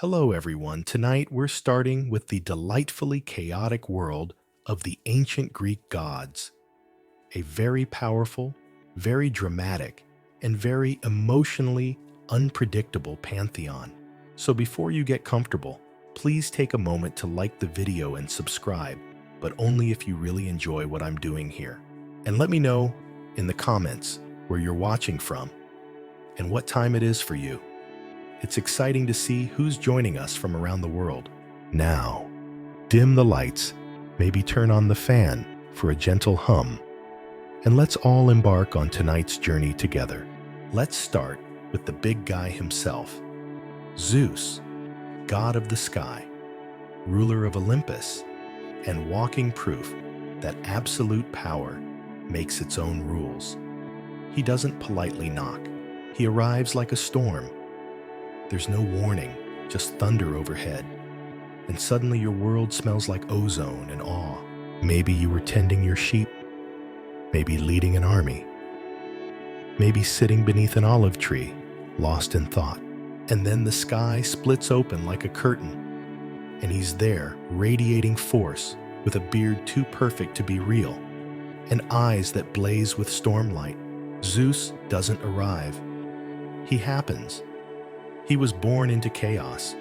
Hello, everyone. Tonight we're starting with the delightfully chaotic world of the ancient Greek gods, a very powerful, very dramatic, and very emotionally unpredictable pantheon. So before you get comfortable, please take a moment to like the video and subscribe, but only if you really enjoy what I'm doing here. And let me know in the comments where you're watching from and what time it is for you. It's exciting to see who's joining us from around the world. Now, dim the lights, maybe turn on the fan for a gentle hum, and let's all embark on tonight's journey together. Let's start with the big guy himself, Zeus, god of the sky, ruler of Olympus, and walking proof that absolute power makes its own rules. He doesn't politely knock. He arrives like a storm. There's no warning, just thunder overhead. And suddenly your world smells like ozone and awe. Maybe you were tending your sheep, maybe leading an army, maybe sitting beneath an olive tree, lost in thought. And then the sky splits open like a curtain, and he's there, radiating force, with a beard too perfect to be real, and eyes that blaze with stormlight. Zeus doesn't arrive. He happens. He was born into chaos.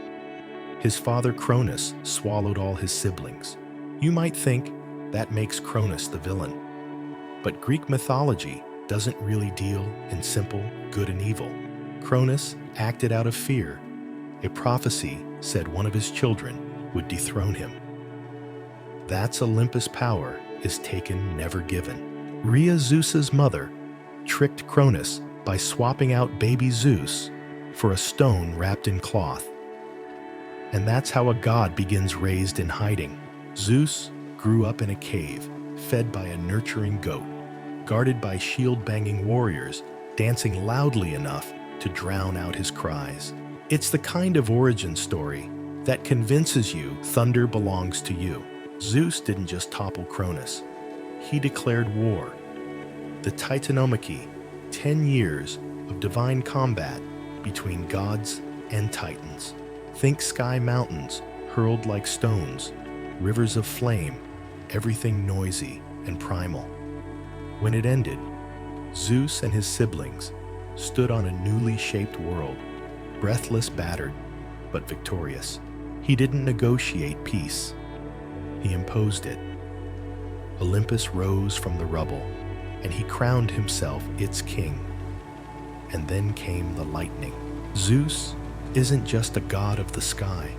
His father Cronus swallowed all his siblings. You might think that makes Cronus the villain. But Greek mythology doesn't really deal in simple good and evil. Cronus acted out of fear. A prophecy said one of his children would dethrone him. That's Olympus power is taken, never given. Rhea, Zeus's mother, tricked Cronus by swapping out baby Zeus for a stone wrapped in cloth. And that's how a god begins raised in hiding. Zeus grew up in a cave, fed by a nurturing goat, guarded by shield-banging warriors, dancing loudly enough to drown out his cries. It's the kind of origin story that convinces you thunder belongs to you. Zeus didn't just topple Cronus. He declared war. The Titanomachy, 10 years of divine combat between gods and titans. Think sky mountains hurled like stones, rivers of flame, everything noisy and primal. When it ended, Zeus and his siblings stood on a newly shaped world, breathless, battered, but victorious. He didn't negotiate peace. He imposed it. Olympus rose from the rubble, and he crowned himself its king. And then came the lightning. Zeus isn't just a god of the sky.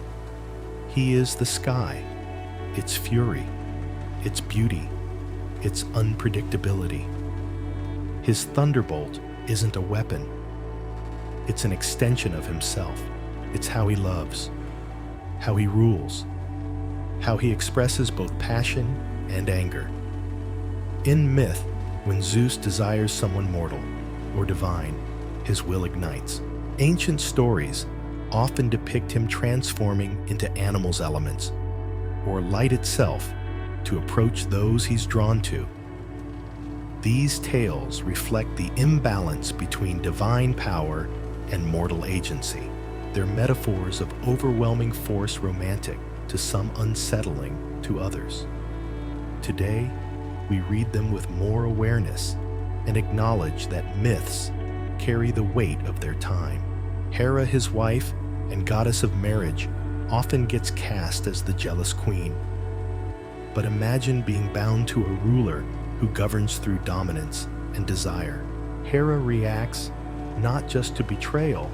He is the sky, its fury, its beauty, its unpredictability. His thunderbolt isn't a weapon. It's an extension of himself. It's how he loves, how he rules, how he expresses both passion and anger. In myth, when Zeus desires someone mortal or divine, his will ignites. Ancient stories often depict him transforming into animals' elements, or light itself, to approach those he's drawn to. These tales reflect the imbalance between divine power and mortal agency. They're metaphors of overwhelming force, romantic to some, unsettling to others. Today, we read them with more awareness and acknowledge that myths carry the weight of their time. Hera, his wife and goddess of marriage, often gets cast as the jealous queen. But imagine being bound to a ruler who governs through dominance and desire. Hera reacts not just to betrayal,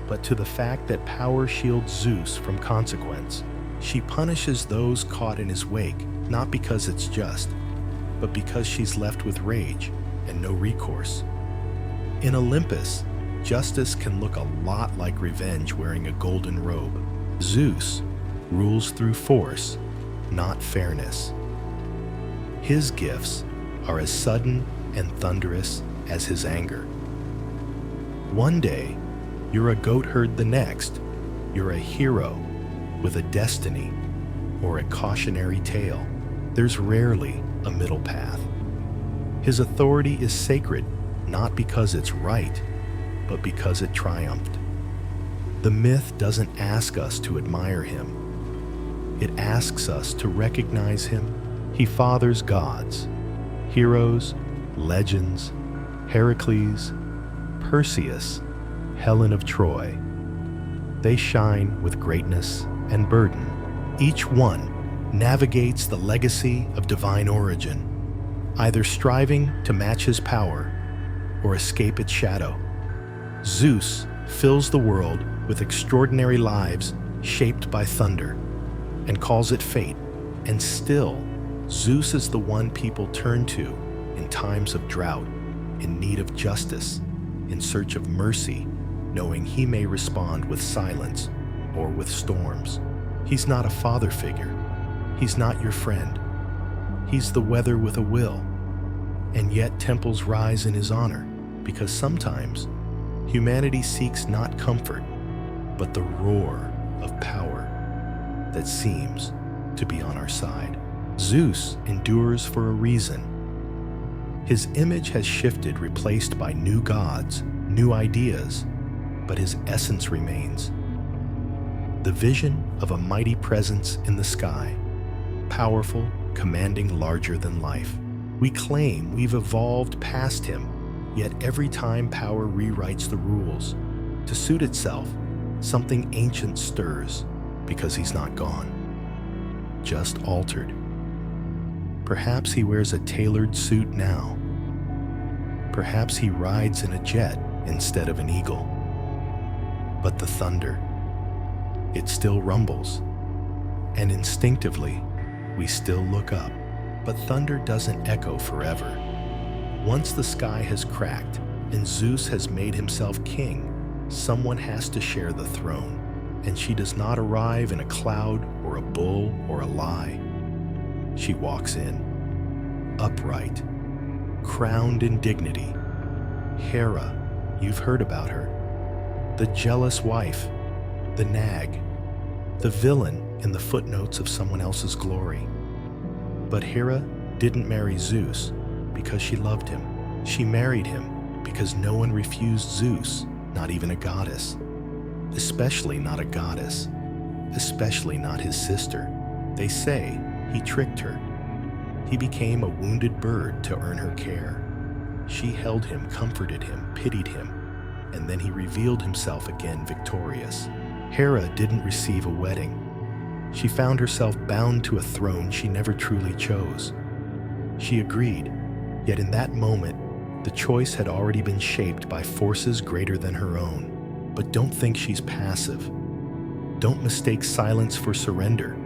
but to the fact that power shields Zeus from consequence. She punishes those caught in his wake, not because it's just, but because she's left with rage and no recourse. In Olympus, justice can look a lot like revenge wearing a golden robe. Zeus rules through force, not fairness. His gifts are as sudden and thunderous as his anger. One day, you're a goat herd, the next, you're a hero with a destiny or a cautionary tale. There's rarely a middle path. His authority is sacred, not because it's right, but because it triumphed. The myth doesn't ask us to admire him. It asks us to recognize him. He fathers gods, heroes, legends, Heracles, Perseus, Helen of Troy. They shine with greatness and burden. Each one navigates the legacy of divine origin, either striving to match his power or escape its shadow. Zeus fills the world with extraordinary lives shaped by thunder and calls it fate. And still, Zeus is the one people turn to in times of drought, in need of justice, in search of mercy, knowing he may respond with silence or with storms. He's not a father figure. He's not your friend. He's the weather with a will. And yet temples rise in his honor, because sometimes humanity seeks not comfort, but the roar of power that seems to be on our side. Zeus endures for a reason. His image has shifted, replaced by new gods, new ideas, but his essence remains. The vision of a mighty presence in the sky, powerful, commanding, larger than life. We claim we've evolved past him, yet every time power rewrites the rules to suit itself, something ancient stirs, because he's not gone, just altered. Perhaps he wears a tailored suit now. Perhaps he rides in a jet instead of an eagle. But the thunder, it still rumbles, and instinctively, we still look up. But thunder doesn't echo forever. Once the sky has cracked and Zeus has made himself king, someone has to share the throne, and she does not arrive in a cloud or a bull or a lie. She walks in, upright, crowned in dignity. Hera, you've heard about her. The jealous wife, the nag, the villain in the footnotes of someone else's glory. But Hera didn't marry Zeus because she loved him. She married him because no one refused Zeus, not even a goddess. Especially not a goddess. Especially not his sister. They say he tricked her. He became a wounded bird to earn her care. She held him, comforted him, pitied him, and then he revealed himself again victorious. Hera didn't receive a wedding. She found herself bound to a throne she never truly chose. She agreed, yet in that moment, the choice had already been shaped by forces greater than her own. But don't think she's passive. Don't mistake silence for surrender.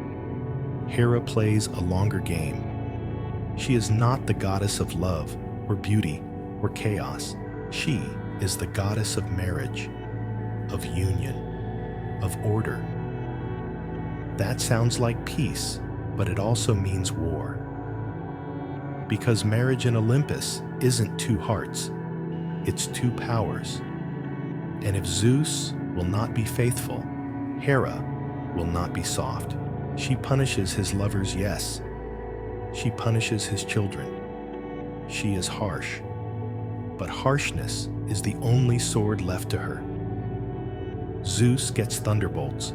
Hera plays a longer game. She is not the goddess of love, or beauty, or chaos. She is the goddess of marriage, of union, of order. That sounds like peace, but it also means war. Because marriage in Olympus isn't two hearts, it's two powers. And if Zeus will not be faithful, Hera will not be soft. She punishes his lovers, yes. She punishes his children. She is harsh. But harshness is the only sword left to her. Zeus gets thunderbolts.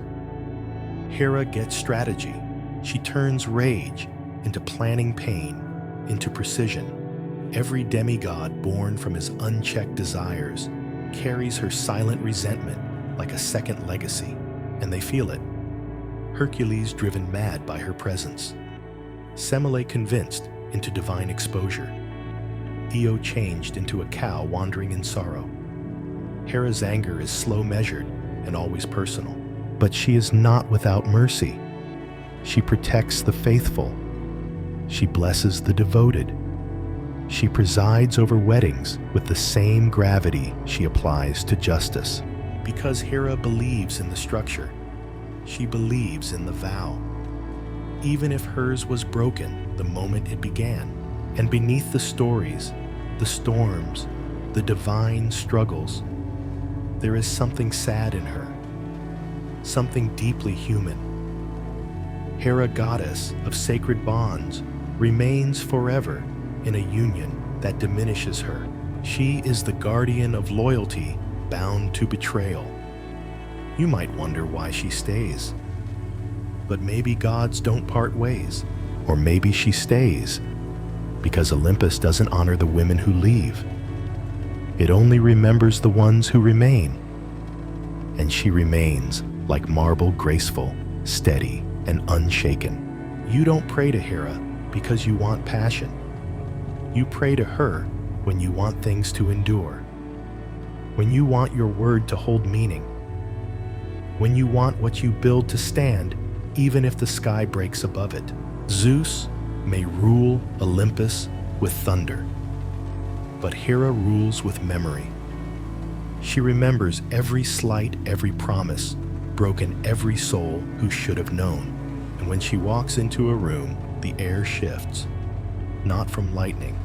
Hera gets strategy. She turns rage into planning pain, into precision. Every demigod born from his unchecked desires carries her silent resentment like a second legacy, and they feel it. Hercules driven mad by her presence. Semele convinced into divine exposure. Io changed into a cow wandering in sorrow. Hera's anger is slow measured and always personal. But she is not without mercy. She protects the faithful. She blesses the devoted. She presides over weddings with the same gravity she applies to justice. Because Hera believes in the structure. She believes in the vow. Even if hers was broken the moment it began. And beneath the stories, the storms, the divine struggles, there is something sad in her. Something deeply human. Hera, goddess of sacred bonds, remains forever in a union that diminishes her. She is the guardian of loyalty bound to betrayal. You might wonder why she stays. But maybe gods don't part ways. Or maybe she stays because Olympus doesn't honor the women who leave. It only remembers the ones who remain. And she remains like marble, graceful, steady, and unshaken. You don't pray to Hera because you want passion. You pray to her when you want things to endure. When you want your word to hold meaning. When you want what you build to stand, even if the sky breaks above it. Zeus may rule Olympus with thunder, but Hera rules with memory. She remembers every slight, every promise, broken every soul who should have known. And when she walks into a room, the air shifts, not from lightning,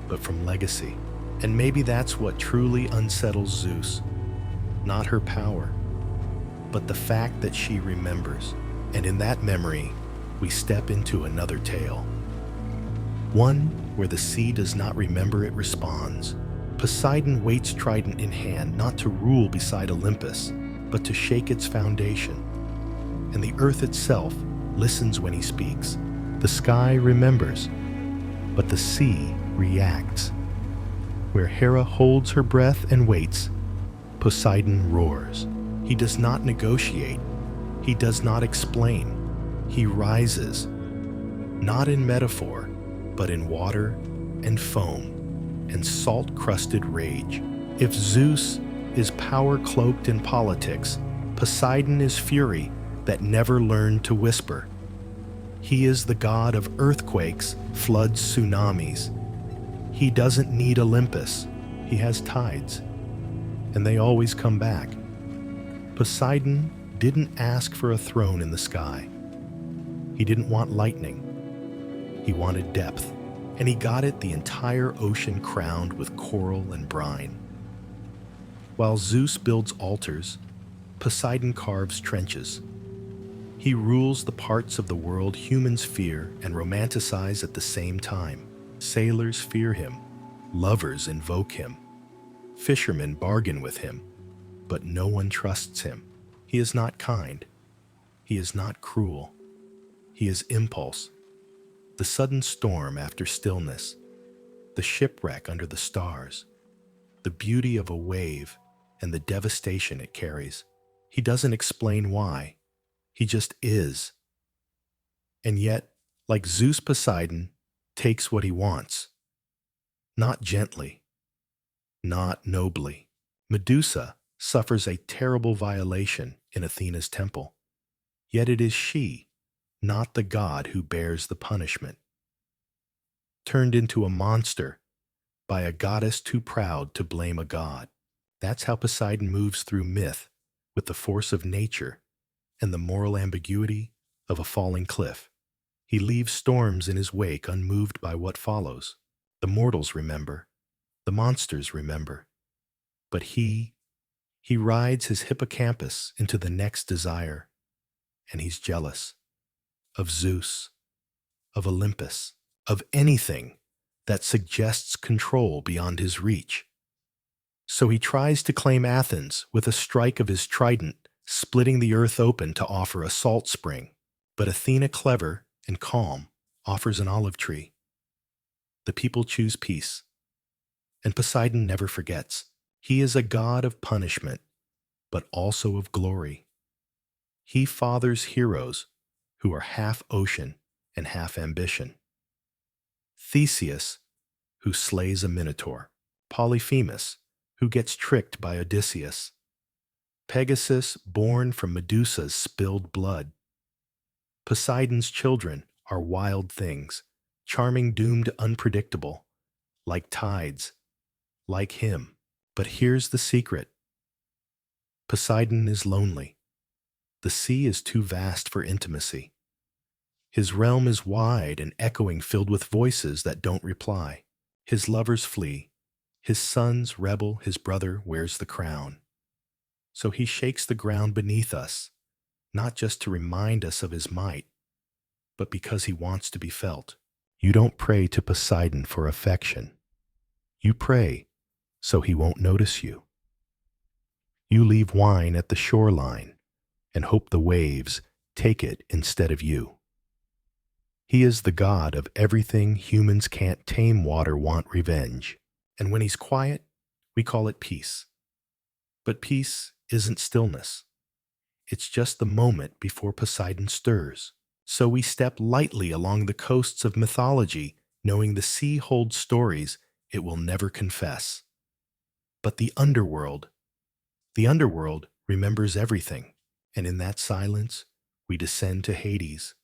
but from legacy. And maybe that's what truly unsettles Zeus. Not her power, but the fact that she remembers. And in that memory, we step into another tale. One where the sea does not remember, it responds. Poseidon waits trident in hand, not to rule beside Olympus, but to shake its foundation. And the earth itself listens when he speaks. The sky remembers, but the sea reacts. Where Hera holds her breath and waits, Poseidon roars. He does not negotiate. He does not explain. He rises, not in metaphor, but in water and foam and salt-crusted rage. If Zeus is power cloaked in politics, Poseidon is fury that never learned to whisper. He is the god of earthquakes, floods, tsunamis. He doesn't need Olympus. He has tides, and they always come back. Poseidon didn't ask for a throne in the sky. He didn't want lightning. He wanted depth, and he got it, the entire ocean crowned with coral and brine. While Zeus builds altars, Poseidon carves trenches. He rules the parts of the world humans fear and romanticize at the same time. Sailors fear him, lovers invoke him, fishermen bargain with him, but no one trusts him. He is not kind. He is not cruel. He is impulse, the sudden storm after stillness, the shipwreck under the stars, the beauty of a wave and the devastation it carries. He doesn't explain why. He just is. And yet, like Zeus, Poseidon takes what he wants. Not gently, not nobly. Medusa suffers a terrible violation in Athena's temple. Yet it is she, not the god, who bears the punishment. Turned into a monster by a goddess too proud to blame a god. That's how Poseidon moves through myth, with the force of nature and the moral ambiguity of a falling cliff. He leaves storms in his wake unmoved by what follows. The mortals remember, the monsters remember, but he rides his hippocampus into the next desire, and he's jealous of Zeus, of Olympus, of anything that suggests control beyond his reach. So he tries to claim Athens with a strike of his trident, splitting the earth open to offer a salt spring. But Athena, clever and calm, offers an olive tree. The people choose peace, and Poseidon never forgets. He is a god of punishment, but also of glory. He fathers heroes who are half ocean and half ambition. Theseus, who slays a minotaur. Polyphemus, who gets tricked by Odysseus. Pegasus, born from Medusa's spilled blood. Poseidon's children are wild things, charming, doomed, unpredictable, like tides, like him. But here's the secret. Poseidon is lonely. The sea is too vast for intimacy. His realm is wide and echoing, filled with voices that don't reply. His lovers flee. His sons rebel. His brother wears the crown. So he shakes the ground beneath us, not just to remind us of his might, but because he wants to be felt. You don't pray to Poseidon for affection. You pray so he won't notice you. You leave wine at the shoreline and hope the waves take it instead of you. He is the god of everything humans can't tame. Water want revenge, and when he's quiet, we call it peace. But peace isn't stillness. It's just the moment before Poseidon stirs. So we step lightly along the coasts of mythology, knowing the sea holds stories it will never confess. But the underworld remembers everything, and in that silence, we descend to Hades.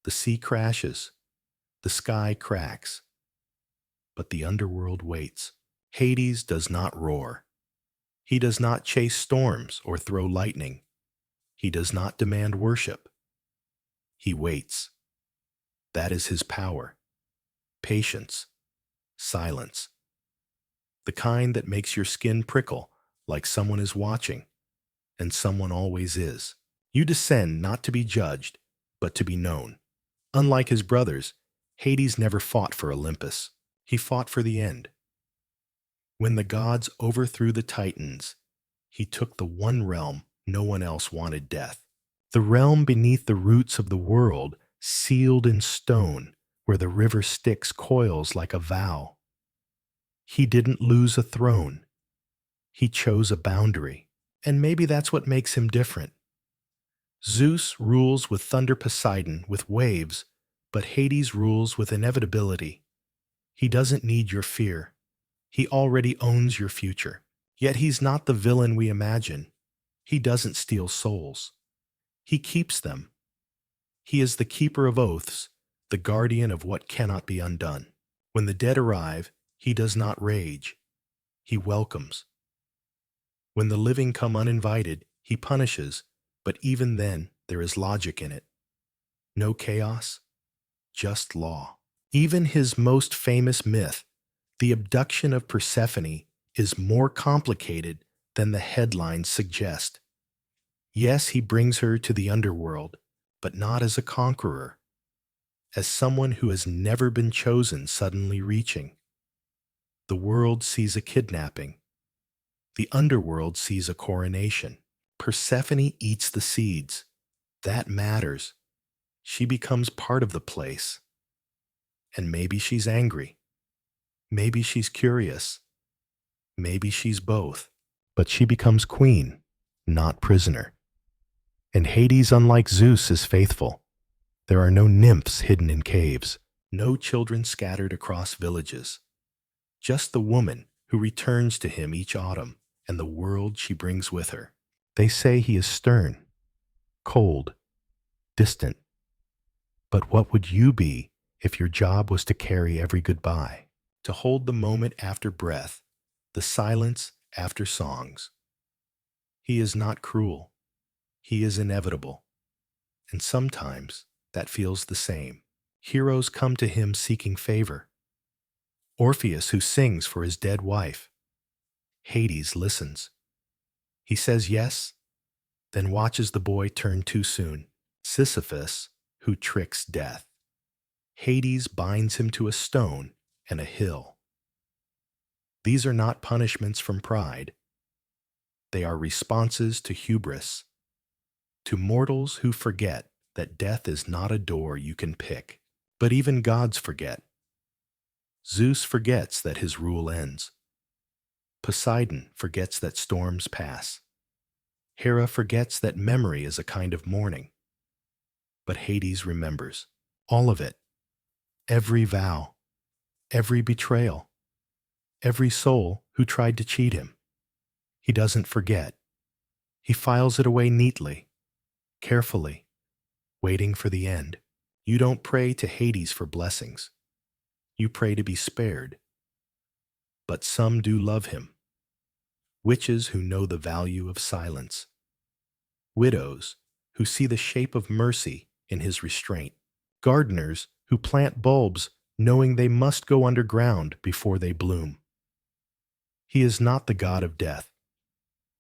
The sea crashes, the sky cracks, but the underworld waits. Hades does not roar. He does not chase storms or throw lightning. He does not demand worship. He waits. That is his power. Patience. Silence. The kind that makes your skin prickle like someone is watching, and someone always is. You descend not to be judged, but to be known. Unlike his brothers, Hades never fought for Olympus. He fought for the end. When the gods overthrew the Titans, he took the one realm no one else wanted: death. The realm beneath the roots of the world, sealed in stone, where the river Styx coils like a vow. He didn't lose a throne. He chose a boundary. And maybe that's what makes him different. Zeus rules with thunder, Poseidon with waves, but Hades rules with inevitability. He doesn't need your fear. He already owns your future. Yet he's not the villain we imagine. He doesn't steal souls. He keeps them. He is the keeper of oaths, the guardian of what cannot be undone. When the dead arrive, he does not rage. He welcomes. When the living come uninvited, he punishes, but even then there is logic in it. No chaos, just law. Even his most famous myth, the abduction of Persephone, is more complicated than the headlines suggest. Yes, he brings her to the underworld, but not as a conqueror, as someone who has never been chosen suddenly reaching. The world sees a kidnapping. The underworld sees a coronation. Persephone eats the seeds. That matters. She becomes part of the place. And maybe she's angry. Maybe she's curious. Maybe she's both. But she becomes queen, not prisoner. And Hades, unlike Zeus, is faithful. There are no nymphs hidden in caves, no children scattered across villages. Just the woman who returns to him each autumn and the world she brings with her. They say he is stern, cold, distant. But what would you be if your job was to carry every goodbye, to hold the moment after breath, the silence after songs? He is not cruel. He is inevitable. And sometimes that feels the same. Heroes come to him seeking favor. Orpheus, who sings for his dead wife. Hades listens. He says yes, then watches the boy turn too soon. Sisyphus, who tricks death. Hades binds him to a stone and a hill. These are not punishments from pride. They are responses to hubris, to mortals who forget that death is not a door you can pick. But even gods forget. Zeus forgets that his rule ends. Poseidon forgets that storms pass. Hera forgets that memory is a kind of mourning. But Hades remembers. All of it. Every vow. Every betrayal. Every soul who tried to cheat him. He doesn't forget. He files it away neatly, carefully, waiting for the end. You don't pray to Hades for blessings. You pray to be spared. But some do love him. Witches who know the value of silence. Widows who see the shape of mercy in his restraint. Gardeners who plant bulbs knowing they must go underground before they bloom. He is not the god of death.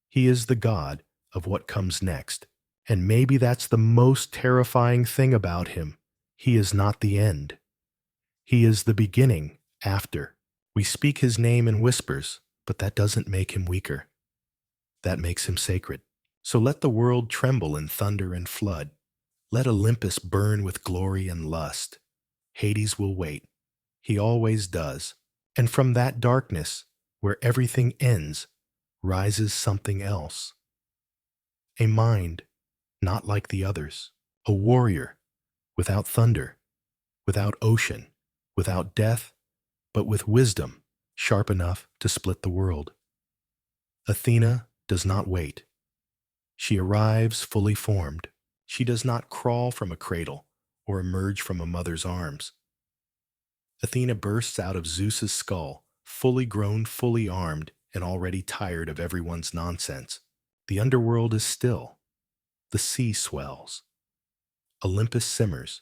He is the god of what comes next. And maybe that's the most terrifying thing about him. He is not the end. He is the beginning after. We speak his name in whispers, but that doesn't make him weaker. That makes him sacred. So let the world tremble in thunder and flood. Let Olympus burn with glory and lust. Hades will wait. He always does. And from that darkness, where everything ends, rises something else. A mind, not like the others. A warrior, without thunder, without ocean, without death, but with wisdom sharp enough to split the world. Athena does not wait. She arrives fully formed. She does not crawl from a cradle or emerge from a mother's arms. Athena bursts out of Zeus's skull, fully grown, fully armed, and already tired of everyone's nonsense. The underworld is still. The sea swells. Olympus simmers.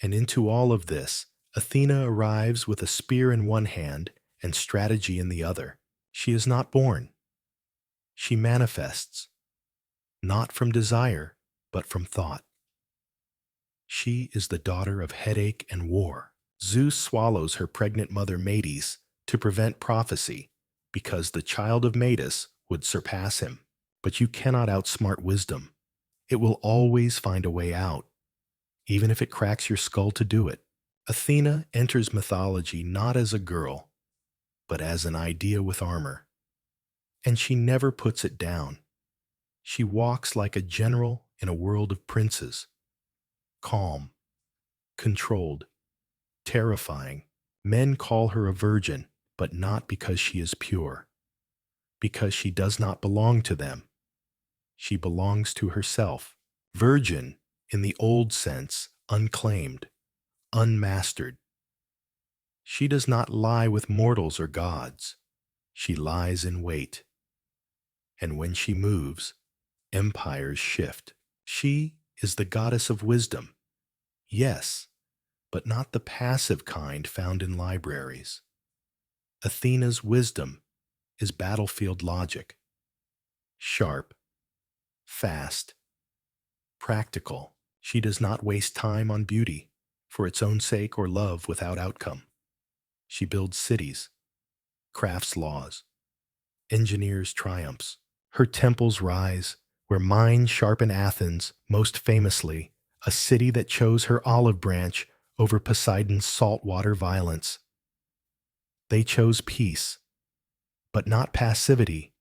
And into all of this, Athena arrives with a spear in one hand and strategy in the other. She is not born. She manifests, not from desire, but from thought. She is the daughter of headache and war. Zeus swallows her pregnant mother Medes to prevent prophecy, because the child of Medes would surpass him. But you cannot outsmart wisdom. It will always find a way out, even if it cracks your skull to do it. Athena enters mythology not as a girl, but as an idea with armor. And she never puts it down. She walks like a general in a world of princes. Calm, controlled, terrifying. Men call her a virgin, but not because she is pure. Because she does not belong to them. She belongs to herself. Virgin, in the old sense, unclaimed, unmastered. She does not lie with mortals or gods. She lies in wait. And when she moves, empires shift. She is the goddess of wisdom. Yes, but not the passive kind found in libraries. Athena's wisdom is battlefield logic. Sharp, fast, practical. She does not waste time on beauty for its own sake or love without outcome. She builds cities, crafts laws, engineers triumphs. Her temples rise where minds sharpen Athens, most famously, a city that chose her olive branch over Poseidon's saltwater violence. They chose peace, but not passivity.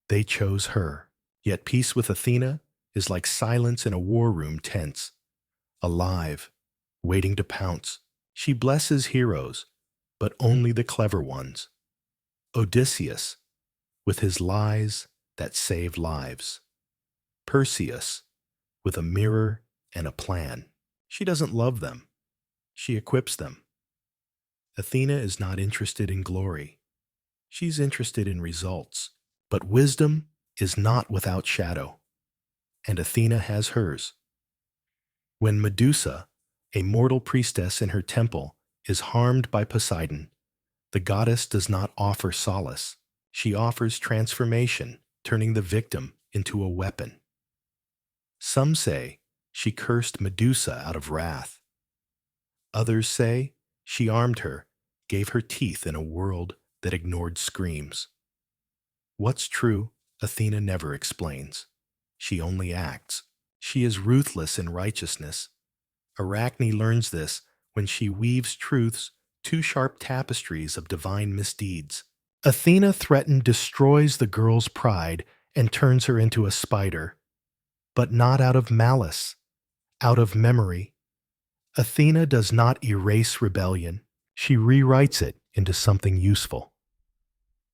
They chose her. Yet peace with Athena is like silence in a war room tense, alive, waiting to pounce. She blesses heroes, but only the clever ones. Odysseus, with his lies that save lives. Perseus, with a mirror and a plan. She doesn't love them. She equips them. Athena is not interested in glory. She's interested in results. But wisdom is not without shadow, and Athena has hers. When Medusa, a mortal priestess in her temple, is harmed by Poseidon, the goddess does not offer solace. She offers transformation, turning the victim into a weapon. Some say she cursed Medusa out of wrath. Others say she armed her, gave her teeth in a world that ignored screams. What's true, Athena never explains. She only acts. She is ruthless in righteousness. Arachne learns this when she weaves truth's two sharp tapestries of divine misdeeds. Athena threatened destroys the girl's pride and turns her into a spider. But not out of malice, out of memory. Athena does not erase rebellion. She rewrites it into something useful.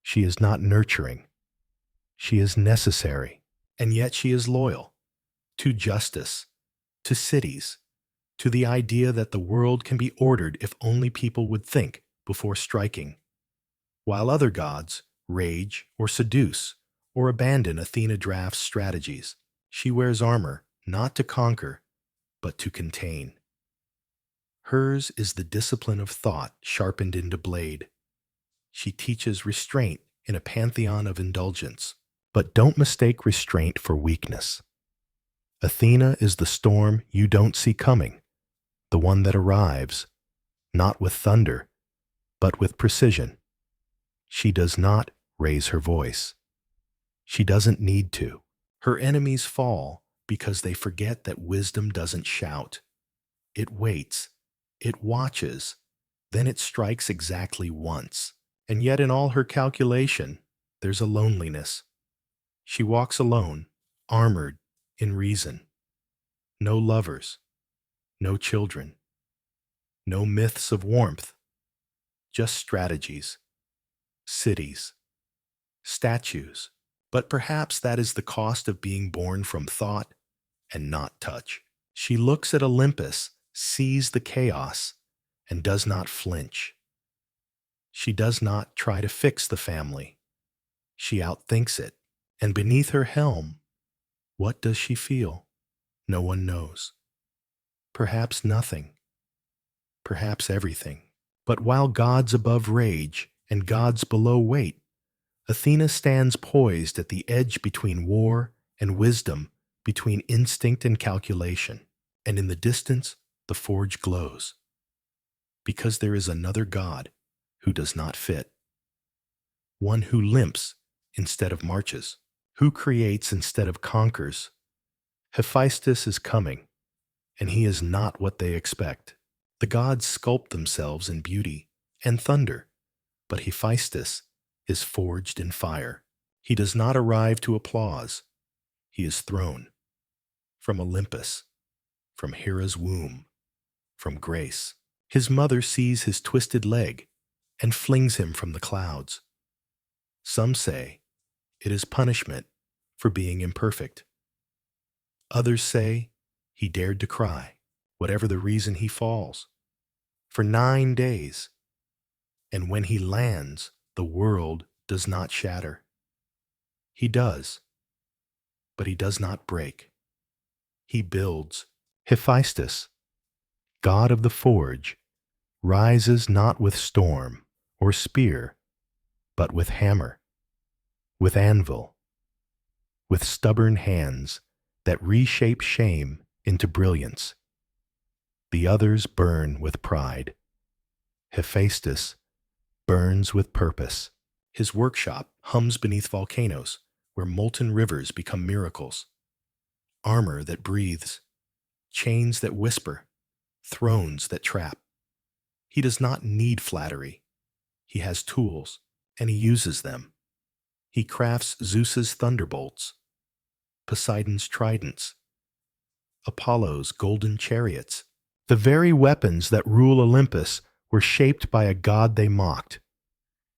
She is not nurturing. She is necessary, and yet she is loyal to justice, to cities, to the idea that the world can be ordered if only people would think before striking. While other gods rage or seduce or abandon Athena drafts strategies. She wears armor not to conquer, but to contain. Hers is the discipline of thought sharpened into blade. She teaches restraint in a pantheon of indulgence. But don't mistake restraint for weakness. Athena is the storm you don't see coming, the one that arrives, not with thunder, but with precision. She does not raise her voice. She doesn't need to. Her enemies fall because they forget that wisdom doesn't shout. It waits. It watches. Then it strikes exactly once. And yet in all her calculation, there's a loneliness. She walks alone, armored in reason. No lovers, no children, no myths of warmth, just strategies, cities, statues. But perhaps that is the cost of being born from thought and not touch. She looks at Olympus, sees the chaos, and does not flinch. She does not try to fix the family. She outthinks it. And beneath her helm, what does she feel? No one knows. Perhaps nothing. Perhaps everything. But while gods above rage and gods below wait, Athena stands poised at the edge between war and wisdom, between instinct and calculation. And in the distance, the forge glows. Because there is another god who does not fit. One who limps instead of marches, who creates instead of conquers. Hephaestus is coming, and he is not what they expect. The gods sculpt themselves in beauty and thunder, but Hephaestus is forged in fire. He does not arrive to applause. He is thrown from Olympus, from Hera's womb, from grace. His mother sees his twisted leg and flings him from the clouds. Some say it is punishment for being imperfect. Others say he dared to cry, whatever the reason he falls, for 9 days. And when he lands, the world does not shatter. He does, but he does not break. He builds. Hephaestus, god of the forge, rises not with storm or spear, but with hammer, with anvil, with stubborn hands that reshape shame into brilliance. The others burn with pride. Hephaestus burns with purpose. His workshop hums beneath volcanoes, where molten rivers become miracles. Armor that breathes, chains that whisper, thrones that trap. He does not need flattery. He has tools, and he uses them. He crafts Zeus's thunderbolts, Poseidon's tridents, Apollo's golden chariots. The very weapons that rule Olympus were shaped by a god they mocked.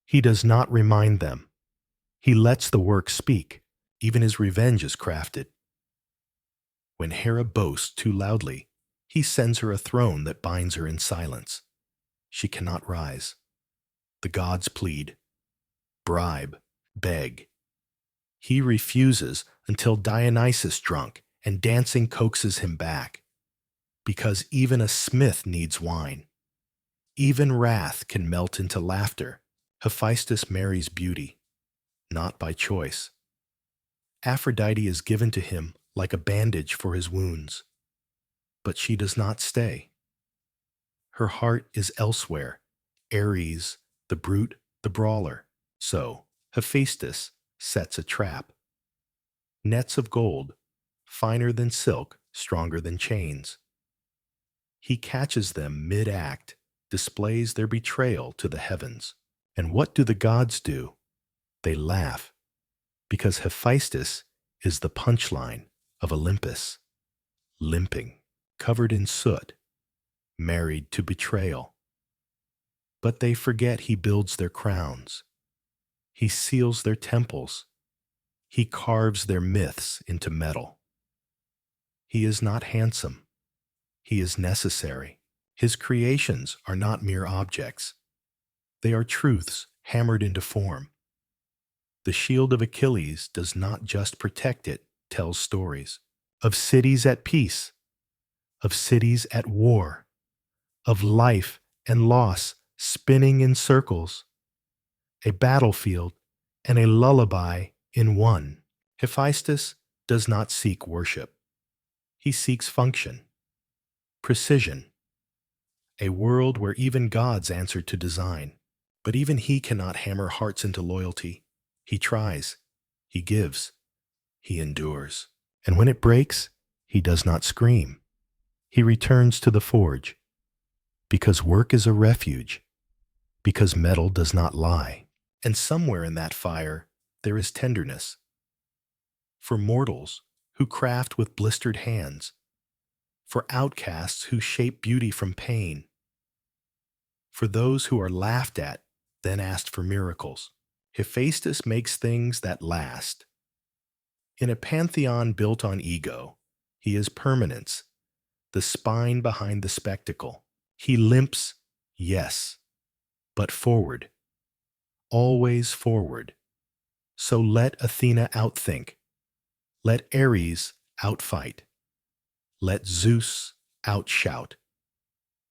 He does not remind them. He lets the work speak. Even his revenge is crafted. When Hera boasts too loudly, he sends her a throne that binds her in silence. She cannot rise. The gods plead, bribe, beg. He refuses until Dionysus drunk and dancing coaxes him back. Because even a smith needs wine. Even wrath can melt into laughter. Hephaestus marries beauty, not by choice. Aphrodite is given to him like a bandage for his wounds. But she does not stay. Her heart is elsewhere, Ares, the brute, the brawler. So Hephaestus sets a trap. Nets of gold, finer than silk, stronger than chains. He catches them mid-act, displays their betrayal to the heavens. And what do the gods do? They laugh, because Hephaestus is the punchline of Olympus, limping, covered in soot, married to betrayal. But they forget he builds their crowns. He seals their temples. He carves their myths into metal. He is not handsome. He is necessary. His creations are not mere objects. They are truths hammered into form. The shield of Achilles does not just protect it, tells stories of cities at peace, of cities at war, of life and loss spinning in circles, a battlefield and a lullaby in one. Hephaestus does not seek worship. He seeks function, precision, a world where even gods answer to design. But even he cannot hammer hearts into loyalty. He tries. He gives. He endures. And when it breaks, he does not scream. He returns to the forge, because work is a refuge, because metal does not lie. And somewhere in that fire, there is tenderness. For mortals who craft with blistered hands, for outcasts who shape beauty from pain, for those who are laughed at, then asked for miracles. Hephaestus makes things that last. In a pantheon built on ego, he is permanence, the spine behind the spectacle. He limps, yes, but forward, always forward. So let Athena outthink, let Ares outfight, let Zeus outshout.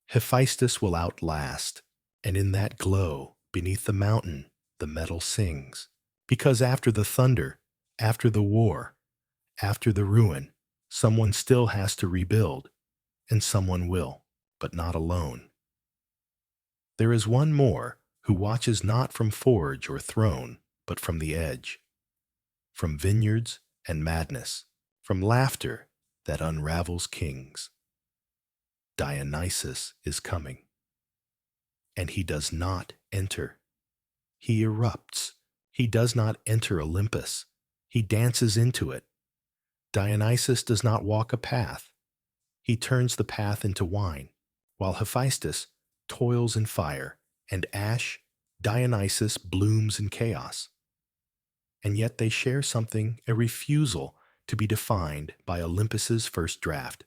Hephaestus will outlast, and in that glow, beneath the mountain, the metal sings. Because after the thunder, after the war, after the ruin, someone still has to rebuild, and someone will, but not alone. There is one more who watches not from forge or throne, but from the edge, from vineyards and madness, from laughter that unravels kings. Dionysus is coming. And he does not enter. He erupts. He does not enter Olympus. He dances into it. Dionysus does not walk a path. He turns the path into wine, while Hephaestus toils in fire, and ash, Dionysus blooms in chaos. And yet they share something, a refusal to be defined by Olympus's first draft.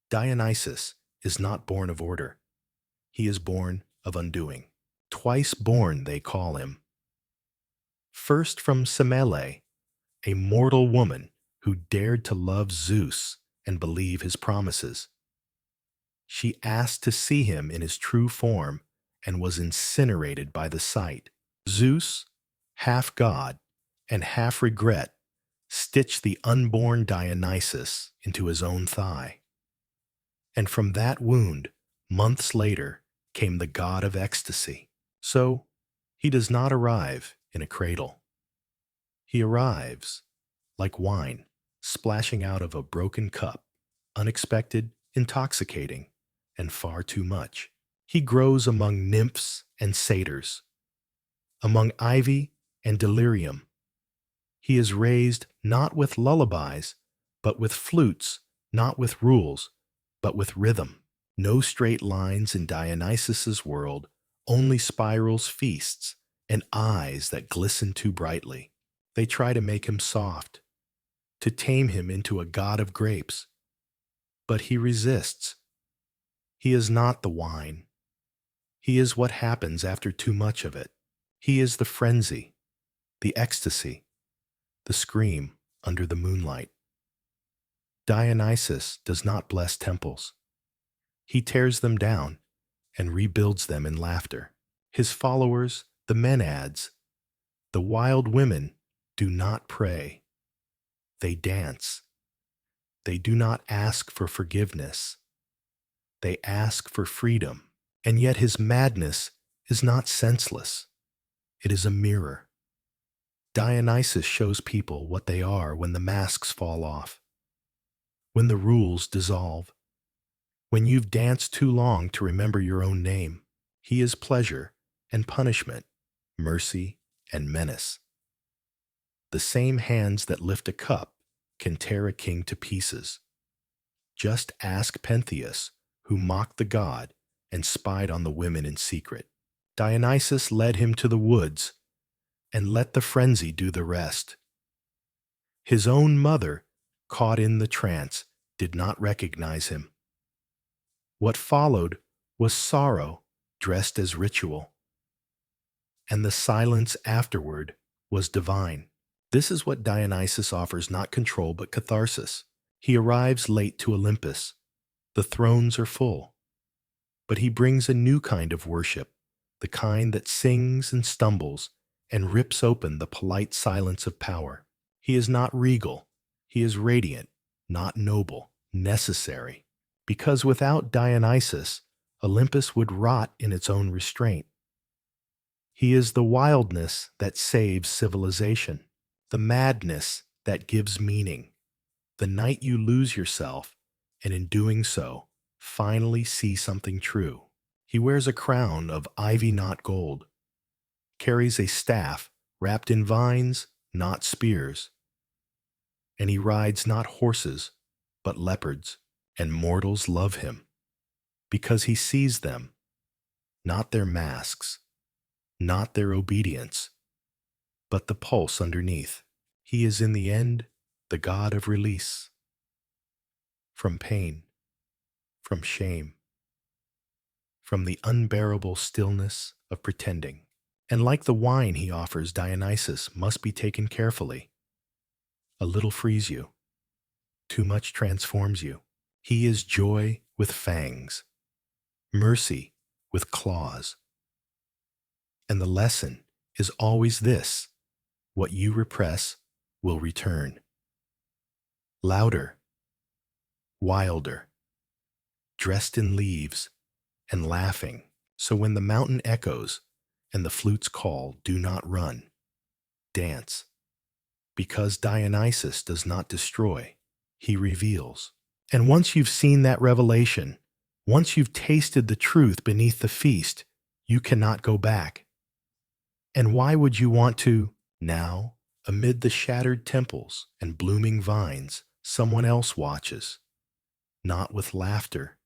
Dionysus is not born of order. He is born of undoing. Twice born, they call him. First from Semele, a mortal woman who dared to love Zeus and believe his promises. She asked to see him in his true form and was incinerated by the sight. Zeus, half god and half regret, stitched the unborn Dionysus into his own thigh. And from that wound, months later, came the god of ecstasy. So, he does not arrive in a cradle. He arrives, like wine, splashing out of a broken cup, unexpected, intoxicating, and far too much. He grows among nymphs and satyrs, among ivy and delirium. He is raised not with lullabies, but with flutes, not with rules, but with rhythm. No straight lines in Dionysus's world, only spirals, feasts, and eyes that glisten too brightly. They try to make him soft, to tame him into a god of grapes. But he resists. He is not the wine. He is what happens after too much of it. He is the frenzy, the ecstasy, the scream under the moonlight. Dionysus does not bless temples. He tears them down and rebuilds them in laughter. His followers, the Maenads, the wild women, do not pray. They dance. They do not ask for forgiveness. They ask for freedom. And yet his madness is not senseless. It is a mirror. Dionysus shows people what they are when the masks fall off, when the rules dissolve, when you've danced too long to remember your own name. He is pleasure and punishment, mercy and menace. The same hands that lift a cup can tear a king to pieces. Just ask Pentheus, who mocked the god and spied on the women in secret. Dionysus led him to the woods and let the frenzy do the rest. His own mother, caught in the trance, did not recognize him. What followed was sorrow dressed as ritual, and the silence afterward was divine. This is what Dionysus offers, not control but catharsis. He arrives late to Olympus. The thrones are full. But he brings a new kind of worship, the kind that sings and stumbles and rips open the polite silence of power. He is not regal. He is radiant, not noble, necessary. Because without Dionysus, Olympus would rot in its own restraint. He is the wildness that saves civilization. the madness that gives meaning, the night you lose yourself, and in doing so, finally see something true. He wears a crown of ivy not gold, carries a staff wrapped in vines, not spears, and he rides not horses, but leopards, and mortals love him, because he sees them, not their masks, not their obedience, but the pulse underneath. He is in the end the god of release from pain, from shame, from the unbearable stillness of pretending. And like the wine he offers Dionysus must be taken carefully. A little frees you, too much transforms you. He is joy with fangs, mercy with claws. And the lesson is always this: what you repress will return. Louder, wilder, dressed in leaves and laughing. So when the mountain echoes and the flutes call, do not run. Dance. Because Dionysus does not destroy, he reveals. And once you've seen that revelation, once you've tasted the truth beneath the feast, you cannot go back. And why would you want to? Now, amid the shattered temples and blooming vines, someone else watches. Not with laughter,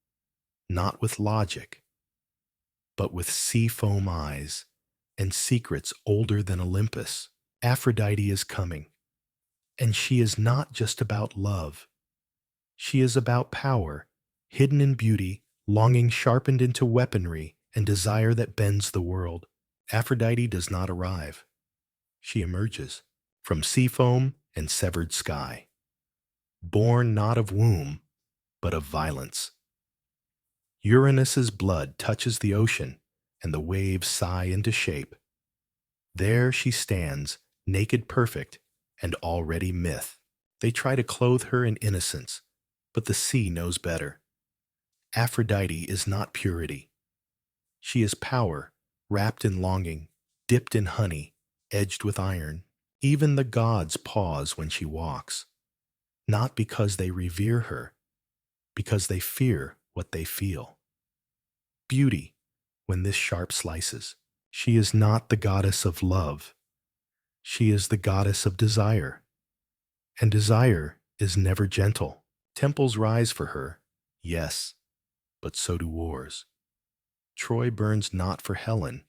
not with logic, but with sea foam eyes and secrets older than Olympus. Aphrodite is coming. And she is not just about love. She is about power, hidden in beauty, longing sharpened into weaponry, and desire that bends the world. Aphrodite does not arrive. She emerges from sea foam and severed sky, born not of womb, but of violence. Uranus's blood touches the ocean, and the waves sigh into shape. There she stands, naked perfect, and already myth. They try to clothe her in innocence, but the sea knows better. Aphrodite is not purity. She is power, wrapped in longing, dipped in honey, edged with iron. Even the gods pause when she walks, not because they revere her, because they fear what they feel. Beauty, when this sharp slices. She is not the goddess of love. She is the goddess of desire. And desire is never gentle. Temples rise for her, yes, but so do wars. Troy burns not for Helen,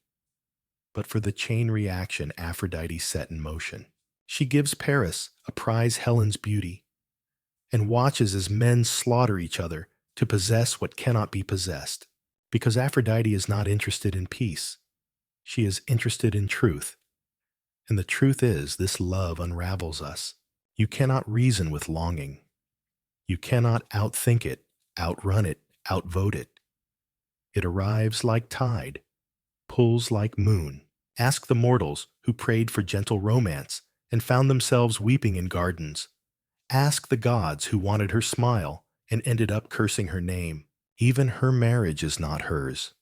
but for the chain reaction Aphrodite set in motion. She gives Paris a prize Helen's beauty, and watches as men slaughter each other to possess what cannot be possessed. Because Aphrodite is not interested in peace. She is interested in truth. And the truth is, this love unravels us. You cannot reason with longing. You cannot outthink it, outrun it, outvote it. It arrives like tide, pulls like moon. Ask the mortals who prayed for gentle romance and found themselves weeping in gardens. Ask the gods who wanted her smile and ended up cursing her name. Even her marriage is not hers.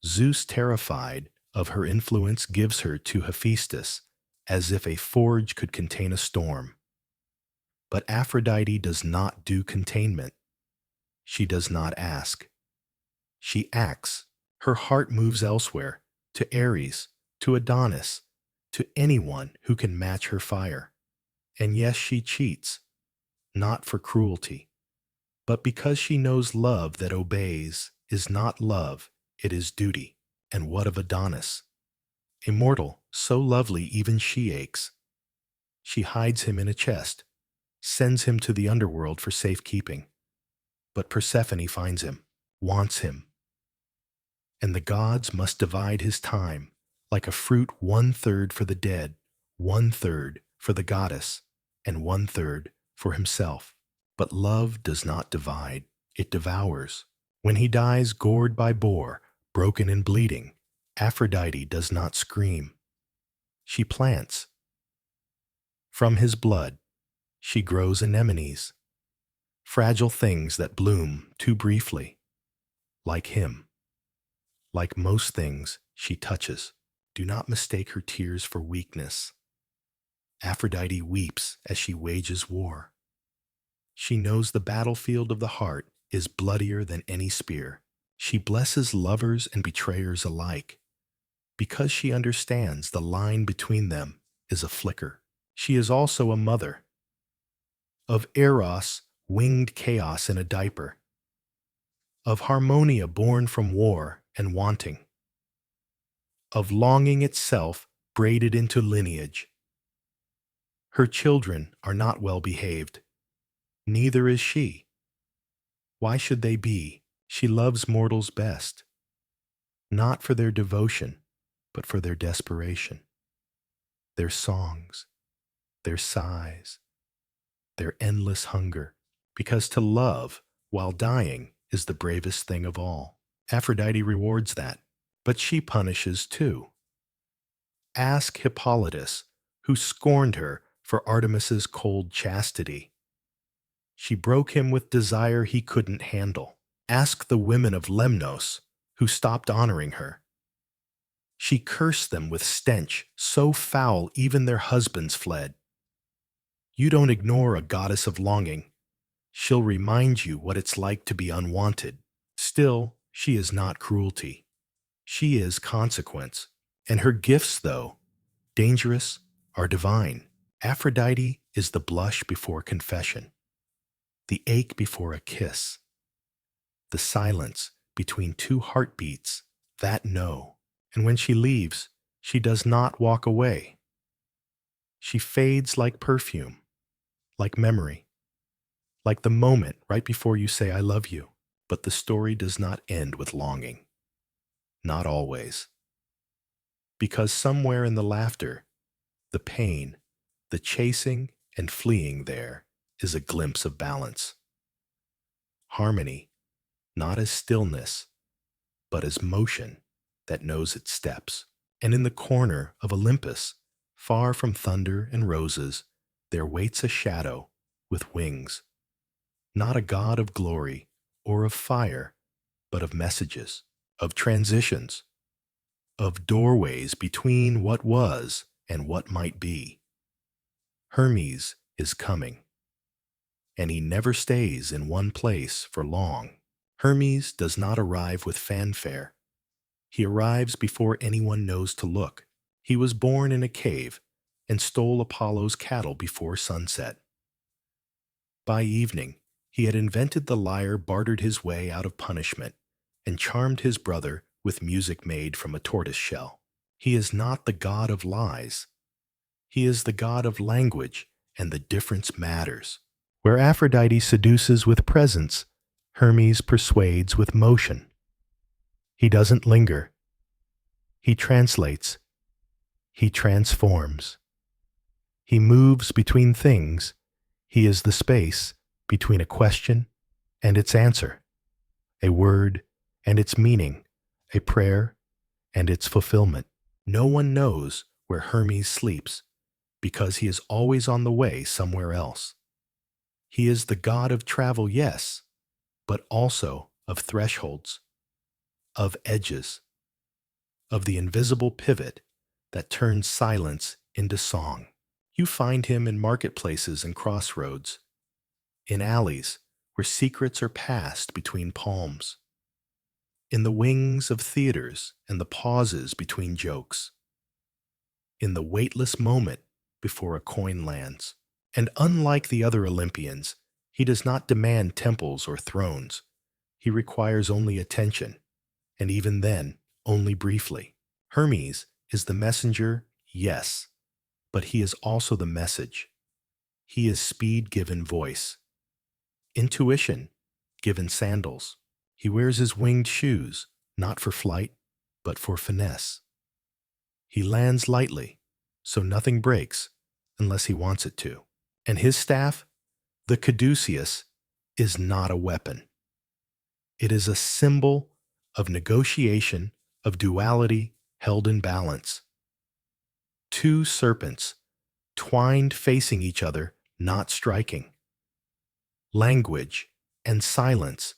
Zeus, terrified of her influence, gives her to Hephaestus, as if a forge could contain a storm. But Aphrodite does not do containment. She does not ask. She acts. Her heart moves elsewhere, to Ares, to Adonis, to anyone who can match her fire. And yes, she cheats, not for cruelty, but because she knows love that obeys is not love, it is duty. And what of Adonis? A mortal, so lovely even she aches. She hides him in a chest, sends him to the underworld for safekeeping. But Persephone finds him, wants him. And the gods must divide his time, like a fruit, 1/3 for the dead, 1/3 for the goddess, and 1/3 for himself. But love does not divide, it devours. When he dies gored by boar, broken and bleeding, Aphrodite does not scream. She plants. From his blood, she grows anemones, fragile things that bloom too briefly, like him. Like most things she touches, do not mistake her tears for weakness. Aphrodite weeps as she wages war. She knows the battlefield of the heart is bloodier than any spear. She blesses lovers and betrayers alike because she understands the line between them is a flicker. She is also a mother of Eros, winged chaos in a diaper, of Harmonia born from war and wanting, of longing itself braided into lineage. Her children are not well behaved. Neither is she. Why should they be? She loves mortals best, not for their devotion, but for their desperation, their songs, their sighs, their endless hunger, because to love while dying is the bravest thing of all. Aphrodite rewards that, but she punishes too. Ask Hippolytus, who scorned her for Artemis's cold chastity. She broke him with desire he couldn't handle. Ask the women of Lemnos, who stopped honoring her. She cursed them with stench so foul even their husbands fled. You don't ignore a goddess of longing. She'll remind you what it's like to be unwanted. Still, she is not cruelty. She is consequence. And her gifts, though dangerous, are divine. Aphrodite is the blush before confession, the ache before a kiss, the silence between two heartbeats that know. And when she leaves, she does not walk away. She fades like perfume, like memory, like the moment right before you say, I love you. But the story does not end with longing. Not always. Because somewhere in the laughter, the pain, the chasing and fleeing there is a glimpse of balance. Harmony, not as stillness, but as motion that knows its steps. And in the corner of Olympus, far from thunder and roses, there waits a shadow with wings, not a god of glory or of fire, but of messages, of transitions, of doorways between what was and what might be. Hermes is coming, and he never stays in one place for long. Hermes does not arrive with fanfare. He arrives before anyone knows to look. He was born in a cave and stole Apollo's cattle before sunset. By evening, he had invented the lyre, bartered his way out of punishment, and charmed his brother with music made from a tortoise shell. He is not the god of lies. He is the god of language, and the difference matters. Where Aphrodite seduces with presence, Hermes persuades with motion. He doesn't linger. He translates. He transforms. He moves between things. He is the space between a question and its answer, a word and its meaning, a prayer and its fulfillment. No one knows where Hermes sleeps because he is always on the way somewhere else. He is the god of travel, yes, but also of thresholds, of edges, of the invisible pivot that turns silence into song. You find him in marketplaces and crossroads, in alleys where secrets are passed between palms, in the wings of theaters and the pauses between jokes, in the weightless moment before a coin lands. And unlike the other Olympians, he does not demand temples or thrones. He requires only attention, and even then, only briefly. Hermes is the messenger, yes, but he is also the message. He is speed given voice, intuition given sandals. He wears his winged shoes, not for flight, but for finesse. He lands lightly, so nothing breaks unless he wants it to. And his staff, the caduceus, is not a weapon. It is a symbol of negotiation, of duality held in balance. Two serpents, twined facing each other, not striking. Language and silence,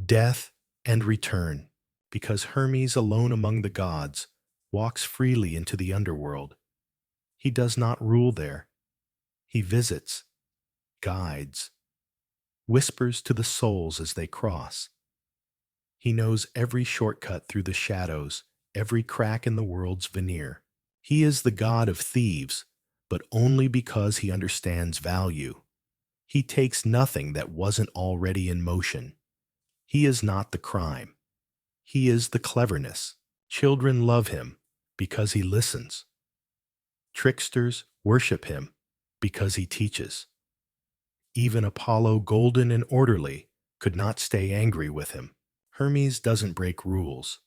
death and return, because Hermes alone among the gods walks freely into the underworld. He does not rule there. He visits, guides, whispers to the souls as they cross. He knows every shortcut through the shadows, every crack in the world's veneer. He is the god of thieves, but only because he understands value. He takes nothing that wasn't already in motion. He is not the crime. He is the cleverness. Children love him because he listens. Tricksters worship him because he teaches. Even Apollo, golden and orderly, could not stay angry with him. Hermes doesn't break rules.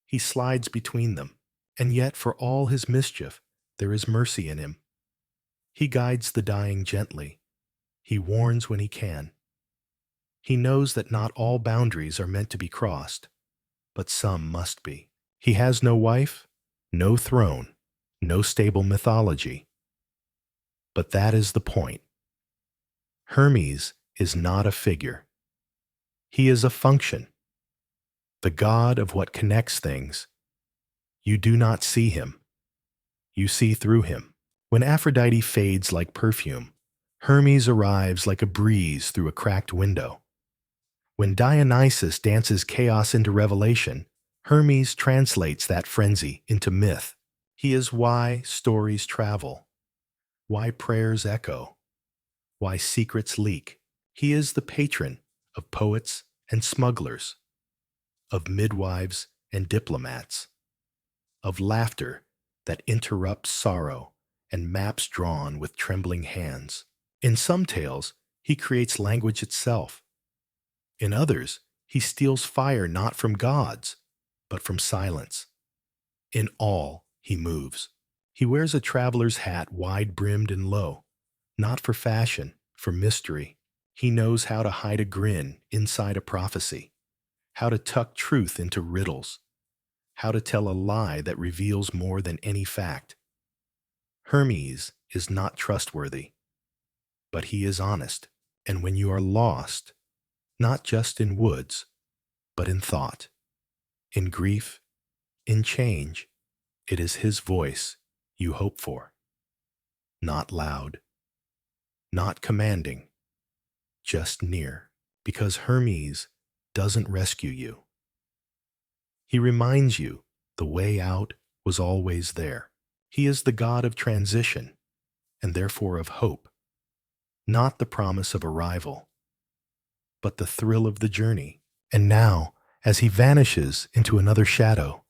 He slides between them, and yet for all his mischief, there is mercy in him. He guides the dying gently. He warns when he can. He knows that not all boundaries are meant to be crossed, but some must be. He has no wife, no throne, no stable mythology. But that is the point. Hermes is not a figure. He is a function, the god of what connects things. You do not see him. You see through him. When Aphrodite fades like perfume, Hermes arrives like a breeze through a cracked window. When Dionysus dances chaos into revelation, Hermes translates that frenzy into myth. He is why stories travel, why prayers echo, why secrets leak. He is the patron of poets and smugglers, of midwives and diplomats, of laughter that interrupts sorrow and maps drawn with trembling hands. In some tales, he creates language itself. In others, he steals fire not from gods, but from silence. In all, he moves. He wears a traveler's hat wide-brimmed and low, not for fashion, for mystery. He knows how to hide a grin inside a prophecy, how to tuck truth into riddles, how to tell a lie that reveals more than any fact. Hermes is not trustworthy, but he is honest. And when you are lost, not just in woods, but in thought, in grief, in change, it is his voice you hope for. Not loud, not commanding, just near, because Hermes doesn't rescue you. He reminds you the way out was always there. He is the god of transition, and therefore of hope, not the promise of arrival, but the thrill of the journey. And now, as he vanishes into another shadow,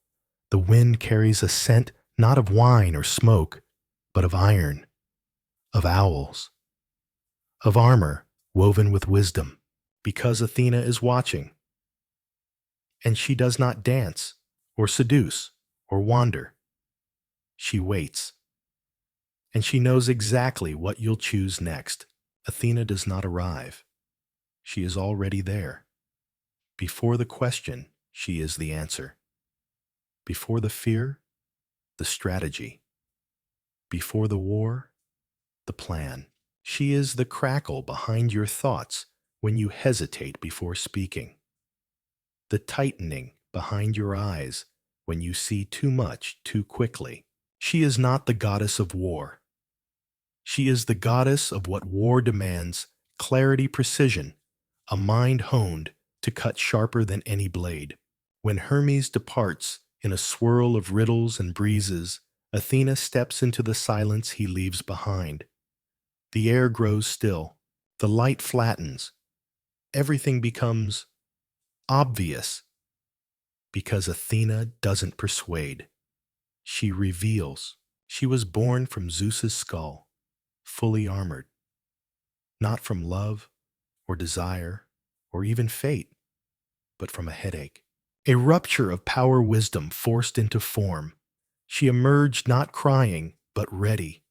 the wind carries a scent not of wine or smoke, but of iron, of owls, of armor woven with wisdom, because Athena is watching. And she does not dance, or seduce, or wander. She waits. And she knows exactly what you'll choose next. Athena does not arrive. She is already there. Before the question, she is the answer. Before the fear, the strategy. Before the war, the plan. She is the crackle behind your thoughts when you hesitate before speaking. The tightening behind your eyes when you see too much too quickly. She is not the goddess of war. She is the goddess of what war demands: clarity, precision, a mind honed to cut sharper than any blade. When Hermes departs in a swirl of riddles and breezes, Athena steps into the silence he leaves behind. The air grows still. The light flattens. Everything becomes obvious, because Athena doesn't persuade. She reveals. She was born from Zeus's skull, fully armored, not from love or desire or even fate, but from a headache. A rupture of power wisdom forced into form. She emerged not crying, but ready,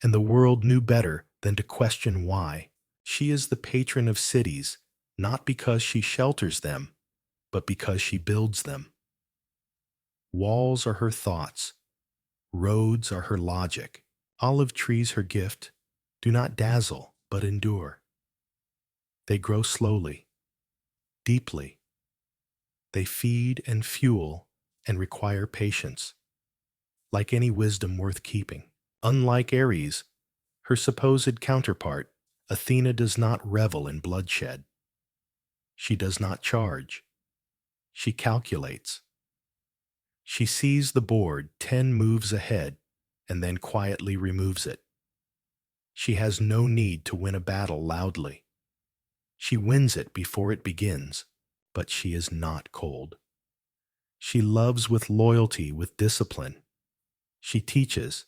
and the world knew better than to question why. She is the patron of cities, not because she shelters them, but because she builds them. Walls are her thoughts. Roads are her logic. Olive trees her gift do not dazzle, but endure. They grow slowly, deeply. They feed and fuel and require patience, like any wisdom worth keeping. Unlike Ares, her supposed counterpart, Athena does not revel in bloodshed. She does not charge. She calculates. She sees the board 10 moves ahead and then quietly removes it. She has no need to win a battle loudly. She wins it before it begins, but she is not cold. She loves with loyalty, with discipline. She teaches.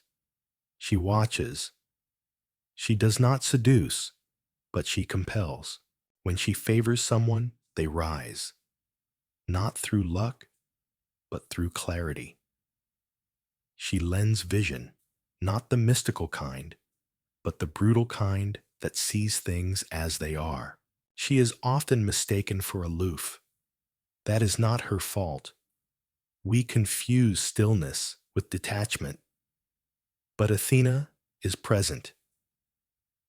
She watches. She does not seduce, but she compels. When she favors someone, they rise, not through luck, but through clarity. She lends vision, not the mystical kind, but the brutal kind that sees things as they are. She is often mistaken for aloof. That is not her fault. We confuse stillness with detachment. But Athena is present,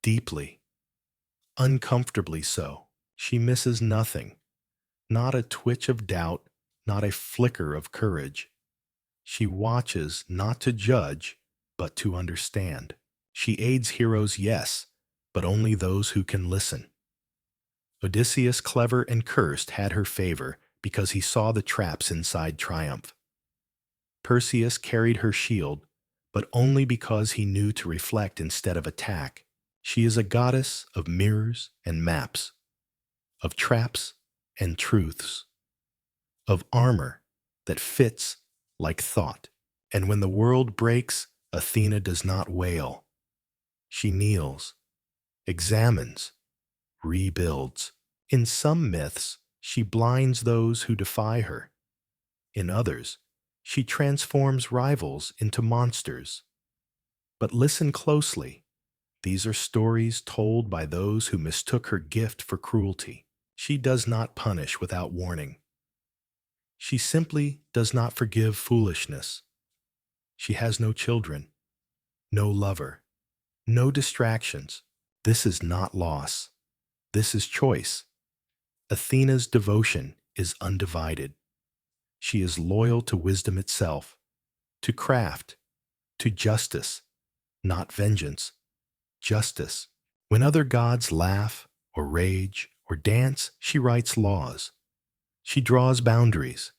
deeply, uncomfortably so. She misses nothing, not a twitch of doubt, not a flicker of courage. She watches not to judge, but to understand. She aids heroes, yes, but only those who can listen. Odysseus, clever and cursed, had her favor because he saw the traps inside triumph. Perseus carried her shield, but only because he knew to reflect instead of attack. She is a goddess of mirrors and maps, of traps and truths, of armor that fits like thought. And when the world breaks, Athena does not wail. She kneels, examines, rebuilds. In some myths, she blinds those who defy her. In others, she transforms rivals into monsters. But listen closely. These are stories told by those who mistook her gift for cruelty. She does not punish without warning. She simply does not forgive foolishness. She has no children, no lover, no distractions. This is not loss. This is choice. Athena's devotion is undivided. She is loyal to wisdom itself, to craft, to justice, not vengeance, justice. When other gods laugh or rage or dance, she writes laws. She draws boundaries.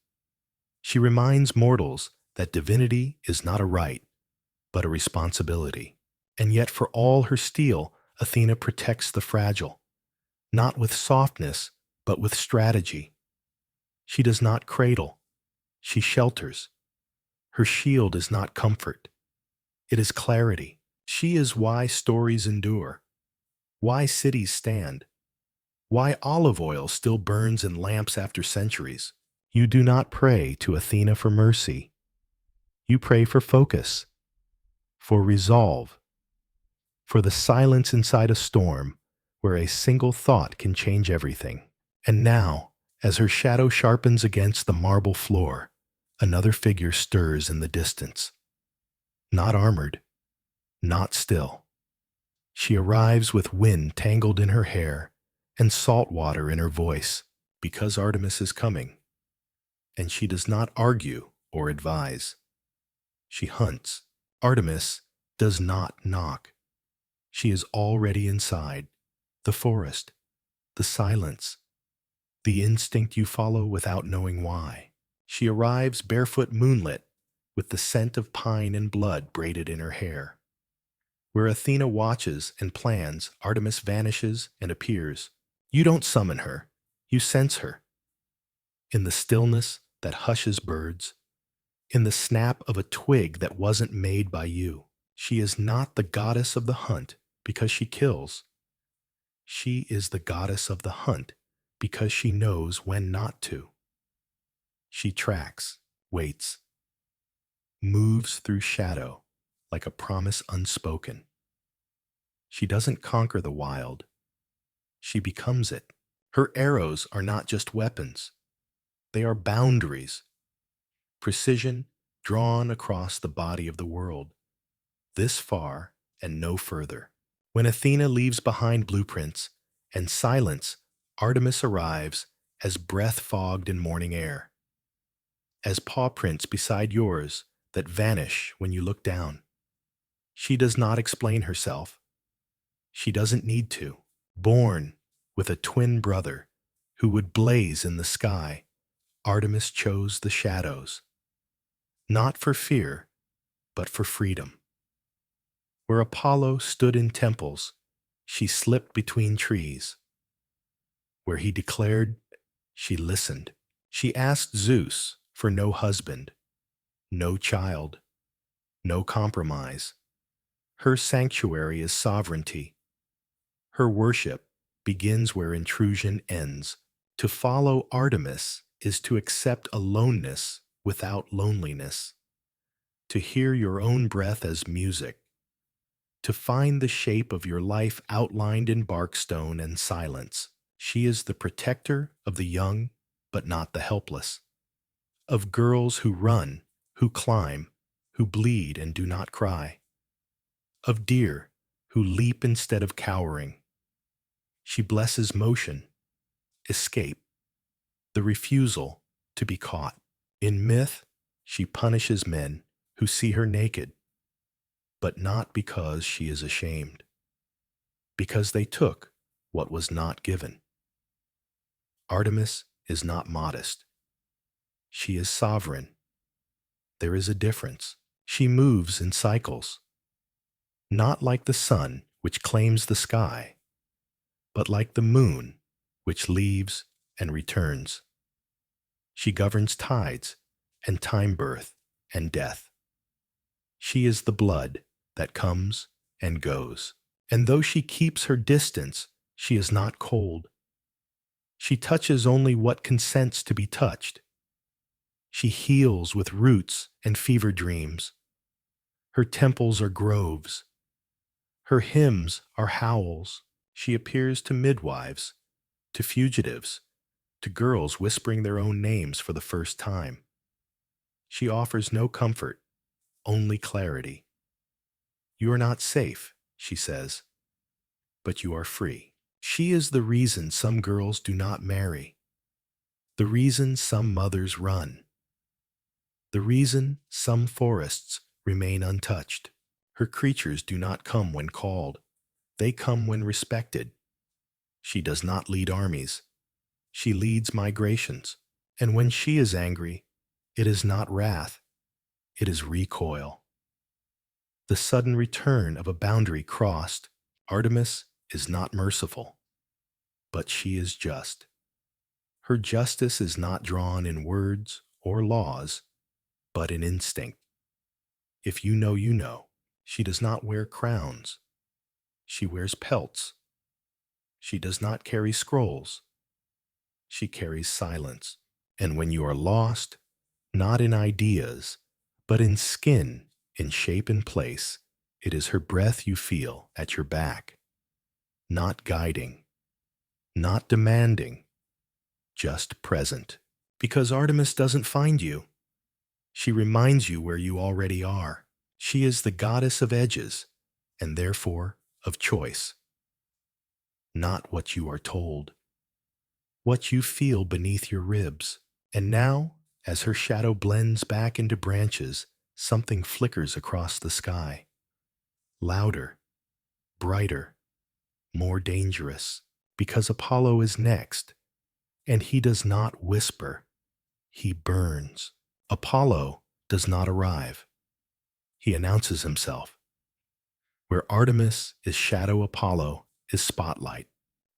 She reminds mortals that divinity is not a right, but a responsibility. And yet for all her steel, Athena protects the fragile, not with softness, but with strategy. She does not cradle. She shelters. Her shield is not comfort. It is clarity. She is why stories endure, why cities stand, why olive oil still burns in lamps after centuries. You do not pray to Athena for mercy. You pray for focus, for resolve, for the silence inside a storm where a single thought can change everything. And now, as her shadow sharpens against the marble floor, another figure stirs in the distance. Not armored, not still. She arrives with wind tangled in her hair and salt water in her voice, because Artemis is coming. And she does not argue or advise. She hunts. Artemis does not knock. She is already inside. The forest, the silence, the instinct you follow without knowing why. She arrives barefoot, moonlit, with the scent of pine and blood braided in her hair. Where Athena watches and plans, Artemis vanishes and appears. You don't summon her, you sense her. In the stillness that hushes birds, in the snap of a twig that wasn't made by you. She is not the goddess of the hunt because she kills. She is the goddess of the hunt because she knows when not to. She tracks, waits, moves through shadow like a promise unspoken. She doesn't conquer the wild. She becomes it. Her arrows are not just weapons. They are boundaries, precision drawn across the body of the world, this far and no further. When Athena leaves behind blueprints and silence, Artemis arrives as breath fogged in morning air, as paw prints beside yours that vanish when you look down. She does not explain herself. She doesn't need to. Born with a twin brother who would blaze in the sky, Artemis chose the shadows, not for fear, but for freedom. Where Apollo stood in temples, she slipped between trees. Where he declared, she listened. She asked Zeus for no husband, no child, no compromise. Her sanctuary is sovereignty. Her worship begins where intrusion ends. To follow Artemis is to accept aloneness without loneliness, to hear your own breath as music, to find the shape of your life outlined in barkstone and silence. She is the protector of the young, but not the helpless, of girls who run, who climb, who bleed and do not cry, of deer who leap instead of cowering. She blesses motion, escape, the refusal to be caught. In myth, she punishes men who see her naked, but not because she is ashamed, because they took what was not given. Artemis is not modest. She is sovereign. There is a difference. She moves in cycles, not like the sun, which claims the sky, but like the moon, which leaves and returns. She governs tides and time, birth and death. She is the blood that comes and goes. And though she keeps her distance, she is not cold. She touches only what consents to be touched. She heals with roots and fever dreams. Her temples are groves. Her hymns are howls. She appears to midwives, to fugitives, to girls whispering their own names for the first time. She offers no comfort, only clarity. You are not safe, she says, but you are free. She is the reason some girls do not marry, the reason some mothers run, the reason some forests remain untouched. Her creatures do not come when called. They come when respected. She does not lead armies. She leads migrations. And when she is angry, it is not wrath. It is recoil. The sudden return of a boundary crossed. Artemis is not merciful, but she is just. Her justice is not drawn in words or laws, but in instinct. If you know, you know. She does not wear crowns. She wears pelts. She does not carry scrolls. She carries silence. And when you are lost, not in ideas, but in skin, in shape and place, it is her breath you feel at your back. Not guiding, not demanding, just present. Because Artemis doesn't find you. She reminds you where you already are. She is the goddess of edges, and therefore of choice. Not what you are told, what you feel beneath your ribs. And now, as her shadow blends back into branches, something flickers across the sky. Louder, brighter, more dangerous, because Apollo is next, and he does not whisper, he burns. Apollo does not arrive. He announces himself. Where Artemis is shadow, Apollo is spotlight.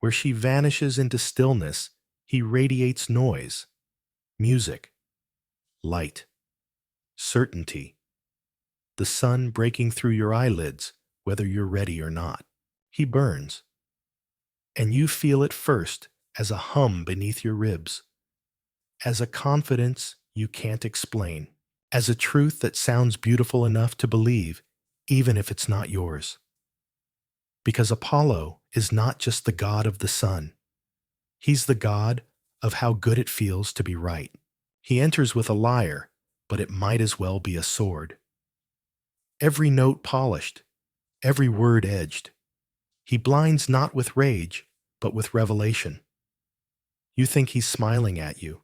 Where she vanishes into stillness, he radiates noise, music, light, certainty. The sun breaking through your eyelids, whether you're ready or not. He burns. And you feel it first as a hum beneath your ribs, as a confidence you can't explain, as a truth that sounds beautiful enough to believe, even if it's not yours. Because Apollo is not just the god of the sun. He's the god of how good it feels to be right. He enters with a lyre, but it might as well be a sword. Every note polished, every word edged. He blinds not with rage, but with revelation. You think he's smiling at you.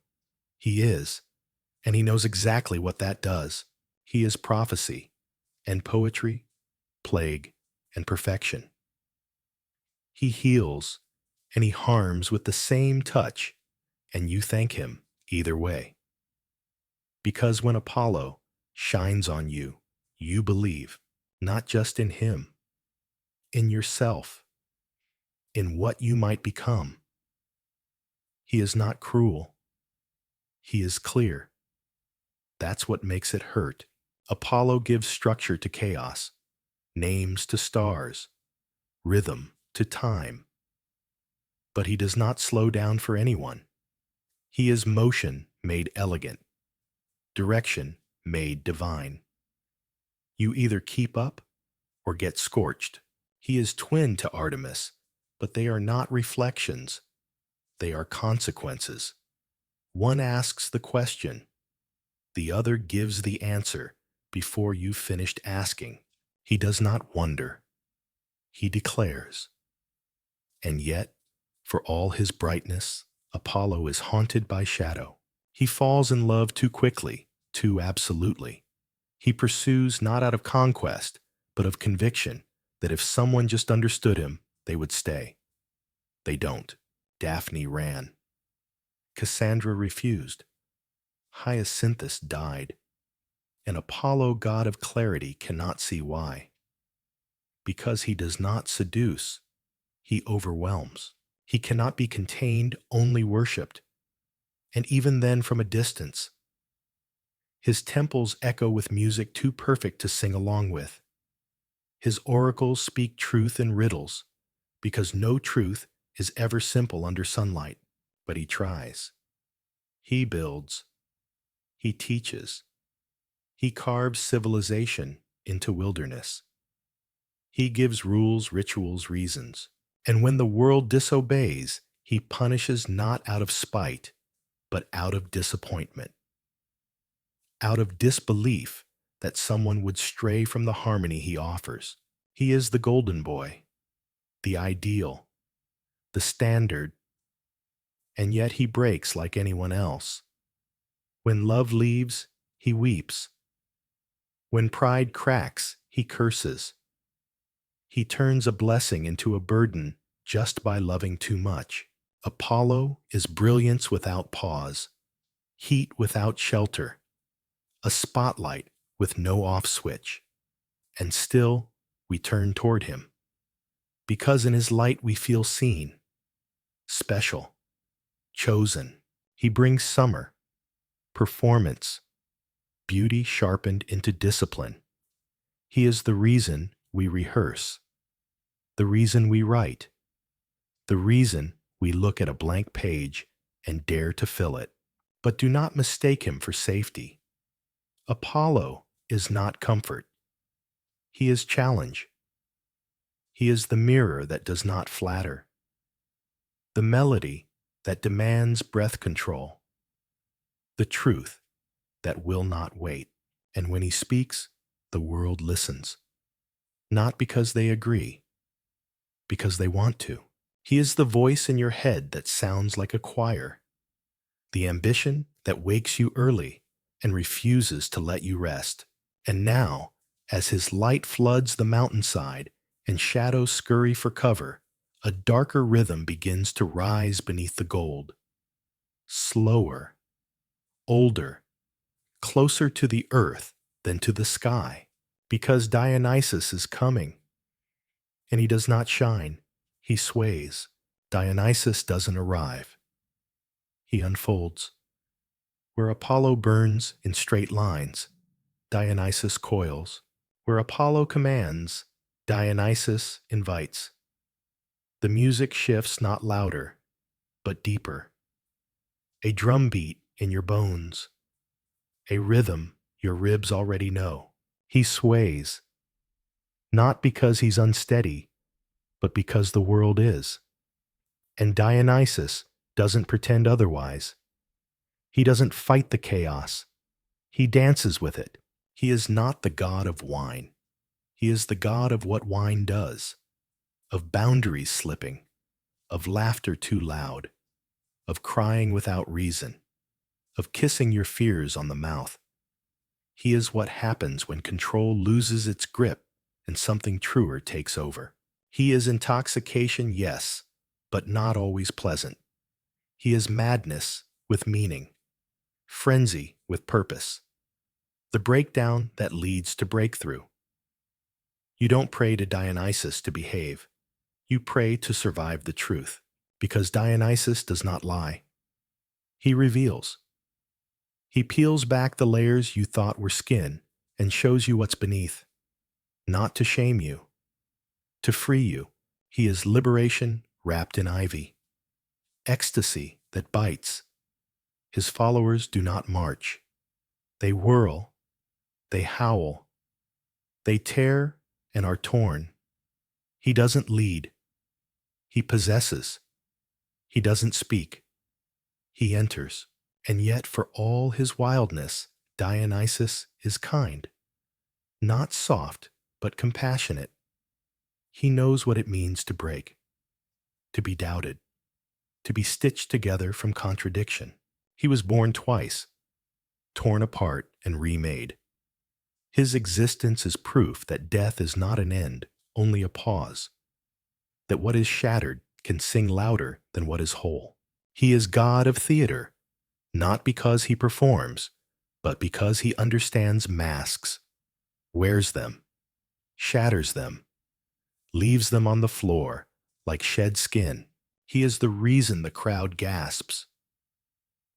He is, and he knows exactly what that does. He is prophecy, and poetry, plague, and perfection. He heals and he harms with the same touch, and you thank him either way. Because when Apollo shines on you, you believe not just in him, in yourself, in what you might become. He is not cruel. He is clear. That's what makes it hurt. Apollo gives structure to chaos, names to stars, rhythm to time. But he does not slow down for anyone. He is motion made elegant, direction made divine. You either keep up or get scorched. He is twin to Artemis, but they are not reflections. They are consequences. One asks the question, the other gives the answer before you've finished asking. He does not wonder. He declares. And yet, for all his brightness, Apollo is haunted by shadow. He falls in love too quickly, too absolutely. He pursues not out of conquest, but of conviction that if someone just understood him, they would stay. They don't. Daphne ran. Cassandra refused. Hyacinthus died. And Apollo, god of clarity, cannot see why. Because he does not seduce, he overwhelms. He cannot be contained, only worshipped. And even then from a distance. His temples echo with music too perfect to sing along with. His oracles speak truth in riddles, because no truth is ever simple under sunlight, but he tries. He builds. He teaches. He carves civilization into wilderness. He gives rules, rituals, reasons. And when the world disobeys, he punishes not out of spite, but out of disappointment. Out of disbelief that someone would stray from the harmony he offers. He is the golden boy, the ideal, the standard, and yet he breaks like anyone else. When love leaves, he weeps. When pride cracks, he curses. He turns a blessing into a burden just by loving too much. Apollo is brilliance without pause, heat without shelter, a spotlight with no off switch. And still, we turn toward him. Because in his light we feel seen, special, chosen. He brings summer, performance, beauty sharpened into discipline. He is the reason we rehearse, the reason we write, the reason we look at a blank page and dare to fill it. But do not mistake him for safety. Apollo is not comfort. He is challenge. He is the mirror that does not flatter, the melody that demands breath control, the truth that will not wait. And when he speaks, the world listens, not because they agree, because they want to. He is the voice in your head that sounds like a choir, the ambition that wakes you early and refuses to let you rest. And now, as his light floods the mountainside and shadows scurry for cover, a darker rhythm begins to rise beneath the gold. Slower, older, closer to the earth than to the sky, because Dionysus is coming. And he does not shine, he sways. Dionysus doesn't arrive. He unfolds. Where Apollo burns in straight lines, Dionysus coils. Where Apollo commands, Dionysus invites. The music shifts not louder, but deeper. A drum beat in your bones. A rhythm your ribs already know. He sways, not because he's unsteady, but because the world is. And Dionysus doesn't pretend otherwise. He doesn't fight the chaos. He dances with it. He is not the god of wine. He is the god of what wine does, of boundaries slipping, of laughter too loud, of crying without reason, of kissing your fears on the mouth. He is what happens when control loses its grip and something truer takes over. He is intoxication, yes, but not always pleasant. He is madness with meaning, frenzy with purpose, the breakdown that leads to breakthrough. You don't pray to Dionysus to behave. You pray to survive the truth, because Dionysus does not lie. He reveals. He peels back the layers you thought were skin and shows you what's beneath, not to shame you, to free you. He is liberation wrapped in ivy, ecstasy that bites. His followers do not march. They whirl, they howl, they tear and are torn. He doesn't lead. He possesses. He doesn't speak. He enters. And yet, for all his wildness, Dionysus is kind. Not soft, but compassionate. He knows what it means to break, to be doubted, to be stitched together from contradiction. He was born twice, torn apart and remade. His existence is proof that death is not an end, only a pause, that what is shattered can sing louder than what is whole. He is God of theater, not because he performs, but because he understands masks, wears them, shatters them, leaves them on the floor like shed skin. He is the reason the crowd gasps,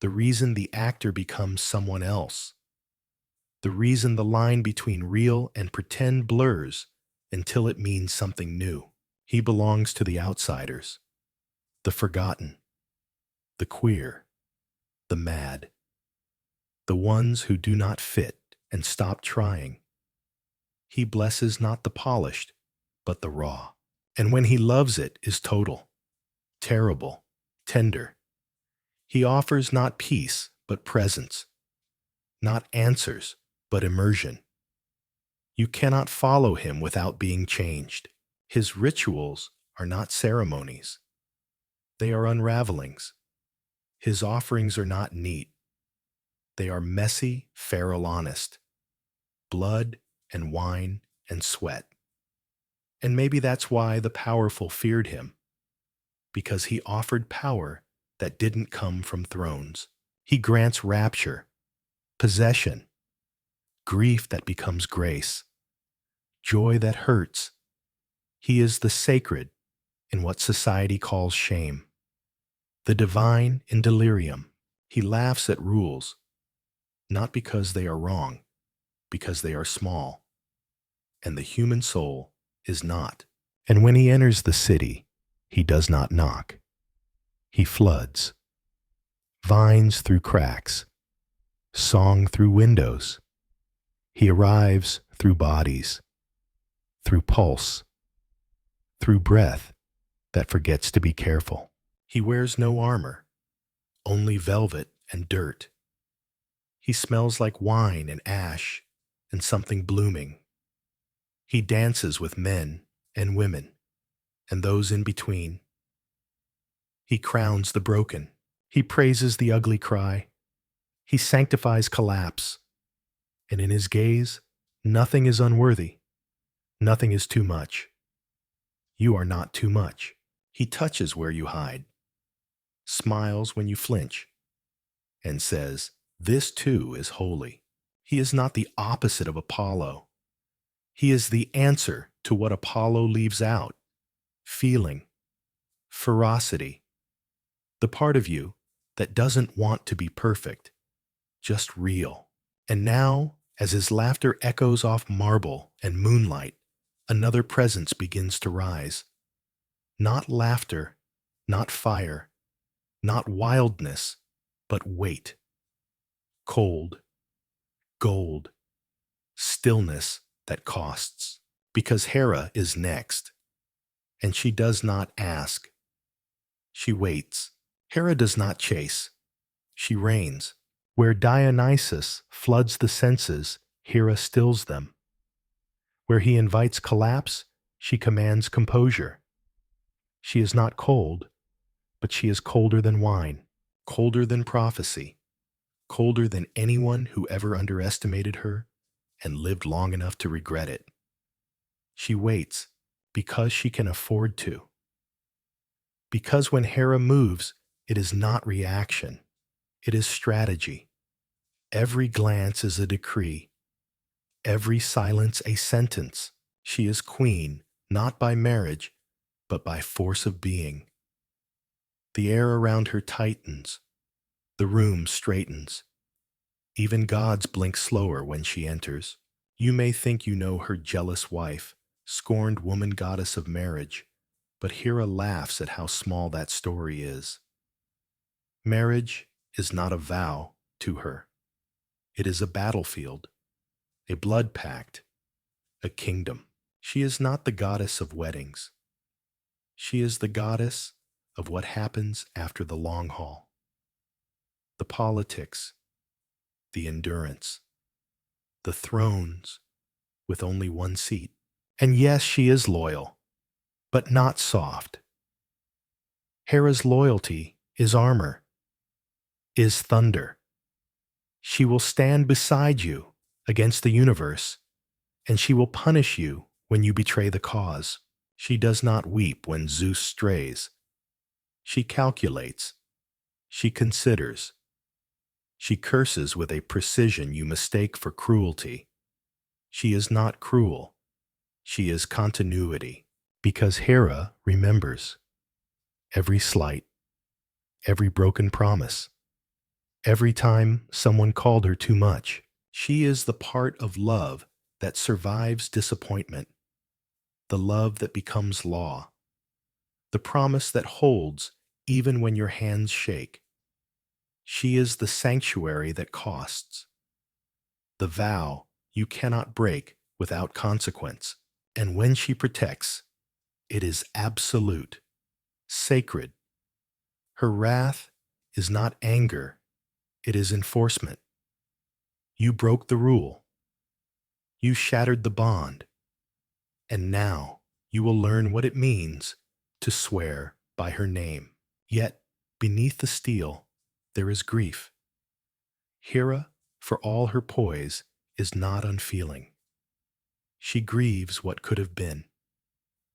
the reason the actor becomes someone else, the reason the line between real and pretend blurs until it means something new. He belongs to the outsiders, the forgotten, the queer, the mad, the ones who do not fit and stop trying. He blesses not the polished, but the raw. And when he loves, it is total, terrible, tender. He offers not peace, but presence, not answers, but immersion. You cannot follow him without being changed. His rituals are not ceremonies. They are unravelings. His offerings are not neat. They are messy, feral honest. Blood and wine and sweat. And maybe that's why the powerful feared him, because he offered power that didn't come from thrones. He grants rapture, possession, grief that becomes grace, joy that hurts. He is the sacred in what society calls shame, the divine in delirium. He laughs at rules, not because they are wrong, because they are small, and the human soul is not. And when he enters the city, he does not knock. He floods, vines through cracks, song through windows. He arrives through bodies, through pulse, through breath that forgets to be careful. He wears no armor, only velvet and dirt. He smells like wine and ash and something blooming. He dances with men and women and those in between. He crowns the broken. He praises the ugly cry. He sanctifies collapse. And in his gaze, nothing is unworthy. Nothing is too much. You are not too much. He touches where you hide, smiles when you flinch, and says, "This too is holy." He is not the opposite of Apollo. He is the answer to what Apollo leaves out: feeling, ferocity, the part of you that doesn't want to be perfect, just real. And now, as his laughter echoes off marble and moonlight, another presence begins to rise. Not laughter, not fire, not wildness, but weight. Cold, gold, stillness that costs. Because Hera is next, and she does not ask. She waits. Hera does not chase. She reigns. Where Dionysus floods the senses, Hera stills them. Where he invites collapse, she commands composure. She is not cold, but she is colder than wine, colder than prophecy, colder than anyone who ever underestimated her and lived long enough to regret it. She waits because she can afford to. Because when Hera moves, it is not reaction, it is strategy. Every glance is a decree, every silence a sentence. She is queen, not by marriage, but by force of being. The air around her tightens, the room straightens. Even gods blink slower when she enters. You may think you know her jealous wife, scorned woman goddess of marriage, but Hera laughs at how small that story is. Marriage is not a vow to her. It is a battlefield, a blood pact, a kingdom. She is not the goddess of weddings. She is the goddess of what happens after the long haul. The politics, the endurance, the thrones with only one seat. And yes, she is loyal, but not soft. Hera's loyalty is armor, is thunder. She will stand beside you against the universe, and she will punish you when you betray the cause. She does not weep when Zeus strays. She calculates. She considers. She curses with a precision you mistake for cruelty. She is not cruel. She is continuity, because Hera remembers every slight, every broken promise, every time someone called her too much. She is the part of love that survives disappointment, the love that becomes law, the promise that holds even when your hands shake. She is the sanctuary that costs, the vow you cannot break without consequence. And when she protects, it is absolute, sacred. Her wrath is not anger, it is enforcement. You broke the rule. You shattered the bond. And now you will learn what it means to swear by her name. Yet, beneath the steel, there is grief. Hera, for all her poise, is not unfeeling. She grieves what could have been.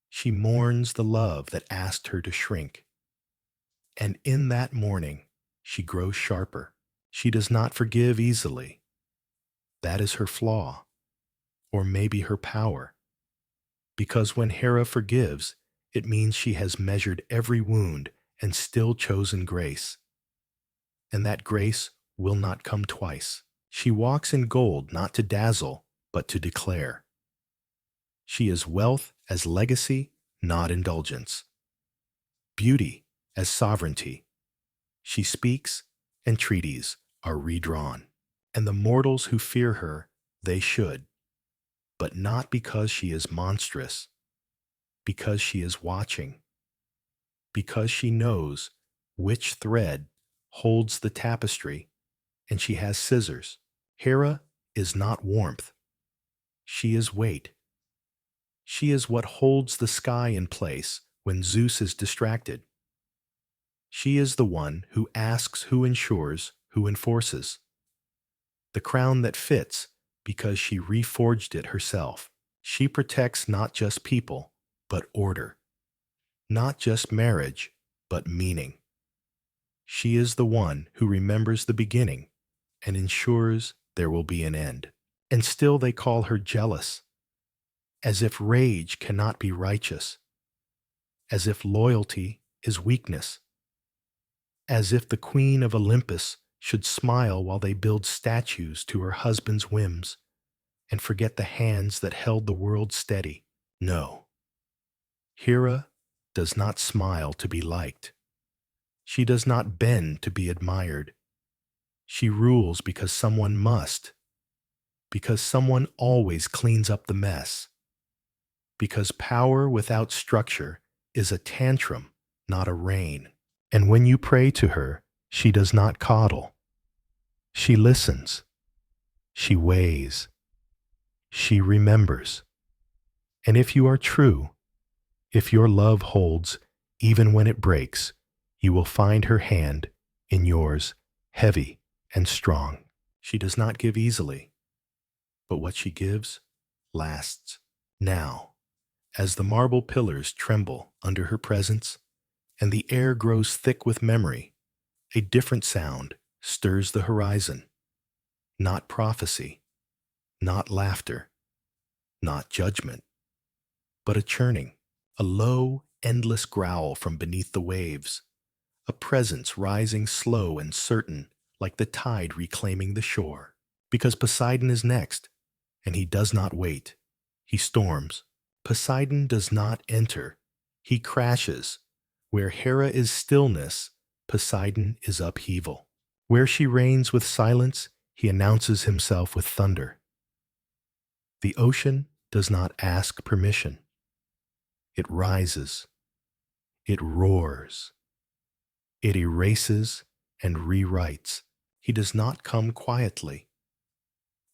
She mourns the love that asked her to shrink. And in that mourning, she grows sharper. She does not forgive easily. That is her flaw, or maybe her power. Because when Hera forgives, it means she has measured every wound and still chosen grace. And that grace will not come twice. She walks in gold not to dazzle, but to declare. She is wealth as legacy, not indulgence. Beauty as sovereignty. She speaks, and treaties are redrawn. And the mortals who fear her, they should. But not because she is monstrous, because she is watching, because she knows which thread holds the tapestry, and she has scissors. Hera is not warmth. She is weight. She is what holds the sky in place when Zeus is distracted. She is the one who asks, who ensures, who enforces. The crown that fits because she reforged it herself. She protects not just people, but order. Not just marriage, but meaning. She is the one who remembers the beginning and ensures there will be an end. And still they call her jealous, as if rage cannot be righteous, as if loyalty is weakness, as if the queen of Olympus should smile while they build statues to her husband's whims and forget the hands that held the world steady. No. Hera does not smile to be liked. She does not bend to be admired. She rules because someone must, because someone always cleans up the mess, because power without structure is a tantrum, not a reign. And when you pray to her, she does not coddle. She listens. She weighs. She remembers. And if you are true, if your love holds even when it breaks, you will find her hand in yours, heavy and strong. She does not give easily, but what she gives lasts. Now, As the marble pillars tremble under her presence, and the air grows thick with memory, a different sound stirs the horizon. Not prophecy, not laughter, not judgment, but a churning, a low, endless growl from beneath the waves, a presence rising slow and certain like the tide reclaiming the shore. Because Poseidon is next, and he does not wait. He storms. Poseidon does not enter. He crashes. Where Hera is stillness, Poseidon is upheaval. Where she reigns with silence, he announces himself with thunder. The ocean does not ask permission. It rises. It roars. It erases and rewrites. He does not come quietly.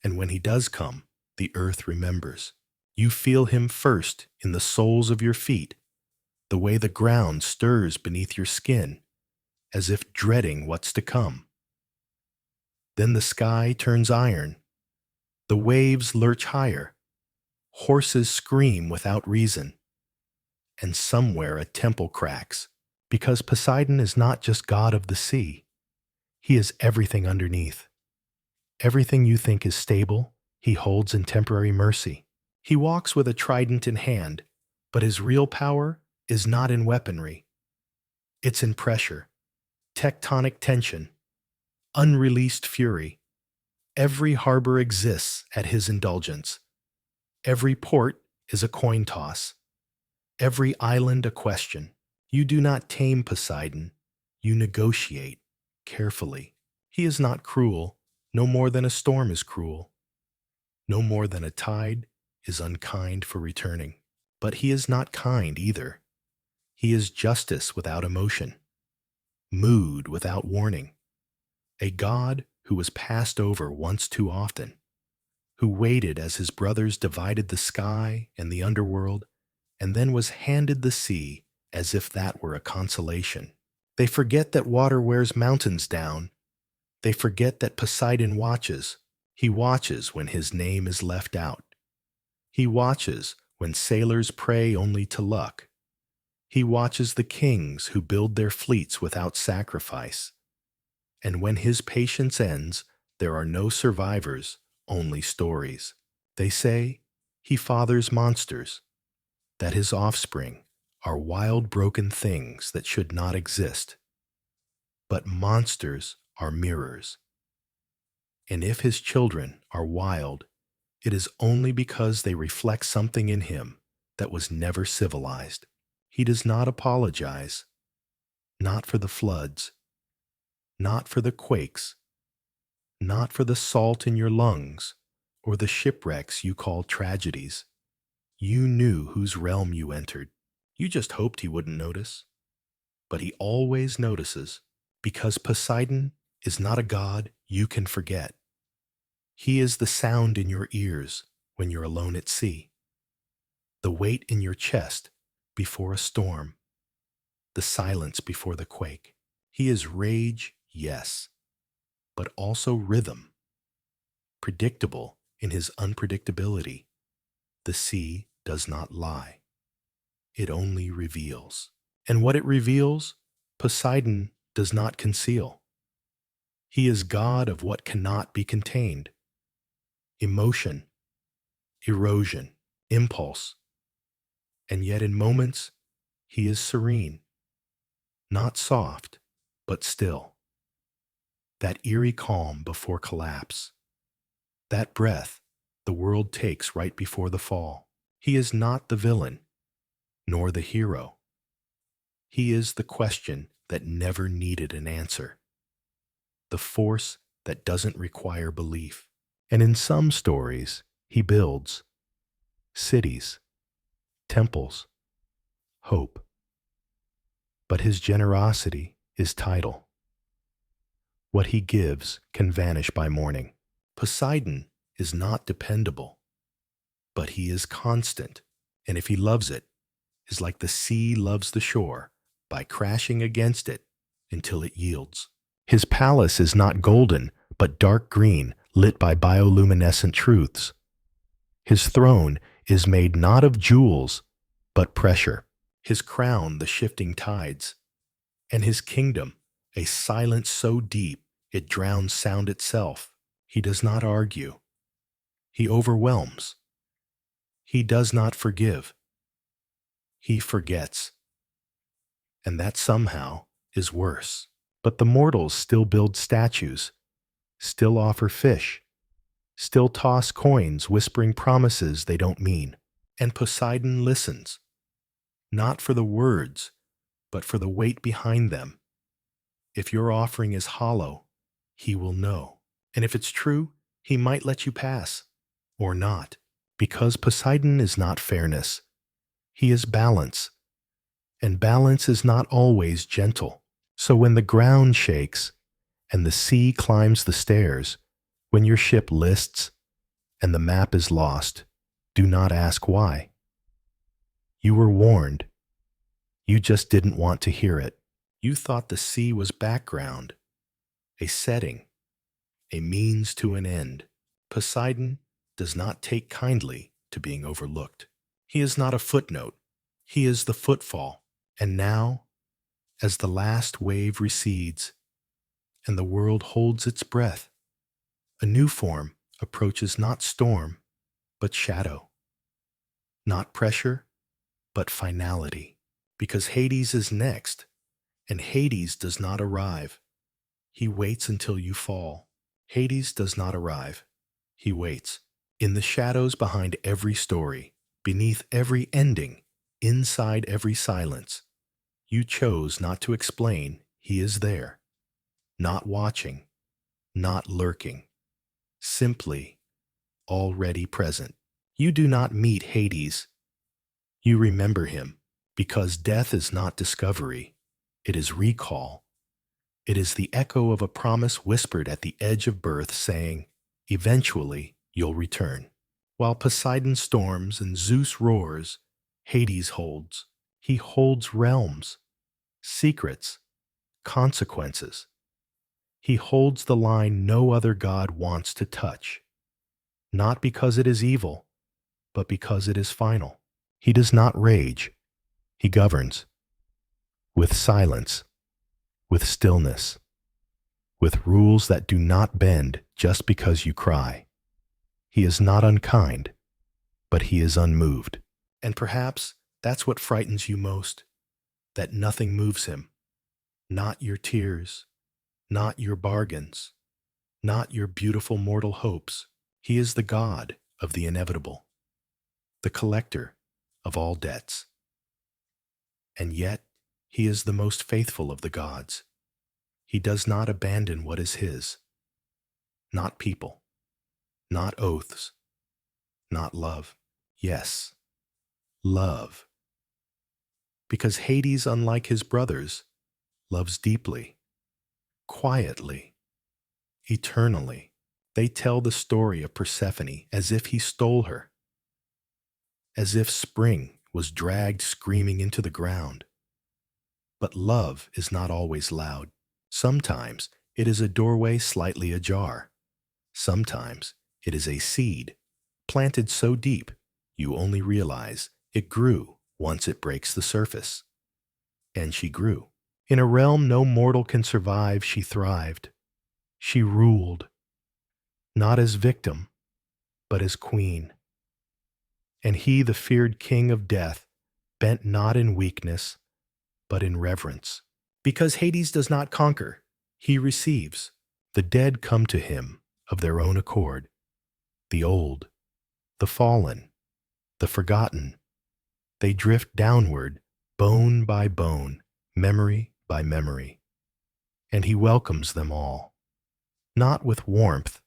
And when he does come, the earth remembers. You feel him first in the soles of your feet, the way the ground stirs beneath your skin, as if dreading what's to come. Then the sky turns iron. The waves lurch higher. Horses scream without reason. And somewhere a temple cracks, because Poseidon is not just god of the sea. He is everything underneath. Everything you think is stable, he holds in temporary mercy. He walks with a trident in hand, but his real power is not in weaponry. It's in pressure, tectonic tension, unreleased fury. Every harbor exists at his indulgence. Every port is a coin toss. Every island a question. You do not tame Poseidon. You negotiate carefully. He is not cruel, no more than a storm is cruel. No more than a tide is unkind for returning. But he is not kind either. He is justice without emotion, mood without warning. A god who was passed over once too often, who waited as his brothers divided the sky and the underworld, and then was handed the sea as if that were a consolation. They forget that water wears mountains down. They forget that Poseidon watches. He watches when his name is left out. He watches when sailors pray only to luck. He watches the kings who build their fleets without sacrifice. And when his patience ends, there are no survivors, only stories. They say he fathers monsters, that his offspring are wild, broken things that should not exist. But monsters are mirrors. And if his children are wild, it is only because they reflect something in him that was never civilized. He does not apologize, not for the floods, not for the quakes, not for the salt in your lungs or the shipwrecks you call tragedies. You knew whose realm you entered. You just hoped he wouldn't notice. But he always notices, because Poseidon is not a god you can forget. He is the sound in your ears when you're alone at sea, the weight in your chest before a storm, the silence before the quake. He is rage, yes, but also rhythm, predictable in his unpredictability. The sea does not lie. It only reveals. And what it reveals, Poseidon does not conceal. He is God of what cannot be contained. Emotion, erosion, impulse. And yet in moments, he is serene. Not soft, but still. That eerie calm before collapse. That breath the world takes right before the fall. He is not the villain, nor the hero. He is the question that never needed an answer. The force that doesn't require belief. And in some stories, he builds cities, temples, hope. But his generosity is tidal. What he gives can vanish by morning. Poseidon is not dependable, but he is constant, and if he loves it, is like the sea loves the shore, by crashing against it until it yields. His palace is not golden, but dark green, lit by bioluminescent truths. His throne is made not of jewels, but pressure. His crown, the shifting tides, and his kingdom, a silence so deep it drowns sound itself. He does not argue. He overwhelms. He does not forgive. He forgets. And that somehow is worse. But the mortals still build statues, still offer fish, still toss coins whispering promises they don't mean. And Poseidon listens, not for the words, but for the weight behind them. If your offering is hollow, he will know. And if it's true, he might let you pass, or not. Because Poseidon is not fairness. He is balance. And balance is not always gentle. So when the ground shakes, and the sea climbs the stairs, when your ship lists, and the map is lost, do not ask why. You were warned. You just didn't want to hear it. You thought the sea was background, a setting, a means to an end. Poseidon does not take kindly to being overlooked. He is not a footnote. He is the footfall. And now, as the last wave recedes, and the world holds its breath, a new form approaches not storm, but shadow. Not pressure, but finality. Because Hades is next, and Hades does not arrive. He waits until you fall. Hades does not arrive. He waits. In the shadows behind every story, beneath every ending, inside every silence, you chose not to explain he is there. Not watching, not lurking, simply already present. You do not meet Hades. You remember him, because death is not discovery. It is recall. It is the echo of a promise whispered at the edge of birth saying, eventually you'll return. While Poseidon storms and Zeus roars, Hades holds. He holds realms, secrets, consequences. He holds the line no other god wants to touch. Not because it is evil, but because it is final. He does not rage. He governs. With silence, with stillness, with rules that do not bend just because you cry. He is not unkind, but he is unmoved. And perhaps that's what frightens you most, that nothing moves him. Not your tears, not your bargains, not your beautiful mortal hopes. He is the god of the inevitable, the collector of all debts. And yet, he is the most faithful of the gods. He does not abandon what is his. Not people, not oaths, not love. Yes, love. Because Hades, unlike his brothers, loves deeply, quietly, eternally. They tell the story of Persephone as if he stole her, as if spring was dragged screaming into the ground. But love is not always loud. Sometimes it is a doorway slightly ajar. Sometimes it is a seed, planted so deep you only realize it grew once it breaks the surface. And she grew. In a realm no mortal can survive, she thrived. She ruled, not as victim, but as queen. And he, the feared king of death, bent not in weakness, but in reverence. Because Hades does not conquer, he receives. The dead come to him of their own accord. The old, the fallen, the forgotten. They drift downward, bone by bone, memory by memory. And he welcomes them all, not with warmth,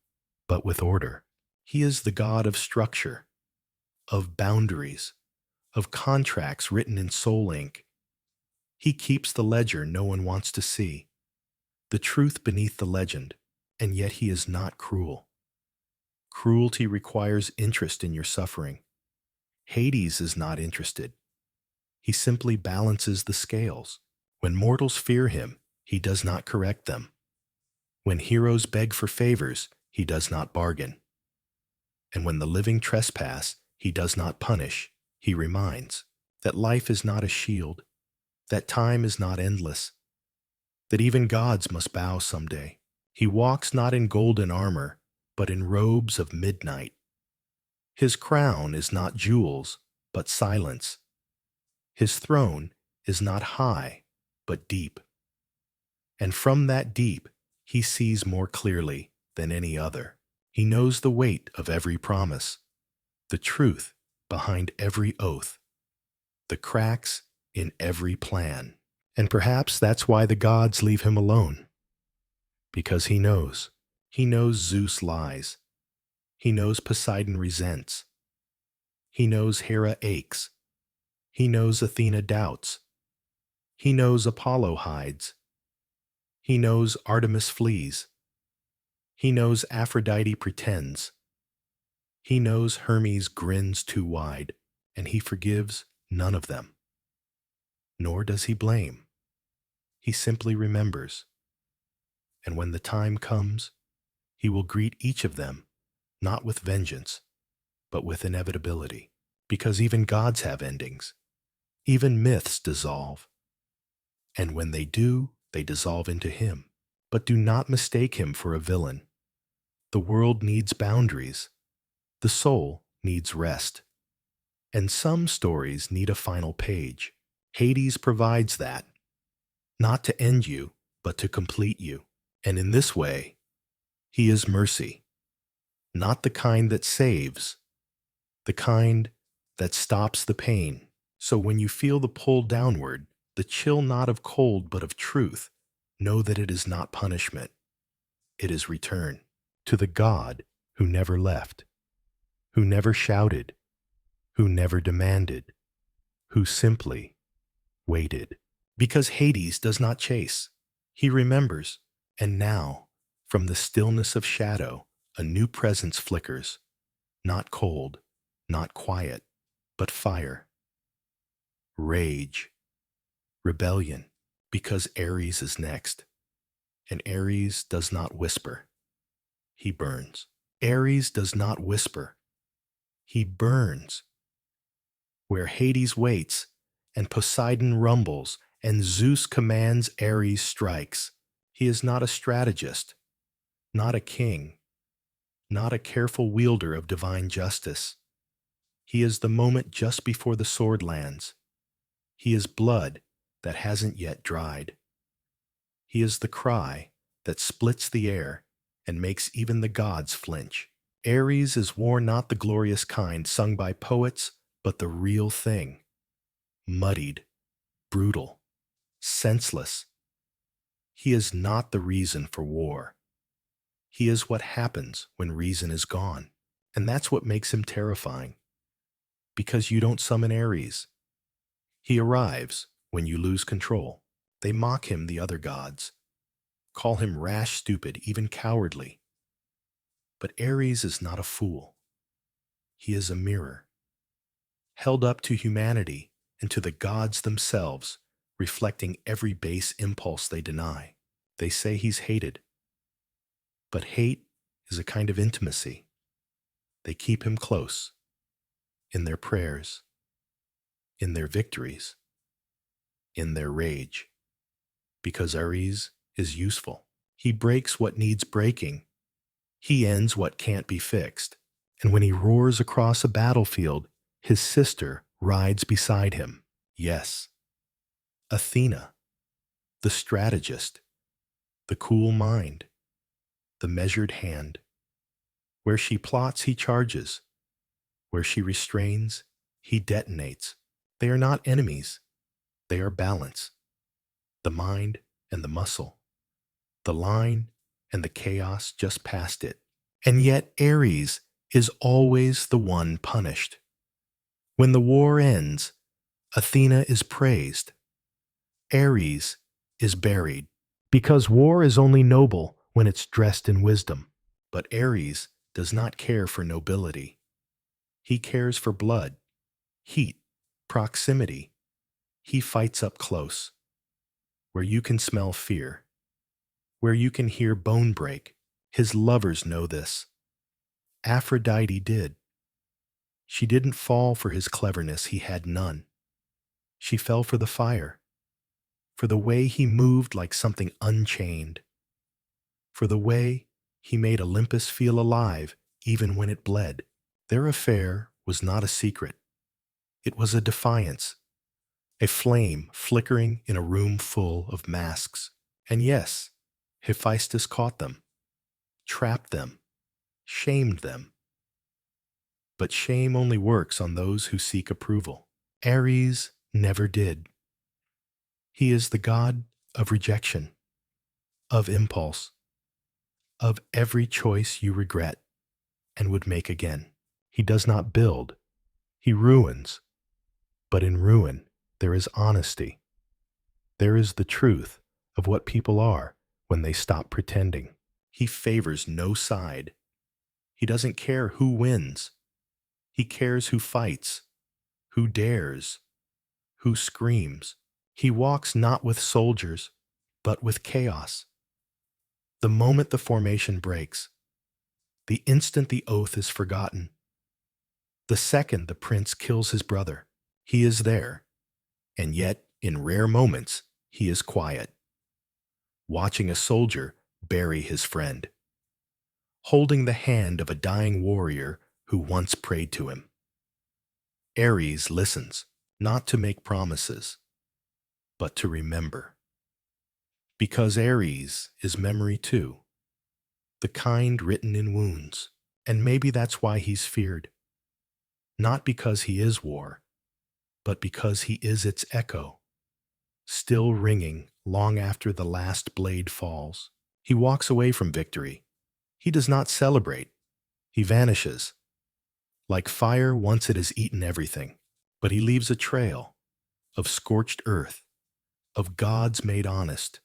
but with order. He is the god of structure, of boundaries, of contracts written in soul ink. He keeps the ledger no one wants to see, the truth beneath the legend, and yet he is not cruel. Cruelty requires interest in your suffering. Hades is not interested. He simply balances the scales. When mortals fear him, he does not correct them. When heroes beg for favors, he does not bargain. And when the living trespass, he does not punish, he reminds. that life is not a shield, that time is not endless, that even gods must bow someday. He walks not in golden armor, but in robes of midnight. His crown is not jewels, but silence. His throne is not high, but deep. And from that deep, he sees more clearly than any other. He knows the weight of every promise, the truth behind every oath, the cracks in every plan. And perhaps that's why the gods leave him alone. Because he knows. He knows Zeus lies. He knows Poseidon resents. He knows Hera aches. He knows Athena doubts. He knows Apollo hides. He knows Artemis flees. He knows Aphrodite pretends. He knows Hermes grins too wide, and he forgives none of them. Nor does he blame. He simply remembers. And when the time comes, he will greet each of them, not with vengeance, but with inevitability. Because even gods have endings. Even myths dissolve. And when they do, they dissolve into him. But do not mistake him for a villain. The world needs boundaries. The soul needs rest. And some stories need a final page. Hades provides that. Not to end you, but to complete you. And in this way, he is mercy. Not the kind that saves, the kind that stops the pain. So when you feel the pull downward, the chill not of cold but of truth, know that it is not punishment. It is return to the God who never left, who never shouted, who never demanded, who simply waited. Because Hades does not chase. He remembers. And now, from the stillness of shadow, a new presence flickers. Not cold, not quiet, but fire. Rage. Rebellion. Because Ares is next. And Ares does not whisper. He burns. Ares does not whisper. He burns. Where Hades waits, and Poseidon rumbles, and Zeus commands, Ares strikes. He is not a strategist, not a king, not a careful wielder of divine justice. He is the moment just before the sword lands. He is blood that hasn't yet dried. He is the cry that splits the air and makes even the gods flinch. Ares is war not the glorious kind sung by poets, but the real thing. Muddied, brutal, senseless. He is not the reason for war. He is what happens when reason is gone. And that's what makes him terrifying. Because you don't summon Ares. He arrives when you lose control. They mock him, the other gods. Call him rash, stupid, even cowardly. But Ares is not a fool. He is a mirror. Held up to humanity and to the gods themselves, reflecting every base impulse they deny. They say he's hated. But hate is a kind of intimacy. They keep him close, in their prayers, in their victories, in their rage. Because Ares is useful. He breaks what needs breaking. He ends what can't be fixed. And when he roars across a battlefield, his sister rides beside him. Yes, Athena, the strategist, the cool mind, the measured hand. Where she plots, he charges. Where she restrains, he detonates. They are not enemies. They are balance. The mind and the muscle. The line and the chaos just past it. And yet Ares is always the one punished. When the war ends, Athena is praised. Ares is buried. Because war is only noble when it's dressed in wisdom. But Ares does not care for nobility. He cares for blood, heat, proximity. He fights up close, where you can smell fear, where you can hear bone break. His lovers know this. Aphrodite did. She didn't fall for his cleverness, he had none. She fell for the fire, for the way he moved like something unchained, for the way he made Olympus feel alive even when it bled. Their affair was not a secret. It was a defiance, a flame flickering in a room full of masks. And yes, Hephaestus caught them, trapped them, shamed them. But shame only works on those who seek approval. Ares never did. He is the god of rejection, of impulse, of every choice you regret and would make again. He does not build, he ruins. But in ruin, there is honesty. There is the truth of what people are when they stop pretending. He favors no side. He doesn't care who wins. He cares who fights, who dares, who screams. He walks not with soldiers, but with chaos. The moment the formation breaks, the instant the oath is forgotten, the second the prince kills his brother, he is there, and yet in rare moments he is quiet, watching a soldier bury his friend, holding the hand of a dying warrior who once prayed to him. Ares listens, not to make promises, but to remember. Because Ares is memory too, the kind written in wounds, and maybe that's why he's feared. Not because he is war, but because he is its echo, still ringing long after the last blade falls. He walks away from victory. He does not celebrate. He vanishes, like fire once it has eaten everything. But he leaves a trail of scorched earth, of gods made honest,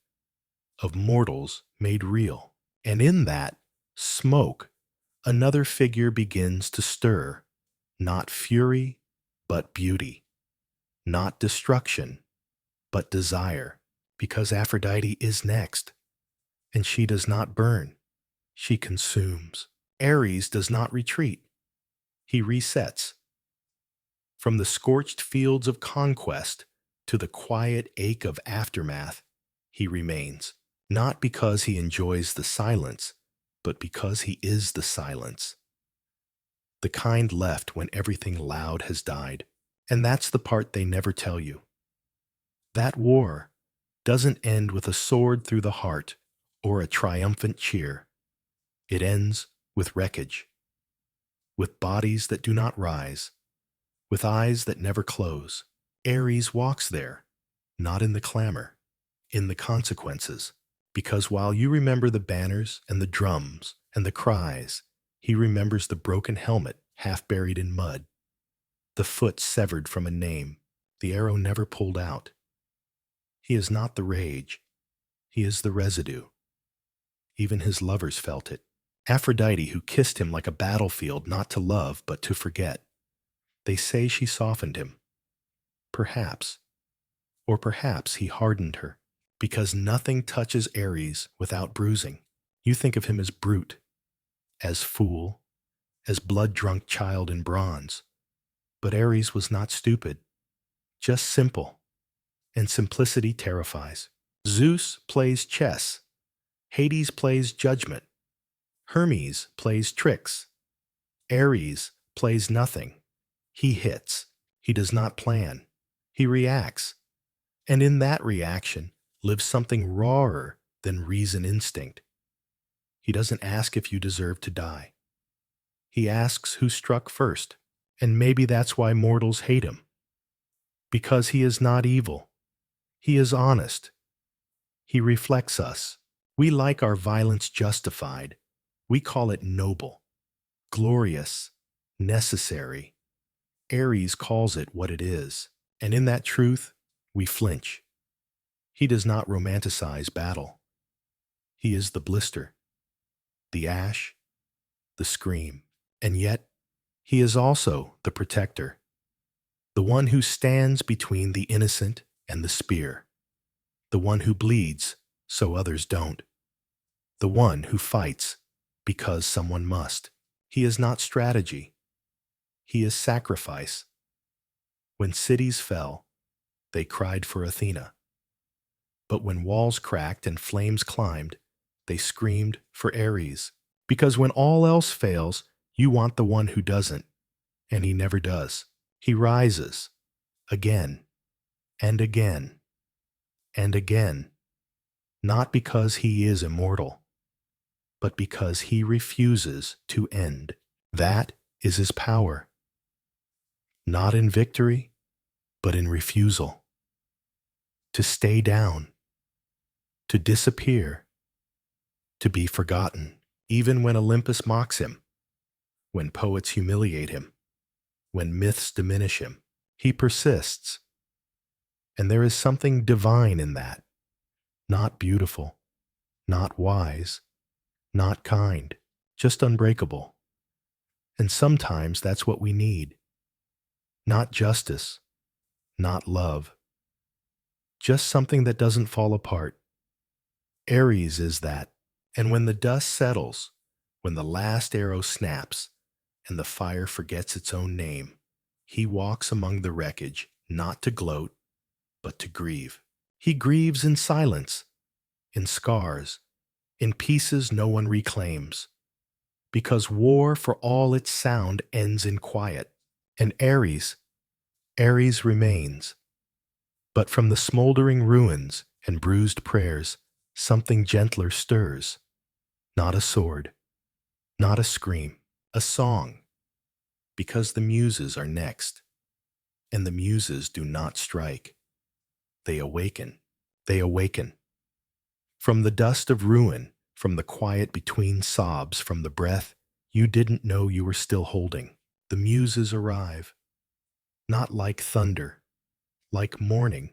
of mortals made real. And in that smoke, another figure begins to stir, not fury, but beauty, not destruction, but desire, because Aphrodite is next, and she does not burn, she consumes. Ares does not retreat, he resets. From the scorched fields of conquest to the quiet ache of aftermath, he remains, not because he enjoys the silence, but because he is the silence. The kind left when everything loud has died. And that's the part they never tell you. That war doesn't end with a sword through the heart or a triumphant cheer. It ends with wreckage, with bodies that do not rise, with eyes that never close. Ares walks there, not in the clamor, in the consequences, because while you remember the banners and the drums and the cries, he remembers the broken helmet half buried in mud, the foot severed from a name, the arrow never pulled out. He is not the rage, he is the residue. Even his lovers felt it. Aphrodite, who kissed him like a battlefield, not to love, but to forget. They say she softened him. Perhaps. Or perhaps he hardened her, because nothing touches Ares without bruising. You think of him as brute, as fool, as blood-drunk child in bronze. But Ares was not stupid, just simple, and simplicity terrifies. Zeus plays chess, Hades plays judgment, Hermes plays tricks, Ares plays nothing. He hits, he does not plan, he reacts, and in that reaction lives something rawer than reason instinct. He doesn't ask if you deserve to die. He asks who struck first. And maybe that's why mortals hate him. Because he is not evil. He is honest. He reflects us. We like our violence justified. We call it noble, glorious, necessary. Ares calls it what it is. And in that truth, we flinch. He does not romanticize battle. He is the blister, the ash, the scream. And yet, he is also the protector, the one who stands between the innocent and the spear, the one who bleeds so others don't, the one who fights because someone must. He is not strategy. He is sacrifice. When cities fell, they cried for Athena. But when walls cracked and flames climbed, they screamed for Ares. Because when all else fails, you want the one who doesn't, and he never does. He rises again and again and again, not because he is immortal, but because he refuses to end. That is his power, not in victory, but in refusal. To stay down, to disappear, to be forgotten, even when Olympus mocks him, when poets humiliate him, when myths diminish him. He persists, and there is something divine in that, not beautiful, not wise, not kind, just unbreakable. And sometimes that's what we need. Not justice, not love, just something that doesn't fall apart. Ares is that. And when the dust settles, when the last arrow snaps, and the fire forgets its own name, he walks among the wreckage, not to gloat, but to grieve. He grieves in silence, in scars, in pieces no one reclaims, because war, for all its sound, ends in quiet. And Ares remains. But from the smoldering ruins and bruised prayers, something gentler stirs. Not a sword, not a scream, a song. Because the muses are next. And the muses do not strike. They awaken. They awaken. From the dust of ruin, from the quiet between sobs, from the breath you didn't know you were still holding, the muses arrive. Not like thunder, like morning,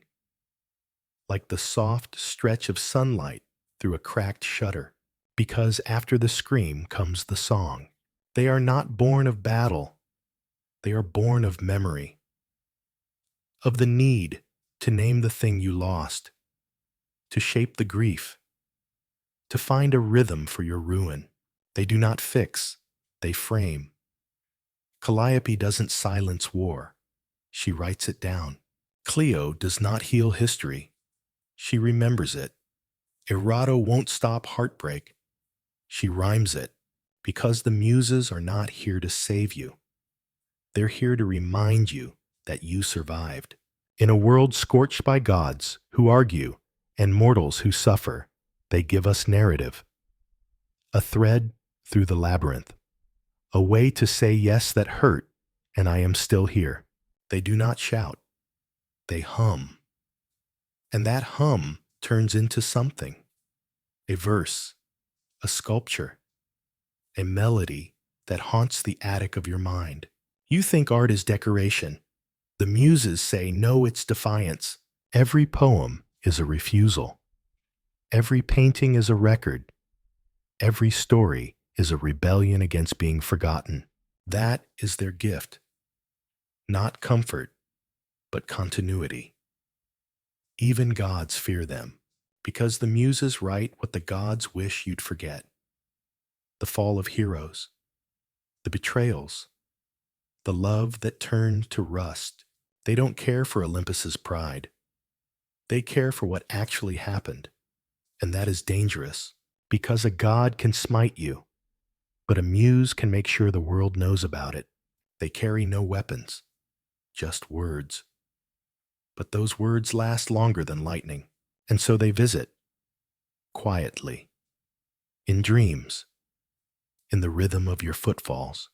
like the soft stretch of sunlight through a cracked shutter, because after the scream comes the song. They are not born of battle, they are born of memory, of the need to name the thing you lost, to shape the grief, to find a rhythm for your ruin. They do not fix, they frame. Calliope doesn't silence war, she writes it down. Clio does not heal history, she remembers it. Erato won't stop heartbreak, she rhymes it, because the muses are not here to save you. They're here to remind you that you survived. In a world scorched by gods who argue and mortals who suffer, they give us narrative. A thread through the labyrinth. A way to say yes that hurt, and I am still here. They do not shout. They hum. And that hum turns into something. A verse, a sculpture, a melody that haunts the attic of your mind. You think art is decoration. The muses say, no, it's defiance. Every poem is a refusal. Every painting is a record. Every story is a rebellion against being forgotten. That is their gift. Not comfort, but continuity. Even gods fear them, because the muses write what the gods wish you'd forget. The fall of heroes, the betrayals, the love that turned to rust. They don't care for Olympus's pride. They care for what actually happened. And that is dangerous, because a god can smite you, but a muse can make sure the world knows about it. They carry no weapons, just words. But those words last longer than lightning, and so they visit, quietly, in dreams, in the rhythm of your footfalls.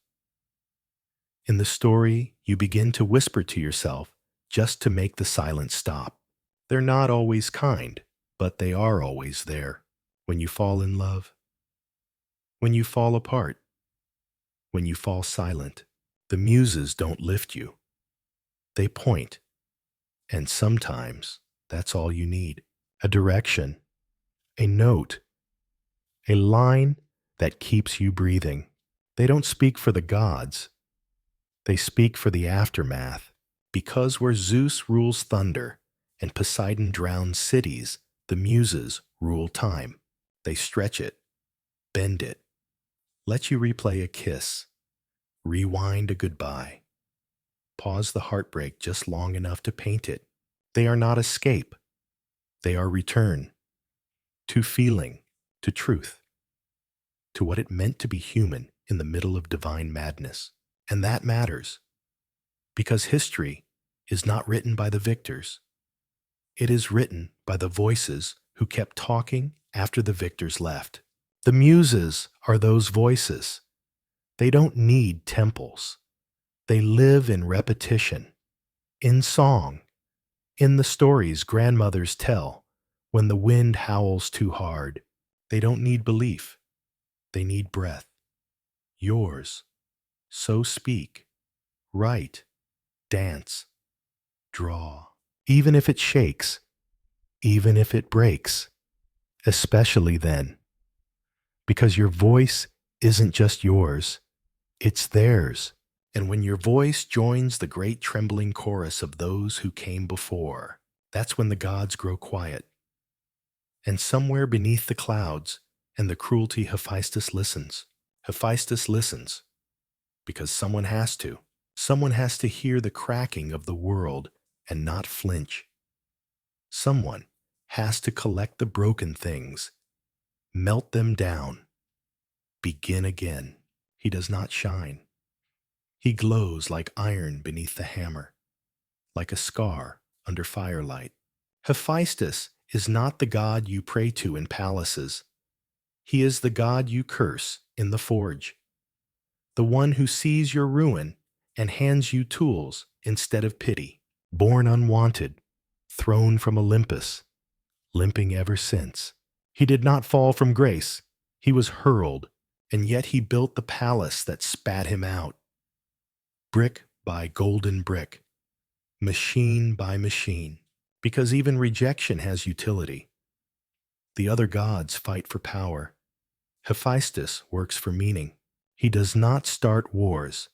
In the story, you begin to whisper to yourself just to make the silence stop. They're not always kind, but they are always there. When you fall in love, when you fall apart, when you fall silent, the muses don't lift you. They point, and sometimes that's all you need. A direction, a note, a line that keeps you breathing. They don't speak for the gods. They speak for the aftermath. Because where Zeus rules thunder and Poseidon drowns cities, the muses rule time. They stretch it, bend it, let you replay a kiss, rewind a goodbye, pause the heartbreak just long enough to paint it. They are not escape. They are return to feeling, to truth, to what it meant to be human in the middle of divine madness. And that matters, because history is not written by the victors. It is written by the voices who kept talking after the victors left. The muses are those voices. They don't need temples. They live in repetition, in song, in the stories grandmothers tell when the wind howls too hard. They don't need belief. They need breath. Yours. So speak, write, dance, draw. Even if it shakes, even if it breaks, especially then. Because your voice isn't just yours, it's theirs. And when your voice joins the great trembling chorus of those who came before, that's when the gods grow quiet. And somewhere beneath the clouds and the cruelty, Hephaestus listens. Hephaestus listens because someone has to. Someone has to hear the cracking of the world and not flinch. Someone has to collect the broken things, melt them down, begin again. He does not shine. He glows like iron beneath the hammer, like a scar under firelight. Hephaestus is not the god you pray to in palaces. He is the god you curse in the forge, the one who sees your ruin and hands you tools instead of pity. Born unwanted, thrown from Olympus, limping ever since. He did not fall from grace. He was hurled, and yet he built the palace that spat him out. Brick by golden brick, machine by machine, because even rejection has utility. The other gods fight for power. Hephaestus works for meaning. He does not start wars.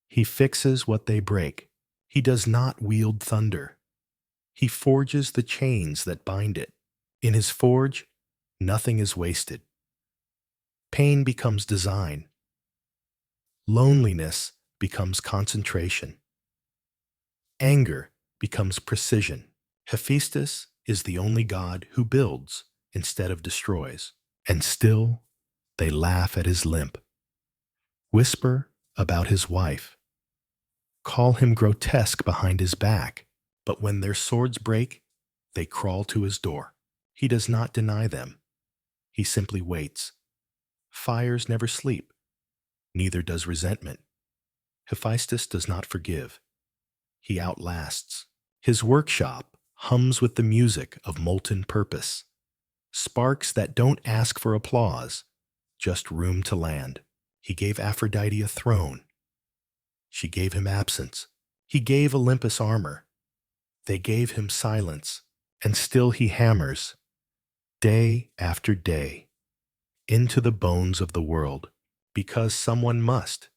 He fixes what they break. He does not wield thunder. He forges the chains that bind it. In his forge, nothing is wasted. Pain becomes design. Loneliness becomes concentration. Anger becomes precision. Hephaestus is the only god who builds instead of destroys. And still, they laugh at his limp. Whisper about his wife. Call him grotesque behind his back. But when their swords break, they crawl to his door. He does not deny them. He simply waits. Fires never sleep. Neither does resentment. Hephaestus does not forgive. He outlasts. His workshop hums with the music of molten purpose. Sparks that don't ask for applause, just room to land. He gave Aphrodite a throne. She gave him absence. He gave Olympus armor. They gave him silence, and still he hammers, day after day, into the bones of the world, because someone must.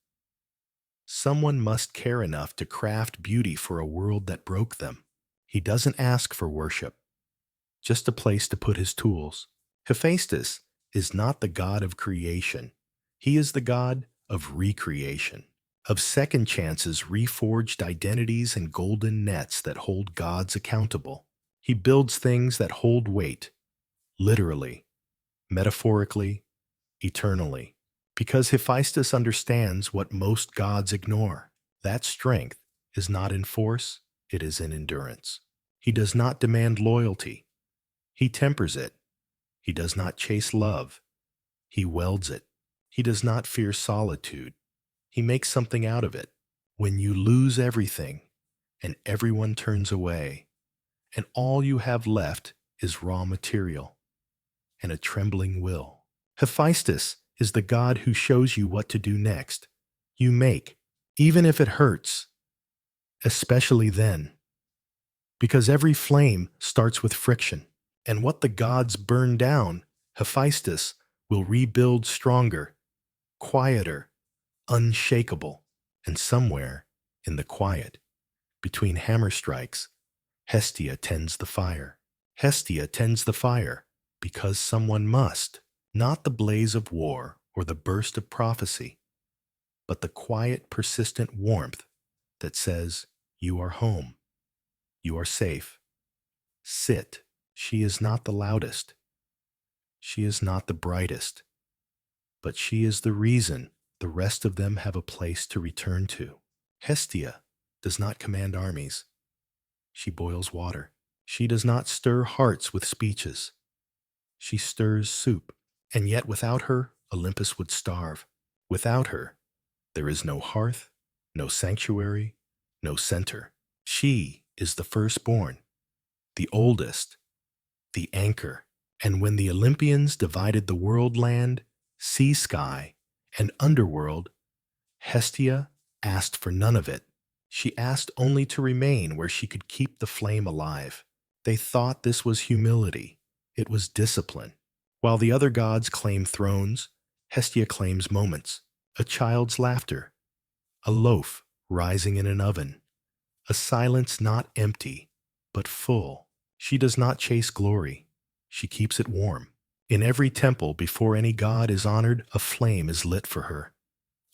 Someone must care enough to craft beauty for a world that broke them. He doesn't ask for worship, just a place to put his tools. Hephaestus is not the god of creation. He is the god of recreation, of second chances, reforged identities, and golden nets that hold gods accountable. He builds things that hold weight, literally, metaphorically, eternally. Because Hephaestus understands what most gods ignore. That strength is not in force, it is in endurance. He does not demand loyalty. He tempers it. He does not chase love. He welds it. He does not fear solitude. He makes something out of it. When you lose everything, and everyone turns away, and all you have left is raw material and a trembling will. Hephaestus is the god who shows you what to do next. You make, even if it hurts, especially then. Because every flame starts with friction, and what the gods burn down, Hephaestus will rebuild stronger, quieter, unshakable. And somewhere in the quiet, between hammer strikes, Hestia tends the fire. Hestia tends the fire because someone must. Not the blaze of war or the burst of prophecy, but the quiet, persistent warmth that says, you are home. You are safe. Sit. She is not the loudest. She is not the brightest. But she is the reason the rest of them have a place to return to. Hestia does not command armies. She boils water. She does not stir hearts with speeches. She stirs soup. And yet without her, Olympus would starve. Without her, there is no hearth, no sanctuary, no center. She is the firstborn, the oldest, the anchor. And when the Olympians divided the world land, sea sky, and underworld, Hestia asked for none of it. She asked only to remain where she could keep the flame alive. They thought this was humility. It was discipline. While the other gods claim thrones, Hestia claims moments. A child's laughter, a loaf rising in an oven, a silence not empty, but full. She does not chase glory. She keeps it warm. In every temple, before any god is honored, a flame is lit for her.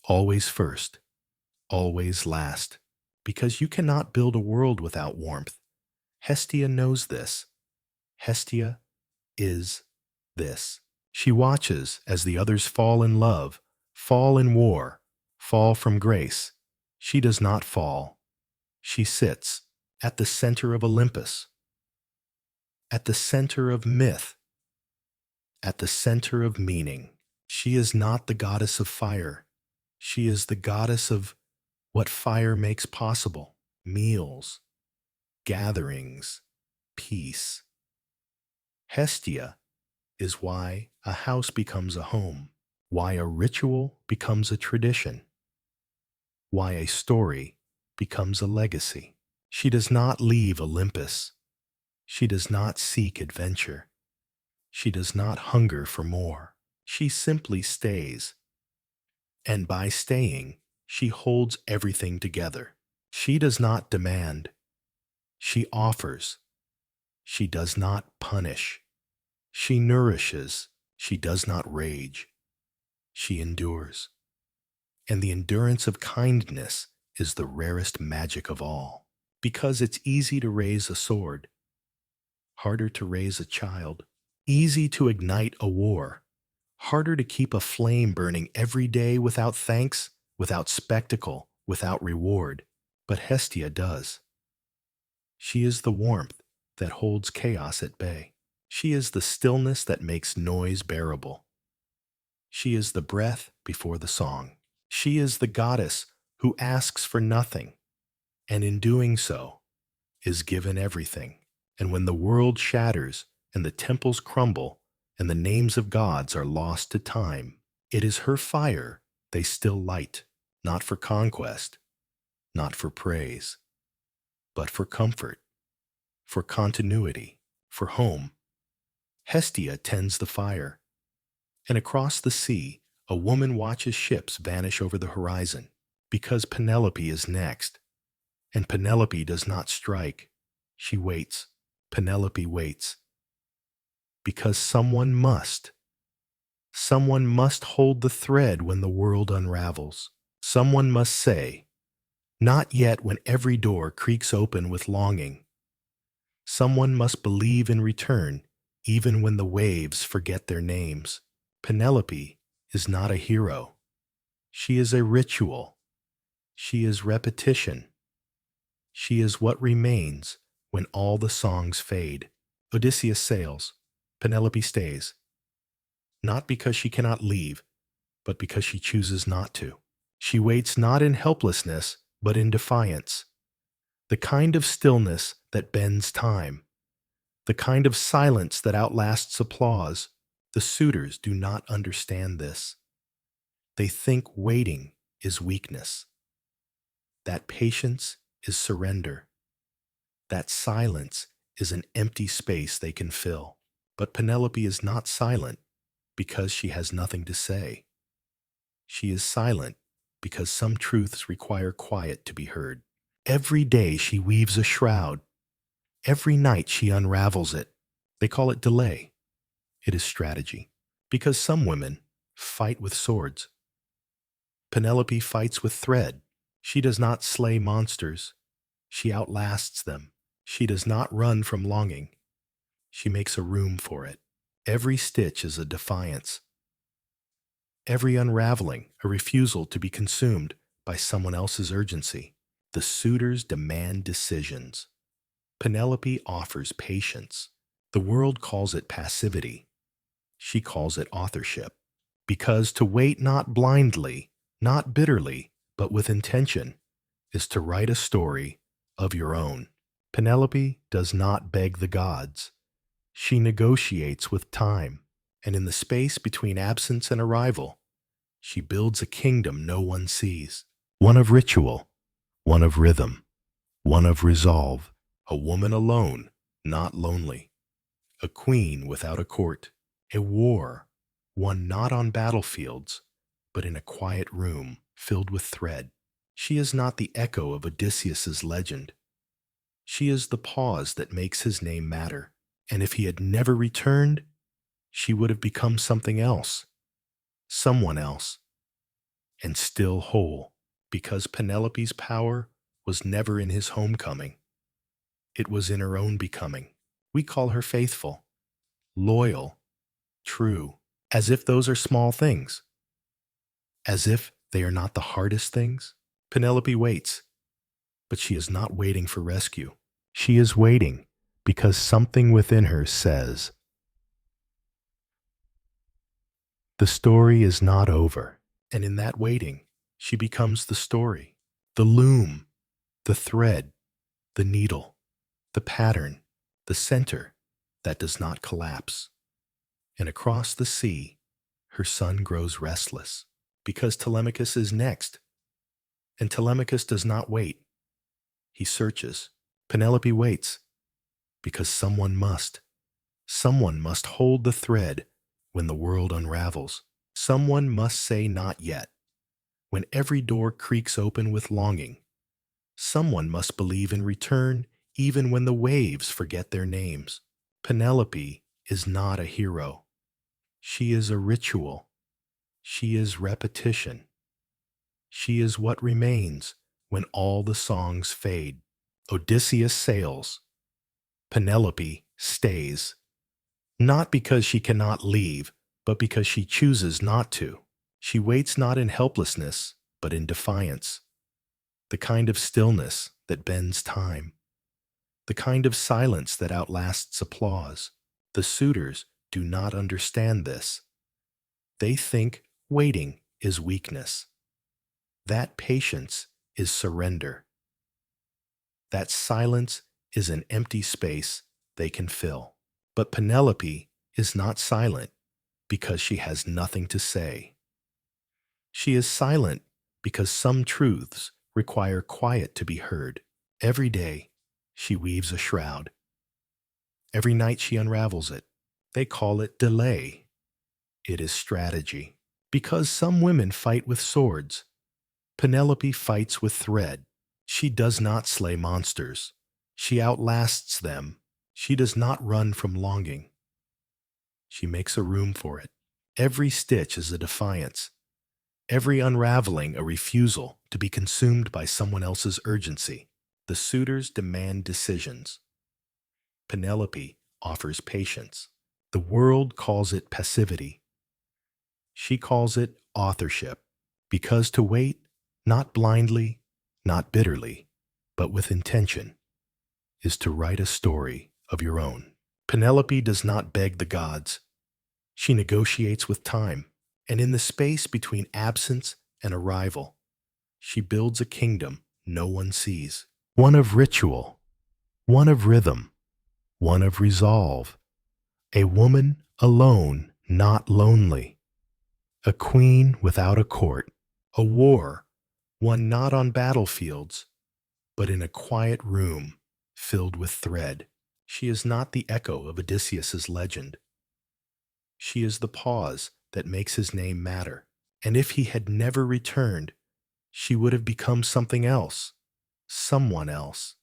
Always first, always last. Because you cannot build a world without warmth. Hestia knows this. Hestia is this. She watches as the others fall in love, fall in war, fall from grace. She does not fall. She sits at the center of Olympus, at the center of myth, at the center of meaning. She is not the goddess of fire. She is the goddess of what fire makes possible: meals, gatherings, peace. Hestia is why a house becomes a home, why a ritual becomes a tradition, why a story becomes a legacy. She does not leave Olympus. She does not seek adventure. She does not hunger for more. She simply stays. And by staying, she holds everything together. She does not demand. She offers. She does not punish. She nourishes. She does not rage. She endures. And the endurance of kindness is the rarest magic of all. Because it's easy to raise a sword, harder to raise a child. Easy to ignite a war, harder to keep a flame burning every day without thanks, without spectacle, without reward. But Hestia does. She is the warmth that holds chaos at bay. She is the stillness that makes noise bearable. She is the breath before the song. She is the goddess who asks for nothing, and in doing so, is given everything. And when the world shatters, and the temples crumble, and the names of gods are lost to time, it is her fire they still light, not for conquest, not for praise, but for comfort, for continuity, for home. Hestia tends the fire, and across the sea, a woman watches ships vanish over the horizon, because Penelope is next. And Penelope does not strike. She waits. Penelope waits. Because someone must. Someone must hold the thread when the world unravels. Someone must say, not yet, when every door creaks open with longing. Someone must believe in return, even when the waves forget their names. Penelope is not a hero. She is a ritual. She is repetition. She is what remains when all the songs fade. Odysseus sails. Penelope stays. Not because she cannot leave, but because she chooses not to. She waits not in helplessness, but in defiance. The kind of stillness that bends time. The kind of silence that outlasts applause. The suitors do not understand this. They think waiting is weakness. That patience is surrender. That silence is an empty space they can fill. But Penelope is not silent because she has nothing to say. She is silent because some truths require quiet to be heard. Every day she weaves a shroud. Every night she unravels it. They call it delay. It is strategy. Because some women fight with swords. Penelope fights with thread. She does not slay monsters. She outlasts them. She does not run from longing. She makes a room for it. Every stitch is a defiance. Every unraveling, a refusal to be consumed by someone else's urgency. The suitors demand decisions. Penelope offers patience. The world calls it passivity. She calls it authorship. Because to wait not blindly, not bitterly, but with intention, is to write a story of your own. Penelope does not beg the gods. She negotiates with time, and in the space between absence and arrival, she builds a kingdom no one sees. One of ritual, one of rhythm, one of resolve. A woman alone, not lonely. A queen without a court. A war, won not on battlefields, but in a quiet room filled with thread. She is not the echo of Odysseus's legend. She is the pause that makes his name matter. And if he had never returned, she would have become something else, someone else, and still whole, because Penelope's power was never in his homecoming. It was in her own becoming. We call her faithful, loyal, true, as if those are small things, as if they are not the hardest things. Penelope waits, but she is not waiting for rescue. She is waiting because something within her says, the story is not over. And in that waiting, she becomes the story, the loom, the thread, the needle, the pattern, the center that does not collapse. And across the sea, her son grows restless because Telemachus is next. And Telemachus does not wait. He searches. Penelope waits because someone must. Someone must hold the thread when the world unravels. Someone must say not yet when every door creaks open with longing. Someone must believe in return even when the waves forget their names. Penelope is not a hero. She is a ritual. She is repetition. She is what remains when all the songs fade. Odysseus sails. Penelope stays. Not because she cannot leave, but because she chooses not to. She waits not in helplessness, but in defiance. The kind of stillness that bends time. The kind of silence that outlasts applause. The suitors do not understand this. They think waiting is weakness. That patience is surrender. That silence is an empty space they can fill. But Penelope is not silent because she has nothing to say. She is silent because some truths require quiet to be heard. Every day, she weaves a shroud. Every night she unravels it. They call it delay. It is strategy. Because some women fight with swords, Penelope fights with thread. She does not slay monsters. She outlasts them. She does not run from longing. She makes a room for it. Every stitch is a defiance. Every unraveling a refusal to be consumed by someone else's urgency. The suitors demand decisions. Penelope offers patience. The world calls it passivity. She calls it authorship, because to wait, not blindly, not bitterly, but with intention, is to write a story of your own. Penelope does not beg the gods. She negotiates with time, and in the space between absence and arrival, she builds a kingdom no one sees. One of ritual, one of rhythm, one of resolve. A woman alone, not lonely. A queen without a court. A war, won not on battlefields, but in a quiet room filled with thread. She is not the echo of Odysseus's legend. She is the pause that makes his name matter. And if he had never returned, she would have become something else, someone else,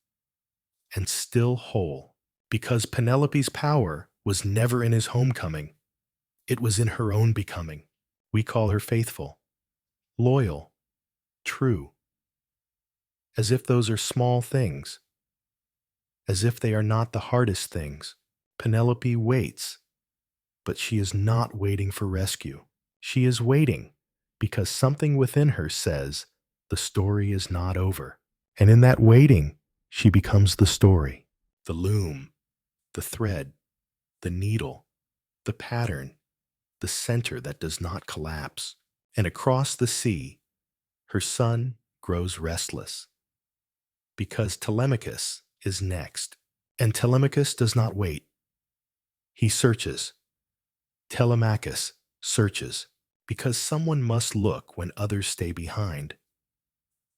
and still whole. Because Penelope's power was never in his homecoming. It was in her own becoming. We call her faithful, loyal, true, as if those are small things, as if they are not the hardest things. Penelope waits, but she is not waiting for rescue. She is waiting because something within her says the story is not over. And in that waiting, she becomes the story, the loom, the thread, the needle, the pattern, the center that does not collapse. And across the sea, her son grows restless because Telemachus is next. And Telemachus does not wait. He searches. Telemachus searches because someone must look when others stay behind.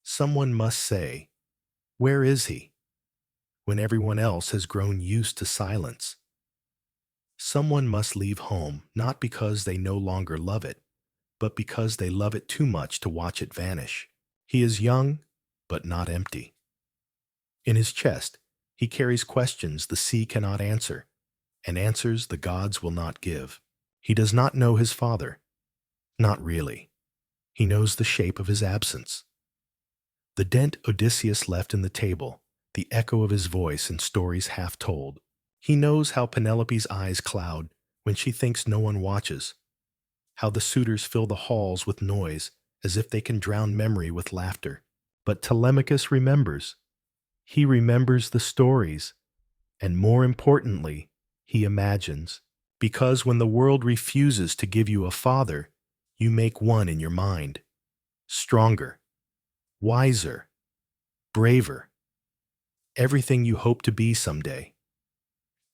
Someone must say, "Where is he?" when everyone else has grown used to silence. Someone must leave home not because they no longer love it, but because they love it too much to watch it vanish. He is young, but not empty. In his chest, he carries questions the sea cannot answer, and answers the gods will not give. He does not know his father. Not really. He knows the shape of his absence. The dent Odysseus left in the table, the echo of his voice in stories half told. He knows how Penelope's eyes cloud when she thinks no one watches, how the suitors fill the halls with noise as if they can drown memory with laughter. But Telemachus remembers. He remembers the stories, and more importantly, he imagines. Because when the world refuses to give you a father, you make one in your mind. Stronger, wiser, braver. Everything you hope to be someday.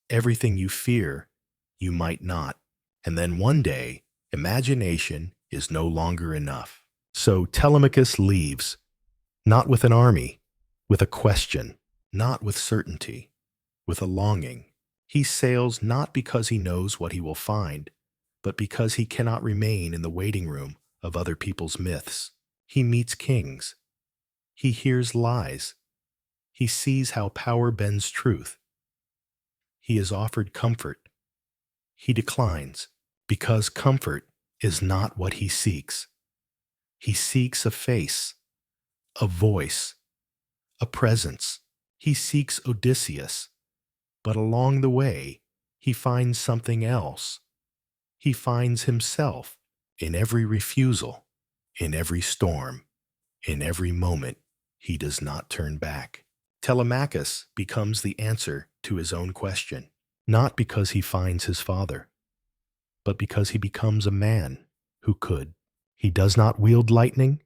Everything you fear you might not. And then one day, imagination is no longer enough. So Telemachus leaves, not with an army, with a question, not with certainty, with a longing. He sails not because he knows what he will find, but because he cannot remain in the waiting room of other people's myths. He meets kings. He hears lies. He sees how power bends truth. He is offered comfort. He declines, because comfort is not what he seeks. He seeks a face, a voice, a presence. He seeks Odysseus, but along the way, he finds something else. He finds himself in every refusal, in every storm, in every moment. He does not turn back. Telemachus becomes the answer to his own question, not because he finds his father, but because he becomes a man who could. He does not wield lightning.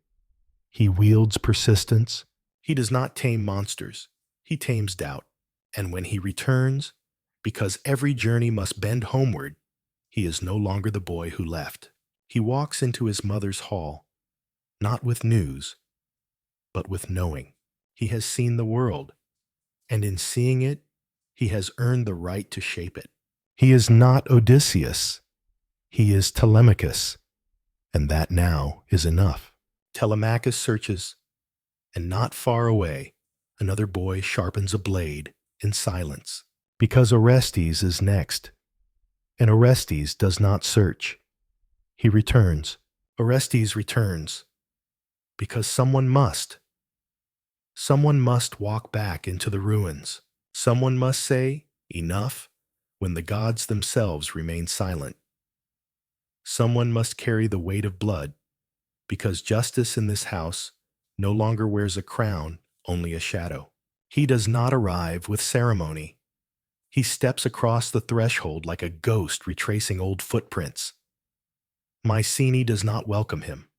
He wields persistence. He does not tame monsters. He tames doubt. And when he returns, because every journey must bend homeward, he is no longer the boy who left. He walks into his mother's hall, not with news, but with knowing. He has seen the world, and in seeing it, he has earned the right to shape it. He is not Odysseus. He is Telemachus, and that now is enough. Telemachus searches, and not far away, another boy sharpens a blade in silence, because Orestes is next. And Orestes does not search. He returns. Orestes returns, because someone must. Someone must walk back into the ruins. Someone must say, enough, when the gods themselves remain silent. Someone must carry the weight of blood, because justice in this house no longer wears a crown, only a shadow. He does not arrive with ceremony. He steps across the threshold like a ghost retracing old footprints. Mycenae does not welcome him.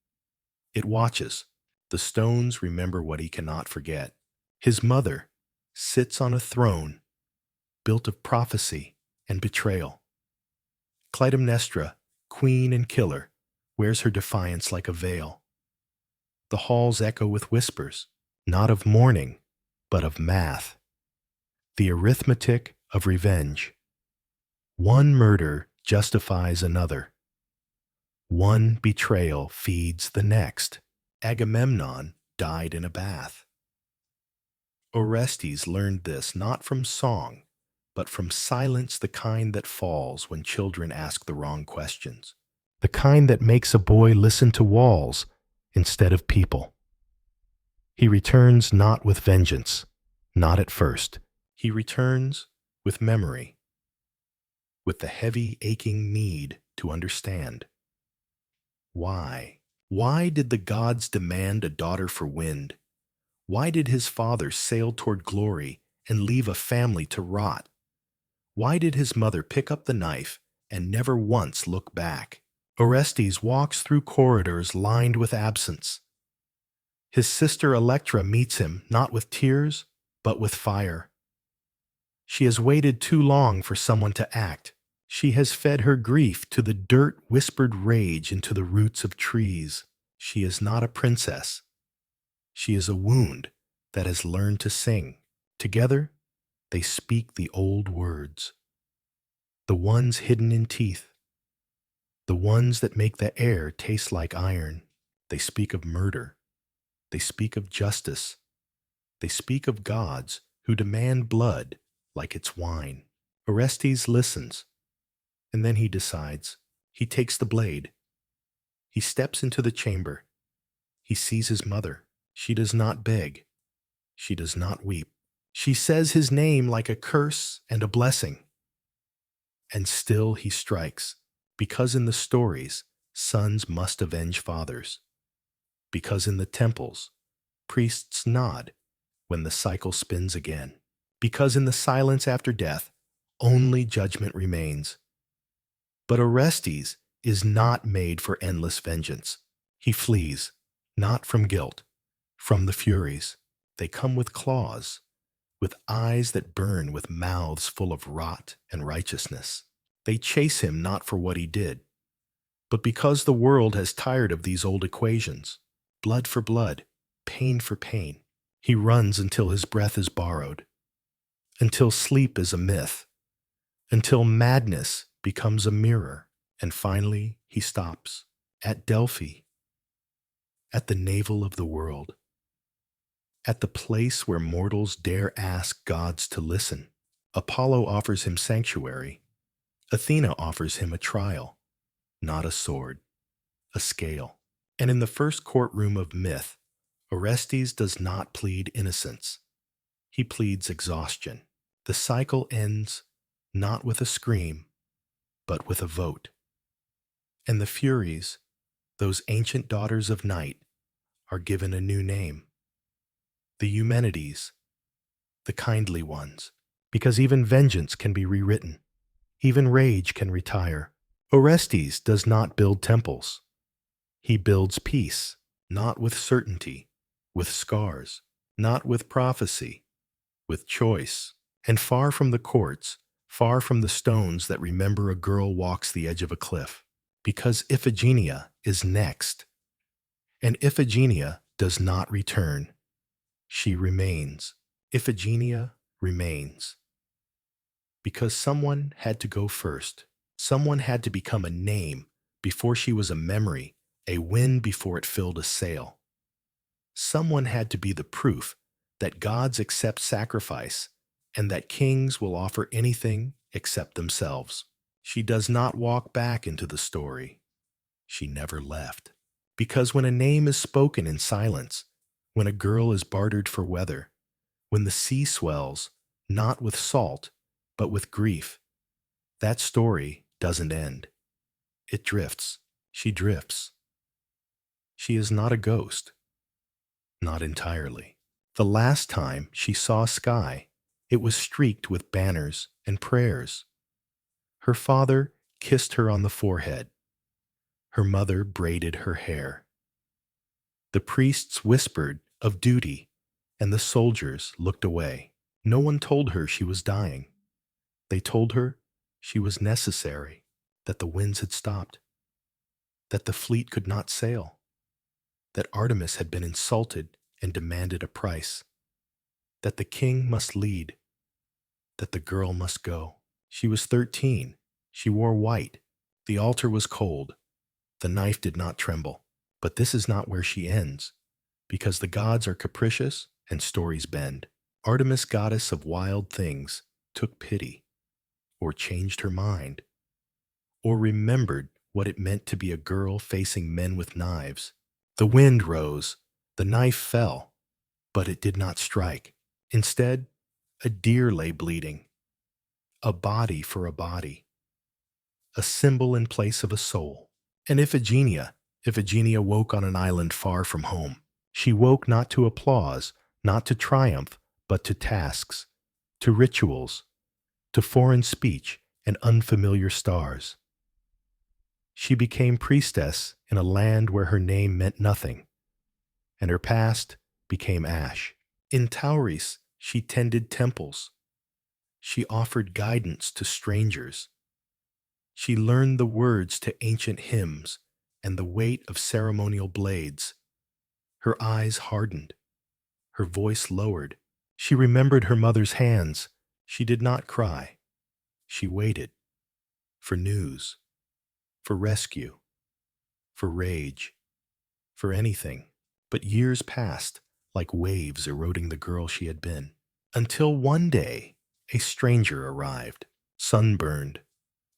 It watches. The stones remember what he cannot forget. His mother sits on a throne built of prophecy and betrayal. Clytemnestra, queen and killer, wears her defiance like a veil. The halls echo with whispers, not of mourning, but of math. The arithmetic of revenge. One murder justifies another. One betrayal feeds the next. Agamemnon died in a bath. Orestes learned this not from song, but from silence, the kind that falls when children ask the wrong questions. The kind that makes a boy listen to walls instead of people. He returns not with vengeance, not at first. He returns with memory, with the heavy, aching need to understand. Why? Why did the gods demand a daughter for wind? Why did his father sail toward glory and leave a family to rot? Why did his mother pick up the knife and never once look back? Orestes walks through corridors lined with absence. His sister Electra meets him not with tears, but with fire. She has waited too long for someone to act. She has fed her grief to the dirt whispered rage into the roots of trees. She is not a princess. She is a wound that has learned to sing. Together, they speak the old words, the ones hidden in teeth, the ones that make the air taste like iron. They speak of murder. They speak of justice. They speak of gods who demand blood like it's wine. Orestes listens, and then he decides. He takes the blade. He steps into the chamber. He sees his mother. She does not beg. She does not weep. She says his name like a curse and a blessing. And still he strikes, because in the stories, sons must avenge fathers. Because in the temples, priests nod when the cycle spins again. Because in the silence after death, only judgment remains. But Orestes is not made for endless vengeance. He flees, not from guilt, from the Furies. They come with claws, with eyes that burn, with mouths full of rot and righteousness. They chase him not for what he did, but because the world has tired of these old equations. Blood for blood, pain for pain. He runs until his breath is borrowed, until sleep is a myth, until madness becomes a mirror, and finally he stops at Delphi, at the navel of the world, at the place where mortals dare ask gods to listen. Apollo offers him sanctuary. Athena offers him a trial, not a sword, a scale. And in the first courtroom of myth, Orestes does not plead innocence. He pleads exhaustion. The cycle ends not with a scream, but with a vote. And the Furies, those ancient daughters of night, are given a new name. The Eumenides, the kindly ones, because even vengeance can be rewritten. Even rage can retire. Orestes does not build temples. He builds peace, not with certainty, with scars, not with prophecy, with choice. And far from the courts, far from the stones that remember a girl walks the edge of a cliff, because Iphigenia is next. And Iphigenia does not return. She remains. Iphigenia remains. Because someone had to go first. Someone had to become a name before she was a memory, a wind before it filled a sail. Someone had to be the proof that gods accept sacrifice and that kings will offer anything except themselves. She does not walk back into the story. She never left. Because when a name is spoken in silence, when a girl is bartered for weather, when the sea swells, not with salt, but with grief, that story doesn't end. It drifts. She drifts. She is not a ghost. Not entirely. The last time she saw sky, it was streaked with banners and prayers. Her father kissed her on the forehead. Her mother braided her hair. The priests whispered of duty, and the soldiers looked away. No one told her she was dying. They told her she was necessary, that the winds had stopped, that the fleet could not sail, that Artemis had been insulted and demanded a price, that the king must lead, that the girl must go. She was 13. She wore white. The altar was cold. The knife did not tremble. But this is not where she ends, because the gods are capricious and stories bend. Artemis, goddess of wild things, took pity, or changed her mind, or remembered what it meant to be a girl facing men with knives. The wind rose, the knife fell, but it did not strike. Instead, A deer lay bleeding, a body for a body, a symbol in place of a soul. And Iphigenia woke on an island far from home. She woke not to applause, not to triumph, but to tasks, to rituals, to foreign speech and unfamiliar stars. She became priestess in a land where her name meant nothing, and her past became ash. In Tauris, she tended temples. She offered guidance to strangers. She learned the words to ancient hymns and the weight of ceremonial blades. Her eyes hardened, her voice lowered. She remembered her mother's hands. She did not cry. She waited for news, for rescue, for rage, for anything. But years passed like waves eroding the girl she had been, until one day a stranger arrived, sunburned,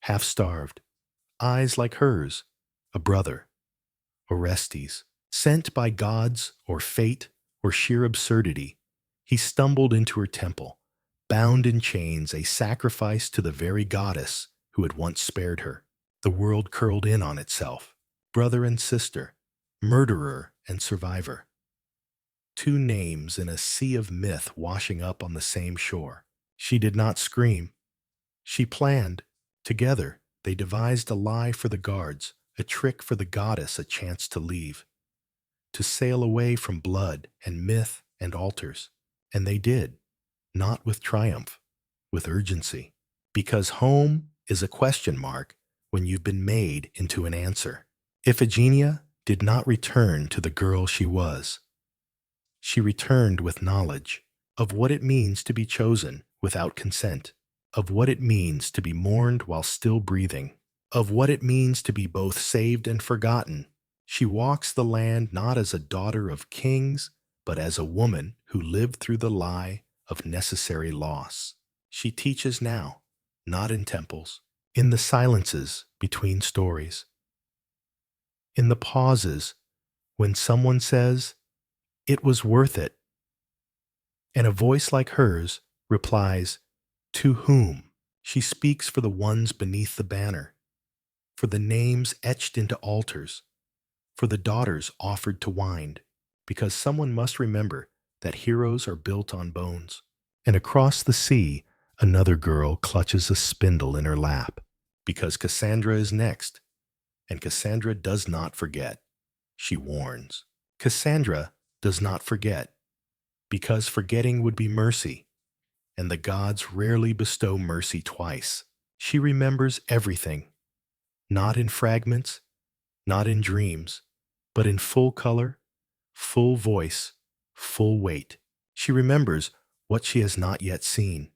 half-starved, eyes like hers, a brother, Orestes. Sent by gods or fate or sheer absurdity, he stumbled into her temple, bound in chains, a sacrifice to the very goddess who had once spared her. The world curled in on itself, brother and sister, murderer and survivor. Two names in a sea of myth washing up on the same shore. She did not scream. She planned. Together, they devised a lie for the guards, a trick for the goddess, a chance to leave, to sail away from blood and myth and altars. And they did, not with triumph, with urgency. Because home is a question mark when you've been made into an answer. Iphigenia did not return to the girl she was. She returned with knowledge of what it means to be chosen without consent, of what it means to be mourned while still breathing, of what it means to be both saved and forgotten. She walks the land not as a daughter of kings, but as a woman who lived through the lie of necessary loss. She teaches now, not in temples, in the silences between stories, in the pauses when someone says, "It was worth it," and a voice like hers replies, "To whom?" She speaks for the ones beneath the banner, for the names etched into altars, for the daughters offered to wind, because someone must remember that heroes are built on bones. And across the sea, another girl clutches a spindle in her lap, because Cassandra is next, and Cassandra does not forget. She warns. Cassandra does not forget, because forgetting would be mercy, and the gods rarely bestow mercy twice. She remembers everything, not in fragments, not in dreams, but in full color, full voice, full weight. She remembers what she has not yet seen.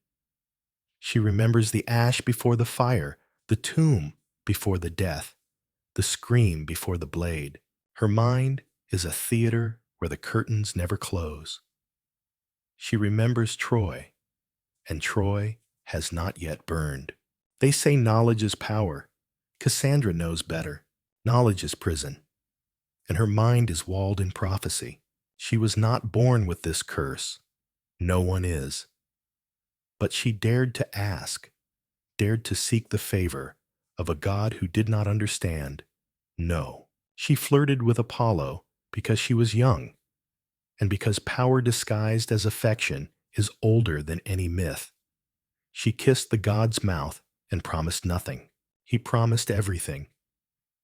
She remembers the ash before the fire, the tomb before the death, the scream before the blade. Her mind is a theater where the curtains never close. She remembers Troy, and Troy has not yet burned. They say knowledge is power. Cassandra knows better. Knowledge is prison, and her mind is walled in prophecy. She was not born with this curse. No one is. But she dared to ask, dared to seek the favor of a god who did not understand. No. She flirted with Apollo because she was young, and because power disguised as affection is older than any myth. She kissed the god's mouth and promised nothing. He promised everything.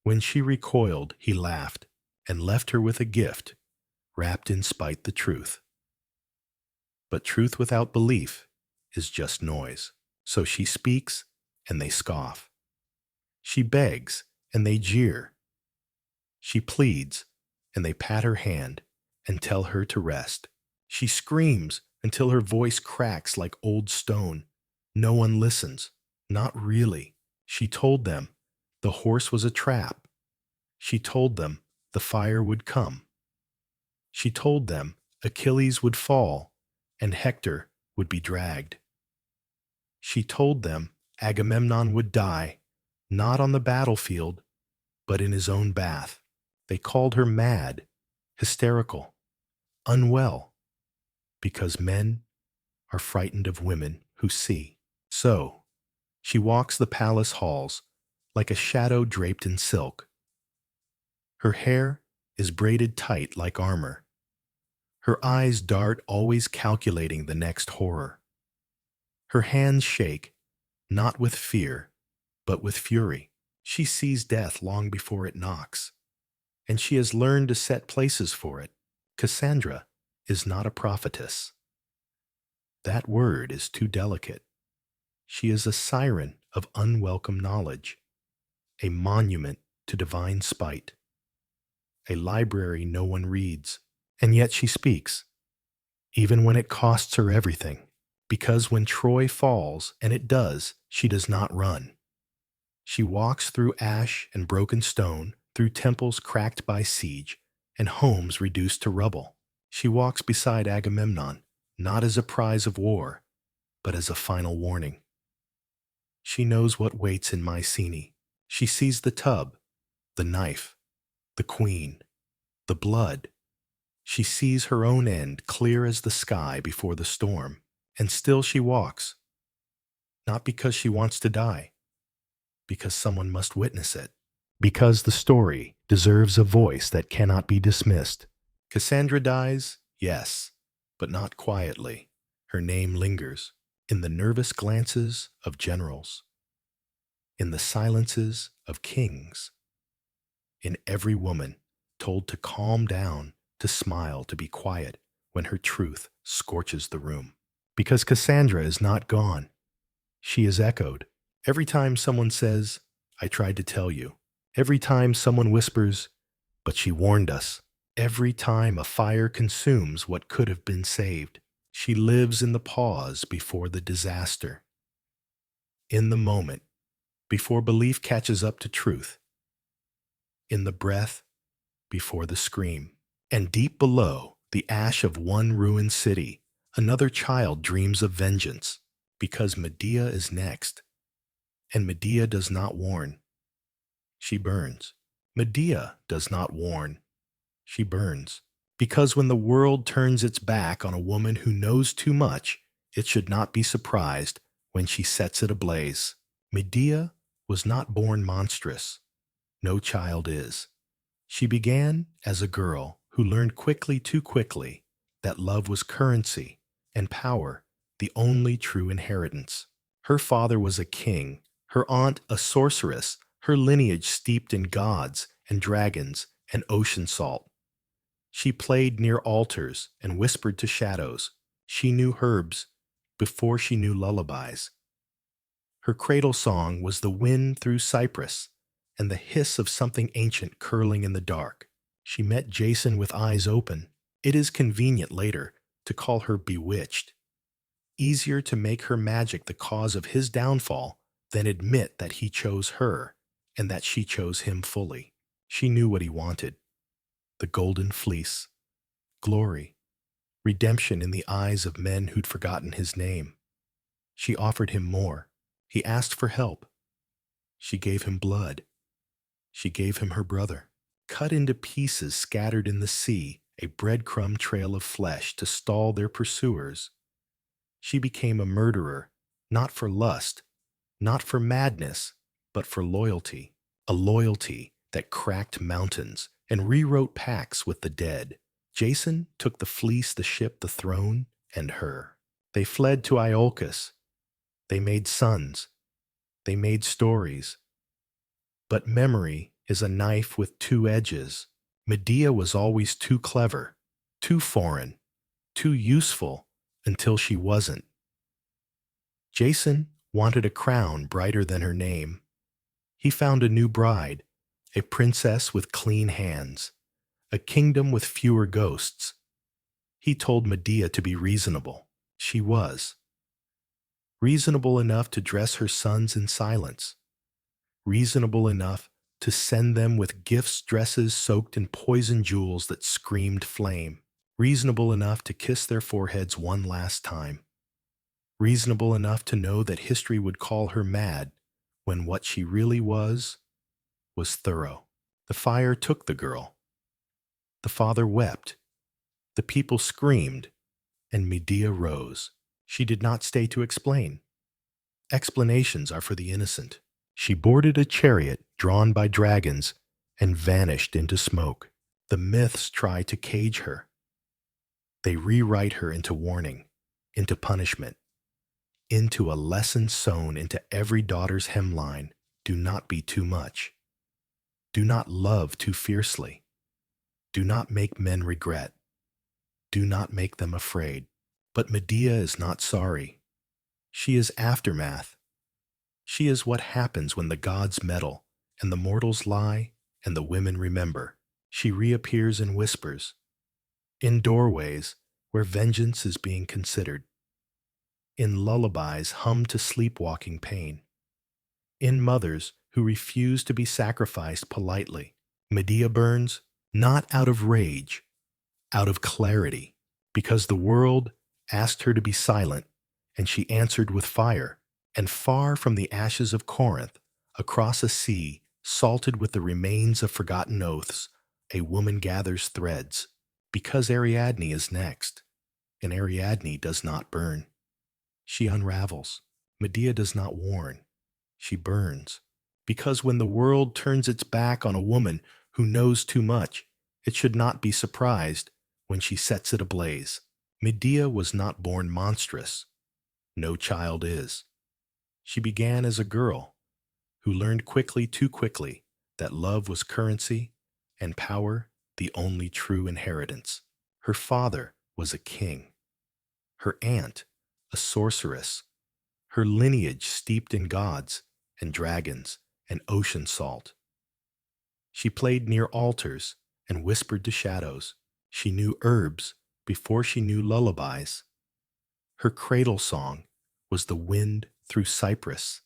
When she recoiled, he laughed and left her with a gift, wrapped in spite the truth. But truth without belief is just noise. So she speaks, and they scoff. She begs, and they jeer. She pleads, and they pat her hand and tell her to rest. She screams until her voice cracks like old stone. No one listens. Not really. She told them the horse was a trap. She told them the fire would come. She told them Achilles would fall and Hector would be dragged. She told them Agamemnon would die, not on the battlefield, but in his own bath. They called her mad, hysterical, unwell, because men are frightened of women who see. So, she walks the palace halls like a shadow draped in silk. Her hair is braided tight like armor. Her eyes dart, always calculating the next horror. Her hands shake, not with fear, but with fury. She sees death long before it knocks, and she has learned to set places for it. Cassandra is not a prophetess. That word is too delicate. She is a siren of unwelcome knowledge, a monument to divine spite, a library no one reads, and yet she speaks, even when it costs her everything, because when Troy falls, and it does, she does not run. She walks through ash and broken stone, through temples cracked by siege, and homes reduced to rubble. She walks beside Agamemnon, not as a prize of war, but as a final warning. She knows what waits in Mycenae. She sees the tub, the knife, the queen, the blood. She sees her own end clear as the sky before the storm, and still she walks, not because she wants to die, because someone must witness it, because the story deserves a voice that cannot be dismissed. Cassandra dies, yes, but not quietly. Her name lingers in the nervous glances of generals, in the silences of kings, in every woman told to calm down, to smile, to be quiet when her truth scorches the room. Because Cassandra is not gone. She is echoed. Every time someone says, "I tried to tell you." Every time someone whispers, "But she warned us." Every time a fire consumes what could have been saved. She lives in the pause before the disaster. In the moment, before belief catches up to truth. In the breath, before the scream. And deep below the ash of one ruined city, another child dreams of vengeance, because Medea is next. And Medea does not warn. She burns. Medea does not warn. She burns. Because when the world turns its back on a woman who knows too much, it should not be surprised when she sets it ablaze. Medea was not born monstrous. No child is. She began as a girl who learned quickly, too quickly, that love was currency and power, the only true inheritance. Her father was a king, her aunt a sorceress, her lineage steeped in gods and dragons and ocean salt. She played near altars and whispered to shadows. She knew herbs before she knew lullabies. Her cradle song was the wind through cypress and the hiss of something ancient curling in the dark. She met Jason with eyes open. It is convenient later to call her bewitched. Easier to make her magic the cause of his downfall than admit that he chose her and that she chose him fully. She knew what he wanted. The golden fleece, glory, redemption in the eyes of men who'd forgotten his name. She offered him more. He asked for help. She gave him blood. She gave him her brother, cut into pieces scattered in the sea, a breadcrumb trail of flesh to stall their pursuers. She became a murderer, not for lust, not for madness, but for loyalty, a loyalty that cracked mountains and rewrote pacts with the dead. Jason took the fleece, the ship, the throne, and her. They fled to Iolcus. They made sons. They made stories. But memory is a knife with two edges. Medea was always too clever, too foreign, too useful until she wasn't. Jason wanted a crown brighter than her name. He found a new bride, a princess with clean hands, a kingdom with fewer ghosts. He told Medea to be reasonable. She was. Reasonable enough to dress her sons in silence. Reasonable enough to send them with gifts, dresses soaked in poison jewels that screamed flame. Reasonable enough to kiss their foreheads one last time. Reasonable enough to know that history would call her mad when what she really was thorough. The fire took the girl. The father wept. The people screamed, and Medea rose. She did not stay to explain. Explanations are for the innocent. She boarded a chariot drawn by dragons and vanished into smoke. The myths try to cage her. They rewrite her into warning, into punishment, into a lesson sewn into every daughter's hemline. Do not be too much. Do not love too fiercely. Do not make men regret. Do not make them afraid. But Medea is not sorry. She is aftermath. She is what happens when the gods meddle, and the mortals lie, and the women remember. She reappears in whispers, in doorways where vengeance is being considered, in lullabies hummed to sleepwalking pain, in mothers who refuse to be sacrificed politely. Medea burns, not out of rage, out of clarity, because the world asked her to be silent, and she answered with fire. And far from the ashes of Corinth, across a sea salted with the remains of forgotten oaths, a woman gathers threads, because Ariadne is next, and Ariadne does not burn. She unravels. Medea does not warn. She burns, because when the world turns its back on a woman who knows too much, it should not be surprised when she sets it ablaze. Medea was not born monstrous. No child is. She began as a girl who learned quickly, too quickly, that love was currency and power the only true inheritance. Her father was a king, her aunt a sorceress, her lineage steeped in gods and dragons and ocean salt. She played near altars and whispered to shadows. She knew herbs before she knew lullabies. Her cradle song was the wind through cypress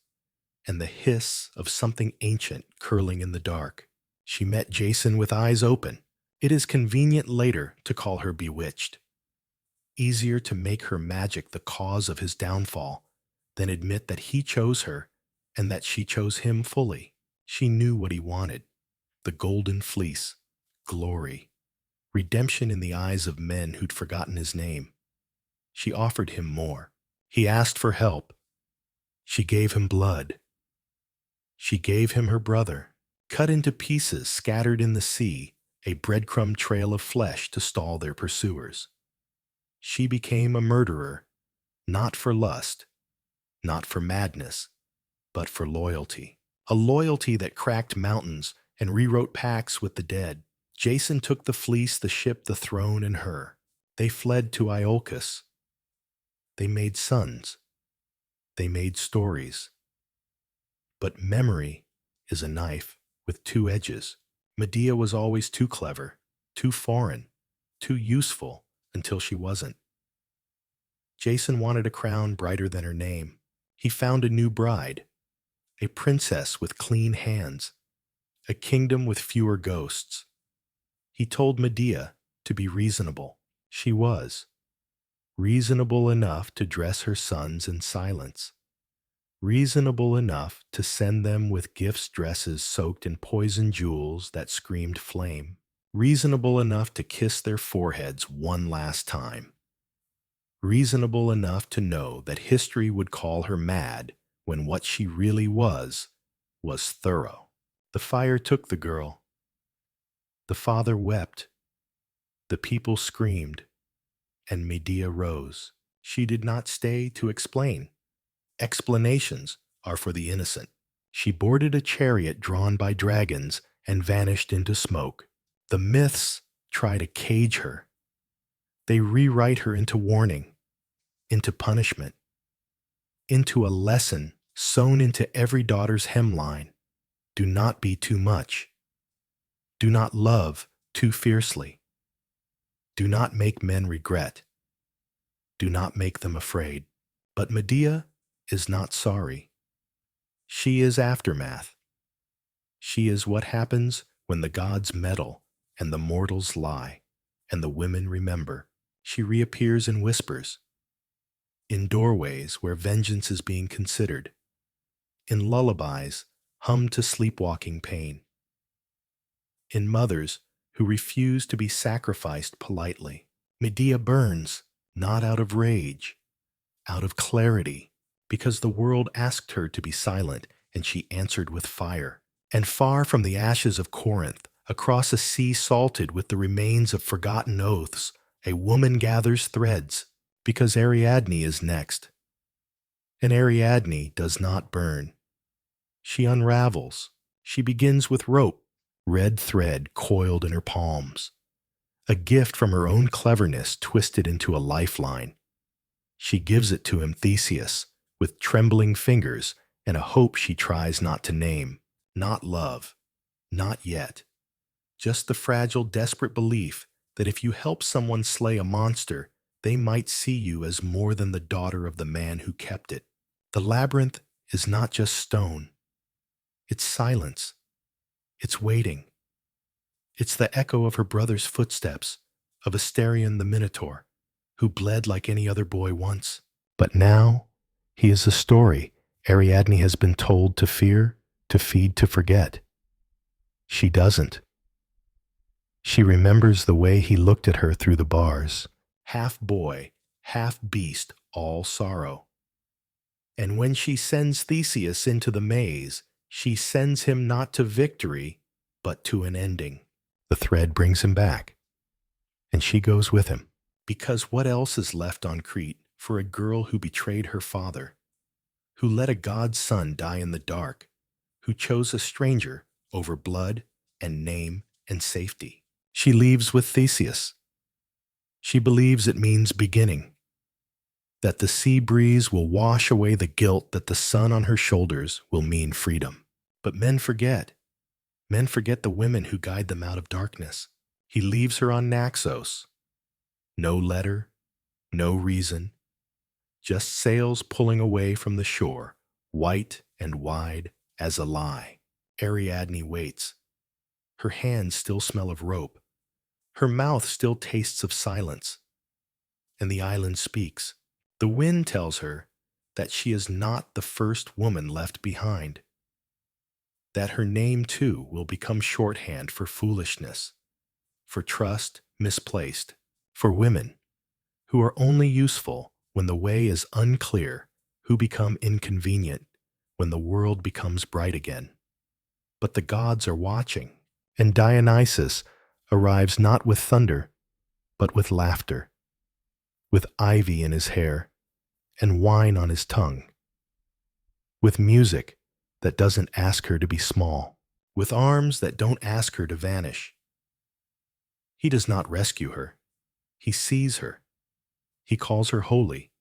and the hiss of something ancient curling in the dark. She met Jason with eyes open. It is convenient later to call her bewitched. Easier to make her magic the cause of his downfall than admit that he chose her and that she chose him fully. She knew what he wanted: the golden fleece, glory, redemption in the eyes of men who'd forgotten his name. She offered him more. He asked for help. She gave him blood. She gave him her brother, cut into pieces, scattered in the sea, a breadcrumb trail of flesh to stall their pursuers. She became a murderer, not for lust, not for madness, but for loyalty. A loyalty that cracked mountains and rewrote pacts with the dead. Jason took the fleece, the ship, the throne, and her. They fled to Iolcus. They made sons. They made stories. But memory is a knife with two edges. Medea was always too clever, too foreign, too useful until she wasn't. Jason wanted a crown brighter than her name. He found a new bride, a princess with clean hands, a kingdom with fewer ghosts. He told Medea to be reasonable. She was. Reasonable enough to dress her sons in silence. Reasonable enough to send them with gifts dresses soaked in poison jewels that screamed flame. Reasonable enough to kiss their foreheads one last time. Reasonable enough to know that history would call her mad when what she really was thorough. The fire took the girl. The father wept. The people screamed, and Medea rose. She did not stay to explain. Explanations are for the innocent. She boarded a chariot drawn by dragons and vanished into smoke. The myths try to cage her. They rewrite her into warning, into punishment, into a lesson sewn into every daughter's hemline. Do not be too much. Do not love too fiercely. Do not make men regret. Do not make them afraid. But Medea is not sorry. She is aftermath. She is what happens when the gods meddle and the mortals lie and the women remember. She reappears in whispers, in doorways where vengeance is being considered, in lullabies hummed to sleepwalking pain, in mothers who refuse to be sacrificed politely. Medea burns, not out of rage, out of clarity, because the world asked her to be silent, and she answered with fire. And far from the ashes of Corinth, across a sea salted with the remains of forgotten oaths, a woman gathers threads, because Ariadne is next. And Ariadne does not burn. She unravels. She begins with rope, red thread coiled in her palms, a gift from her own cleverness twisted into a lifeline. She gives it to him, Theseus, with trembling fingers and a hope she tries not to name. Not love. Not yet. Just the fragile, desperate belief that if you help someone slay a monster, they might see you as more than the daughter of the man who kept it. The labyrinth is not just stone. It's silence. It's waiting. It's the echo of her brother's footsteps, of Asterion the Minotaur, who bled like any other boy once. But now, he is a story Ariadne has been told to fear, to feed, to forget. She doesn't. She remembers the way he looked at her through the bars, half boy, half beast, all sorrow. And when she sends Theseus into the maze, she sends him not to victory, but to an ending. The thread brings him back, and she goes with him. Because what else is left on Crete for a girl who betrayed her father, who let a god's son die in the dark, who chose a stranger over blood and name and safety? She leaves with Theseus. She believes it means beginning, that the sea breeze will wash away the guilt, that the sun on her shoulders will mean freedom. But men forget. Men forget the women who guide them out of darkness. He leaves her on Naxos. No letter, no reason, just sails pulling away from the shore, white and wide as a lie. Ariadne waits. Her hands still smell of rope. Her mouth still tastes of silence. And the island speaks. The wind tells her that she is not the first woman left behind, that her name too will become shorthand for foolishness, for trust misplaced, for women who are only useful when the way is unclear, who become inconvenient when the world becomes bright again. But the gods are watching, and Dionysus arrives not with thunder, but with laughter, with ivy in his hair and wine on his tongue, with music that doesn't ask her to be small, with arms that don't ask her to vanish. He does not rescue her. He sees her. He calls her holy.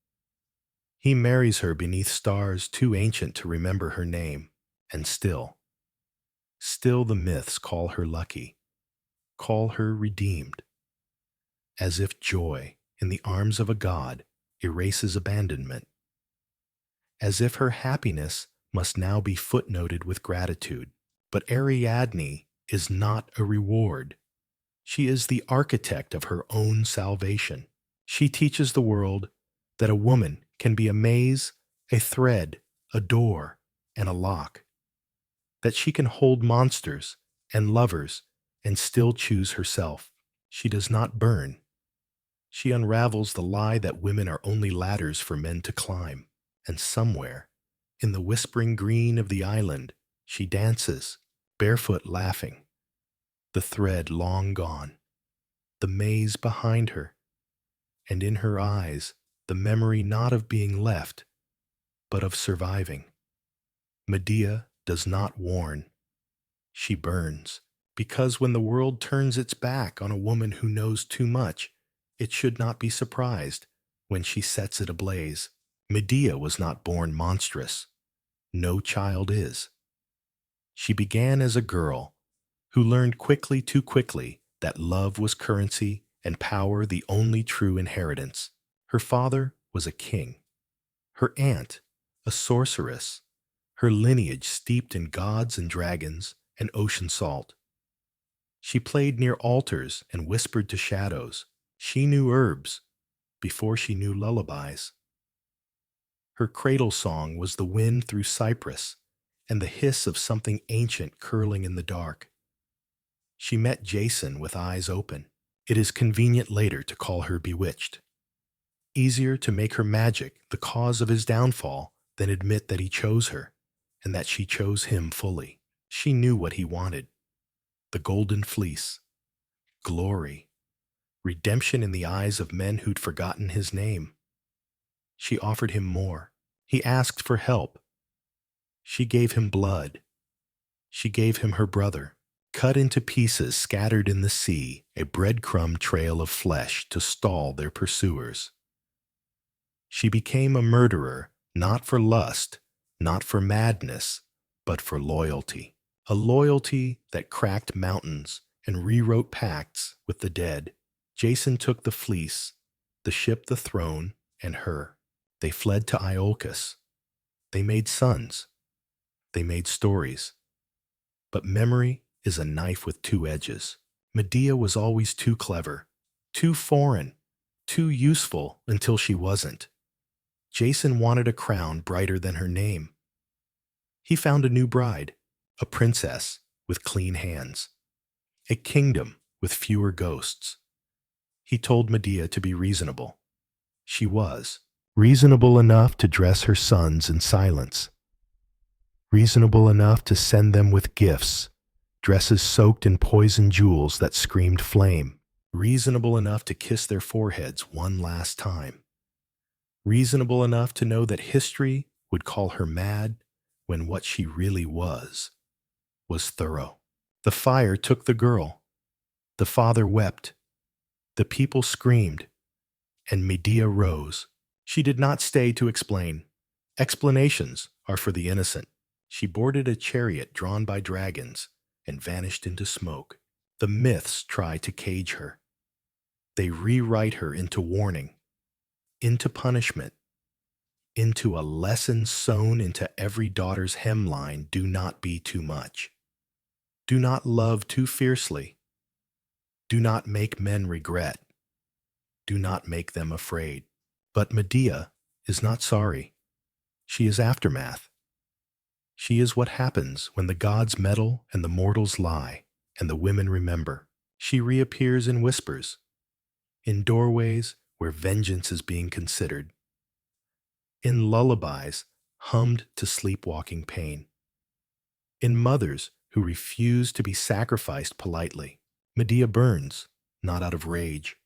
He marries her beneath stars too ancient to remember her name, and still the myths call her lucky, call her redeemed, as if joy in the arms of a god erases abandonment, as if her happiness must now be footnoted with gratitude. But Ariadne is not a reward. She is the architect of her own salvation. She teaches the world that a woman can be a maze, a thread, a door, and a lock, that she can hold monsters and lovers and still choose herself. She does not burn. She unravels the lie that women are only ladders for men to climb, and somewhere, in the whispering green of the island, she dances, barefoot laughing, the thread long gone, the maze behind her, and in her eyes the memory not of being left, but of surviving. Medea does not warn. She burns, because when the world turns its back on a woman who knows too much, it should not be surprised when she sets it ablaze. Medea was not born monstrous. No child is. She began as a girl who learned quickly, too quickly, that love was currency and power the only true inheritance. Her father was a king. Her aunt, a sorceress. Her lineage steeped in gods and dragons and ocean salt. She played near altars and whispered to shadows. She knew herbs before she knew lullabies. Her cradle song was the wind through cypress and the hiss of something ancient curling in the dark. She met Jason with eyes open. It is convenient later to call her bewitched. Easier to make her magic the cause of his downfall than admit that he chose her and that she chose him fully. She knew what he wanted: the golden fleece, glory, redemption in the eyes of men who'd forgotten his name. She offered him more. He asked for help. She gave him blood. She gave him her brother, cut into pieces scattered in the sea, a breadcrumb trail of flesh to stall their pursuers. She became a murderer, not for lust, not for madness, but for loyalty. A loyalty that cracked mountains and rewrote pacts with the dead. Jason took the fleece, the ship, the throne, and her. They fled to Iolcus. They made sons. They made stories. But memory is a knife with two edges. Medea was always too clever, too foreign, too useful until she wasn't. Jason wanted a crown brighter than her name. He found a new bride, a princess with clean hands, a kingdom with fewer ghosts. He told Medea to be reasonable. She was reasonable enough to dress her sons in silence, reasonable enough to send them with gifts, dresses soaked in poison jewels that screamed flame, reasonable enough to kiss their foreheads one last time, reasonable enough to know that history would call her mad when what she really was thorough. The fire took the girl. The father wept. The people screamed. And Medea rose. She did not stay to explain. Explanations are for the innocent. She boarded a chariot drawn by dragons and vanished into smoke. The myths try to cage her. They rewrite her into warning, into punishment, into a lesson sewn into every daughter's hemline: do not be too much. Do not love too fiercely. Do not make men regret. Do not make them afraid. But Medea is not sorry. She is aftermath. She is what happens when the gods meddle and the mortals lie, and the women remember. She reappears in whispers, in doorways where vengeance is being considered, in lullabies hummed to sleepwalking pain, in mothers who refuse to be sacrificed politely. Medea burns, not out of rage,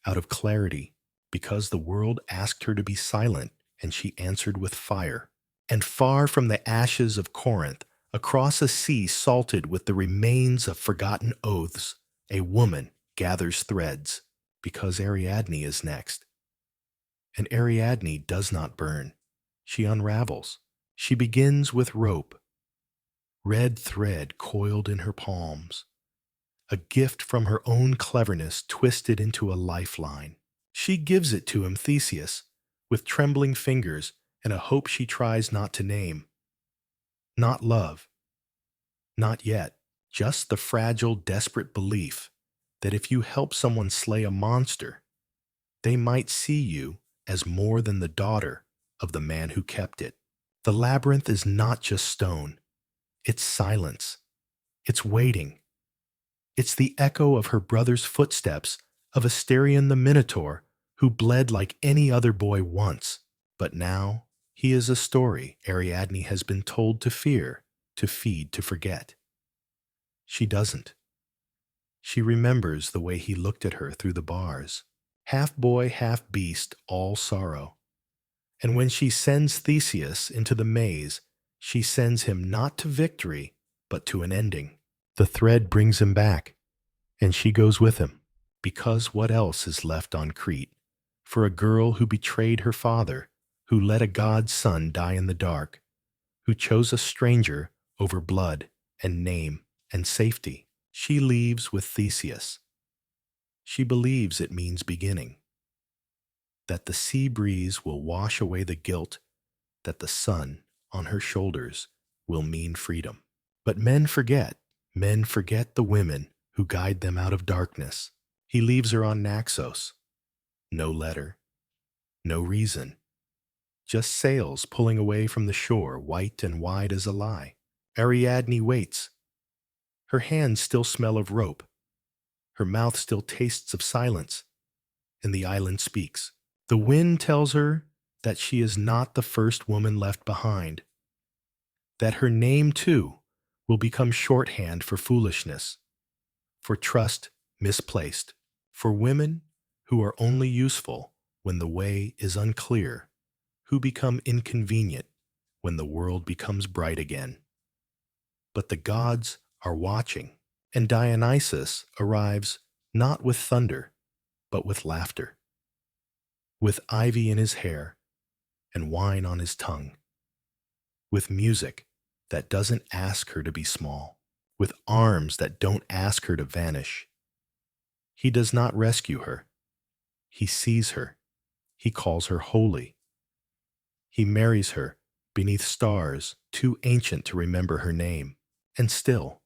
out of clarity, because the world asked her to be silent, and she answered with fire. And far from the ashes of Corinth, across a sea salted with the remains of forgotten oaths, a woman gathers threads, because Ariadne is next. And Ariadne does not burn. She unravels. She begins with rope, red thread coiled in her palms, a gift from her own cleverness twisted into a lifeline. She gives it to him, Theseus, with trembling fingers and a hope she tries not to name. Not love. Not yet. Just the fragile, desperate belief that if you help someone slay a monster, they might see you as more than the daughter of the man who kept it. The labyrinth is not just stone. It's silence. It's waiting. It's the echo of her brother's footsteps, of Asterion the Minotaur, who bled like any other boy once. But now he is a story Ariadne has been told to fear, to feed, to forget. She doesn't. She remembers the way he looked at her through the bars. Half boy, half beast, all sorrow. And when she sends Theseus into the maze, she sends him not to victory, but to an ending. The thread brings him back, and she goes with him, because what else is left on Crete for a girl who betrayed her father, who let a god's son die in the dark, who chose a stranger over blood and name and safety? She leaves with Theseus. She believes it means beginning, that the sea breeze will wash away the guilt, that the sun on her shoulders will mean freedom. But men forget the women who guide them out of darkness. He leaves her on Naxos. No letter, no reason, just sails pulling away from the shore, white and wide as a lie. Ariadne waits. Her hands still smell of rope. Her mouth still tastes of silence. And the island speaks. The wind tells her that she is not the first woman left behind, that her name, too, will become shorthand for foolishness, for trust misplaced, for women who are only useful when the way is unclear, who become inconvenient when the world becomes bright again. But the gods are watching, and Dionysus arrives not with thunder, but with laughter, with ivy in his hair and wine on his tongue, with music that doesn't ask her to be small, with arms that don't ask her to vanish. He does not rescue her. He sees her. He calls her holy. He marries her beneath stars too ancient to remember her name. And still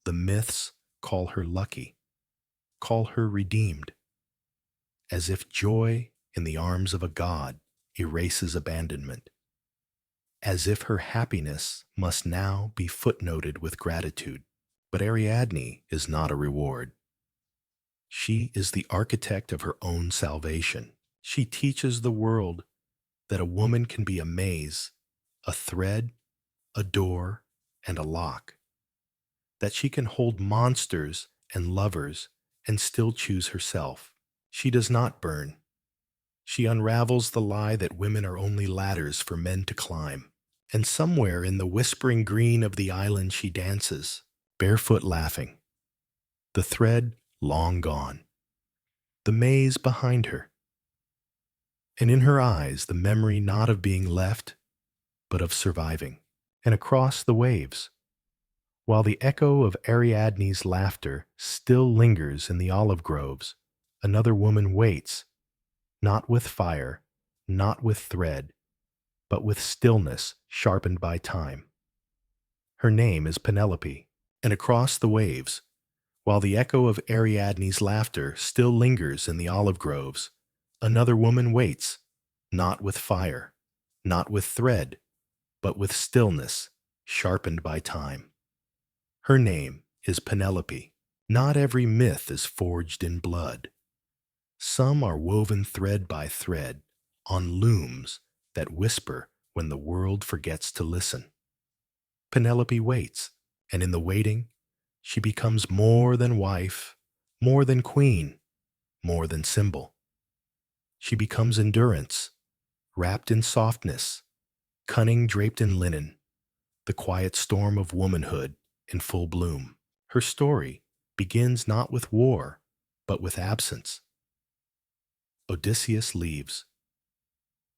the myths call her lucky, call her redeemed, as if joy in the arms of a god erases abandonment, as if her happiness must now be footnoted with gratitude. But Ariadne is not a reward. She is the architect of her own salvation. She teaches the world that a woman can be a maze, a thread, a door, and a lock, that she can hold monsters and lovers and still choose herself. She does not burn. She unravels the lie that women are only ladders for men to climb. And somewhere in the whispering green of the island she dances, barefoot laughing, the thread long gone, the maze behind her, and in her eyes the memory not of being left, but of surviving. And across the waves, while the echo of Ariadne's laughter still lingers in the olive groves, another woman waits, not with fire, not with thread, but with stillness sharpened by time. Her name is Penelope, and across the waves, while the echo of Ariadne's laughter still lingers in the olive groves, another woman waits, not with fire, not with thread, but with stillness sharpened by time. Her name is Penelope. Not every myth is forged in blood. Some are woven thread by thread on looms that whisper when the world forgets to listen. Penelope waits, and in the waiting, she becomes more than wife, more than queen, more than symbol. She becomes endurance, wrapped in softness, cunning draped in linen, the quiet storm of womanhood in full bloom. Her story begins not with war, but with absence. Odysseus leaves.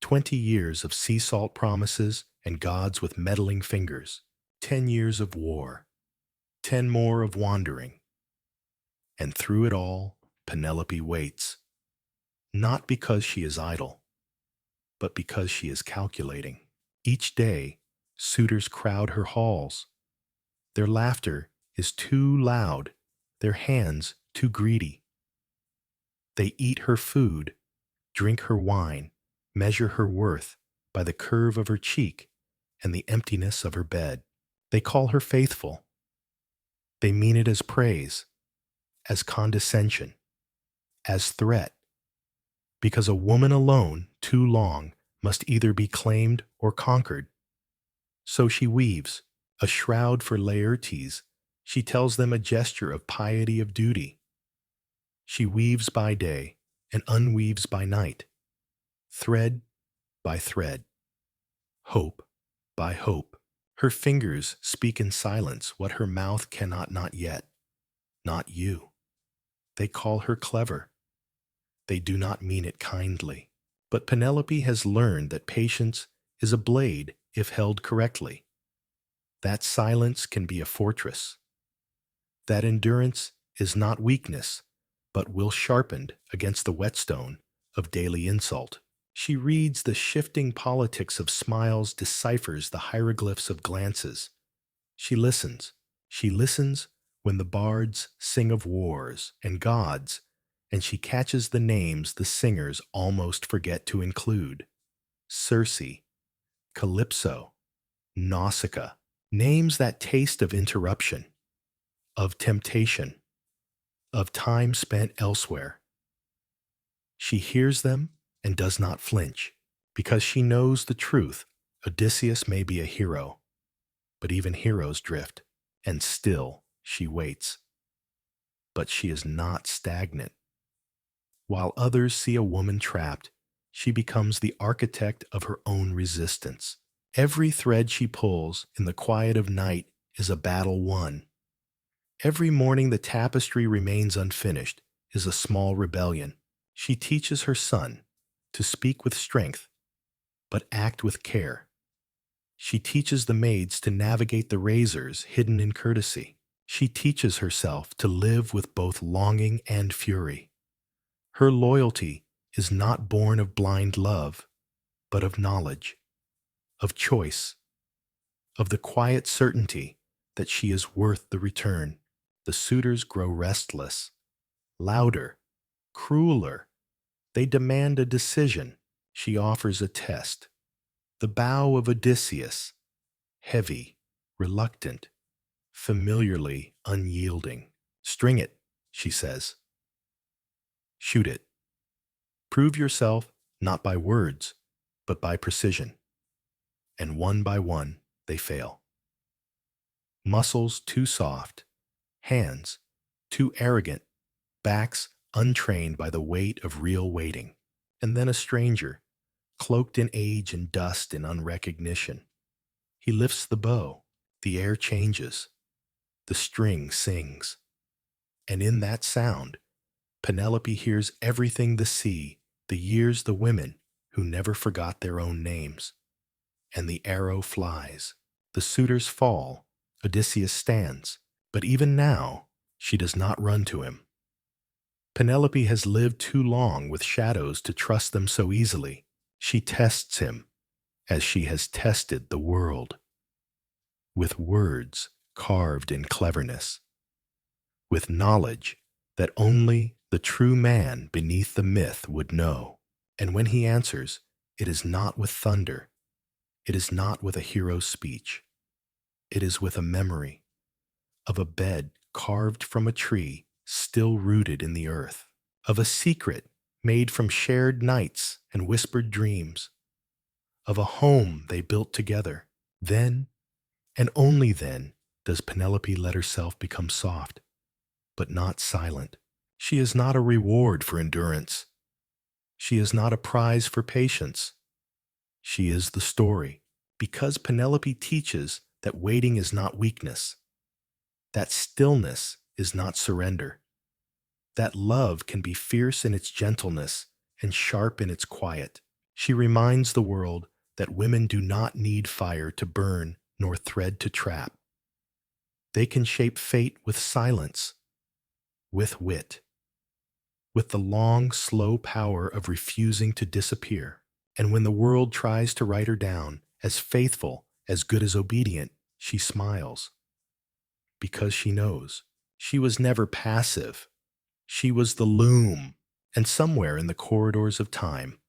20 years of sea salt promises and gods with meddling fingers. 10 years of war. 10 more of wandering. And through it all, Penelope waits. Not because she is idle, but because she is calculating. Each day, suitors crowd her halls. Their laughter is too loud, their hands too greedy. They eat her food, drink her wine, measure her worth by the curve of her cheek and the emptiness of her bed. They call her faithful. They mean it as praise, as condescension, as threat, because a woman alone, too long, must either be claimed or conquered. So she weaves, a shroud for Laertes. She tells them a gesture of piety of duty. She weaves by day and unweaves by night, thread by thread, hope by hope. Her fingers speak in silence what her mouth cannot not yet. Not you. They call her clever. They do not mean it kindly. But Penelope has learned that patience is a blade if held correctly. That silence can be a fortress. That endurance is not weakness, but will sharpened against the whetstone of daily insult. She reads the shifting politics of smiles, deciphers the hieroglyphs of glances. She listens. She listens when the bards sing of wars and gods, and she catches the names the singers almost forget to include. Circe, Calypso, Nausicaa, names that taste of interruption, of temptation, of time spent elsewhere. She hears them and does not flinch, because she knows the truth. Odysseus may be a hero, but even heroes drift, and still she waits. But she is not stagnant. While others see a woman trapped, she becomes the architect of her own resistance. Every thread she pulls in the quiet of night is a battle won. Every morning the tapestry remains unfinished is a small rebellion. She teaches her son to speak with strength, but act with care. She teaches the maids to navigate the razors hidden in courtesy. She teaches herself to live with both longing and fury. Her loyalty is not born of blind love, but of knowledge, of choice, of the quiet certainty that she is worth the return. The suitors grow restless, louder, crueler. They demand a decision. She offers a test. The bow of Odysseus, heavy, reluctant, familiarly unyielding. String it, she says. Shoot it. Prove yourself not by words, but by precision. And one by one, they fail. Muscles too soft, hands too arrogant, backs untrained by the weight of real waiting. And then a stranger, cloaked in age and dust and unrecognition. He lifts the bow, the air changes, the string sings. And in that sound, Penelope hears everything the sea, the years, the women who never forgot their own names. And the arrow flies. The suitors fall. Odysseus stands. But even now, she does not run to him. Penelope has lived too long with shadows to trust them so easily. She tests him as she has tested the world. With words carved in cleverness. With knowledge that only the true man beneath the myth would know. And when he answers, it is not with thunder. It is not with a hero's speech. It is with a memory of a bed carved from a tree still rooted in the earth, of a secret made from shared nights and whispered dreams, of a home they built together. Then, and only then, does Penelope let herself become soft, but not silent. She is not a reward for endurance. She is not a prize for patience. She is the story, because Penelope teaches that waiting is not weakness, that stillness is not surrender, that love can be fierce in its gentleness and sharp in its quiet. She reminds the world that women do not need fire to burn nor thread to trap. They can shape fate with silence, with wit, with the long, slow power of refusing to disappear. And when the world tries to write her down as faithful, as good as obedient, she smiles. Because she knows she was never passive. She was the loom, and somewhere in the corridors of time,